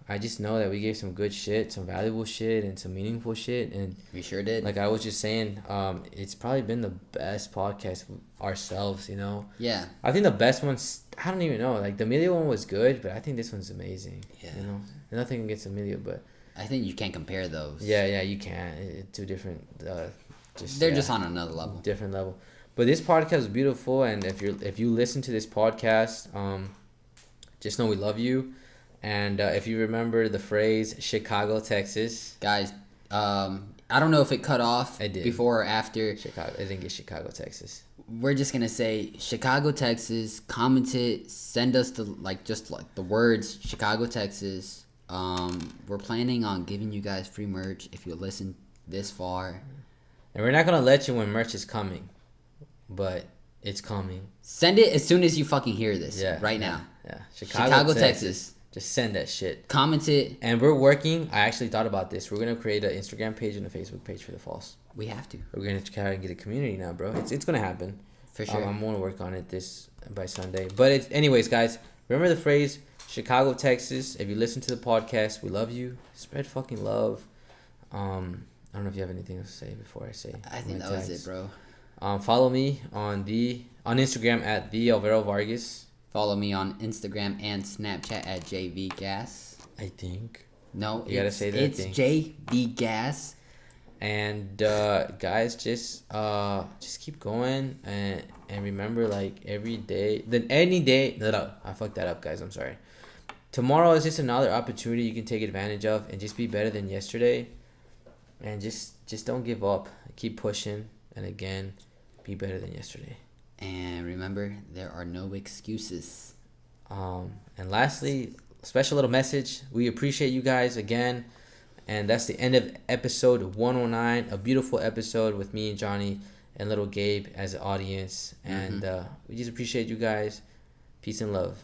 I just know that we gave some good shit, some valuable shit, and some meaningful shit. And we sure did. Like I was just saying, it's probably been the best podcast ourselves, you know? Yeah. I think the best ones, I don't even know. Like, the Amelia one was good, but I think this one's amazing. Yeah. You know? Nothing against Amelia, but... I think you can't compare those. Yeah, you can't. It's two different... They're just on another level. Different level. But this podcast is beautiful, and if you listen to this podcast, just know we love you. And if you remember the phrase Chicago, Texas, guys, I don't know if it cut off before or after. Chicago, I didn't get Chicago, Texas. We're just gonna say Chicago, Texas. Comment it. Send us the the words Chicago, Texas. We're planning on giving you guys free merch if you listen this far. And we're not gonna let you when merch is coming. But it's coming. Send it as soon as you fucking hear this. Yeah. Right now. Yeah. Chicago, Texas. Just send that shit. Comment it. And we're working. I actually thought about this. We're going to create an Instagram page and a Facebook page for the falls. We have to. We're going to try and get a community now, bro. It's going to happen. For sure. I'm going to work on it by Sunday. But anyways, guys, remember the phrase Chicago, Texas. If you listen to the podcast, we love you. Spread fucking love. I don't know if you have anything else to say before I say. I think that was it, bro. Follow me on Instagram at the Alvaro Vargas. Follow me on Instagram and Snapchat at JVGas. I think. No, you gotta say that. It's JVGas. And guys, just keep going and remember, like, every day. Then any day. No, I fucked that up, guys. I'm sorry. Tomorrow is just another opportunity you can take advantage of and just be better than yesterday. And just don't give up. Keep pushing. And again, be better than yesterday. And remember, there are no excuses. And lastly, special little message. We appreciate you guys again. And that's the end of episode 109. A beautiful episode with me and Johnny and little Gabe as an audience. And we just appreciate you guys. Peace and love.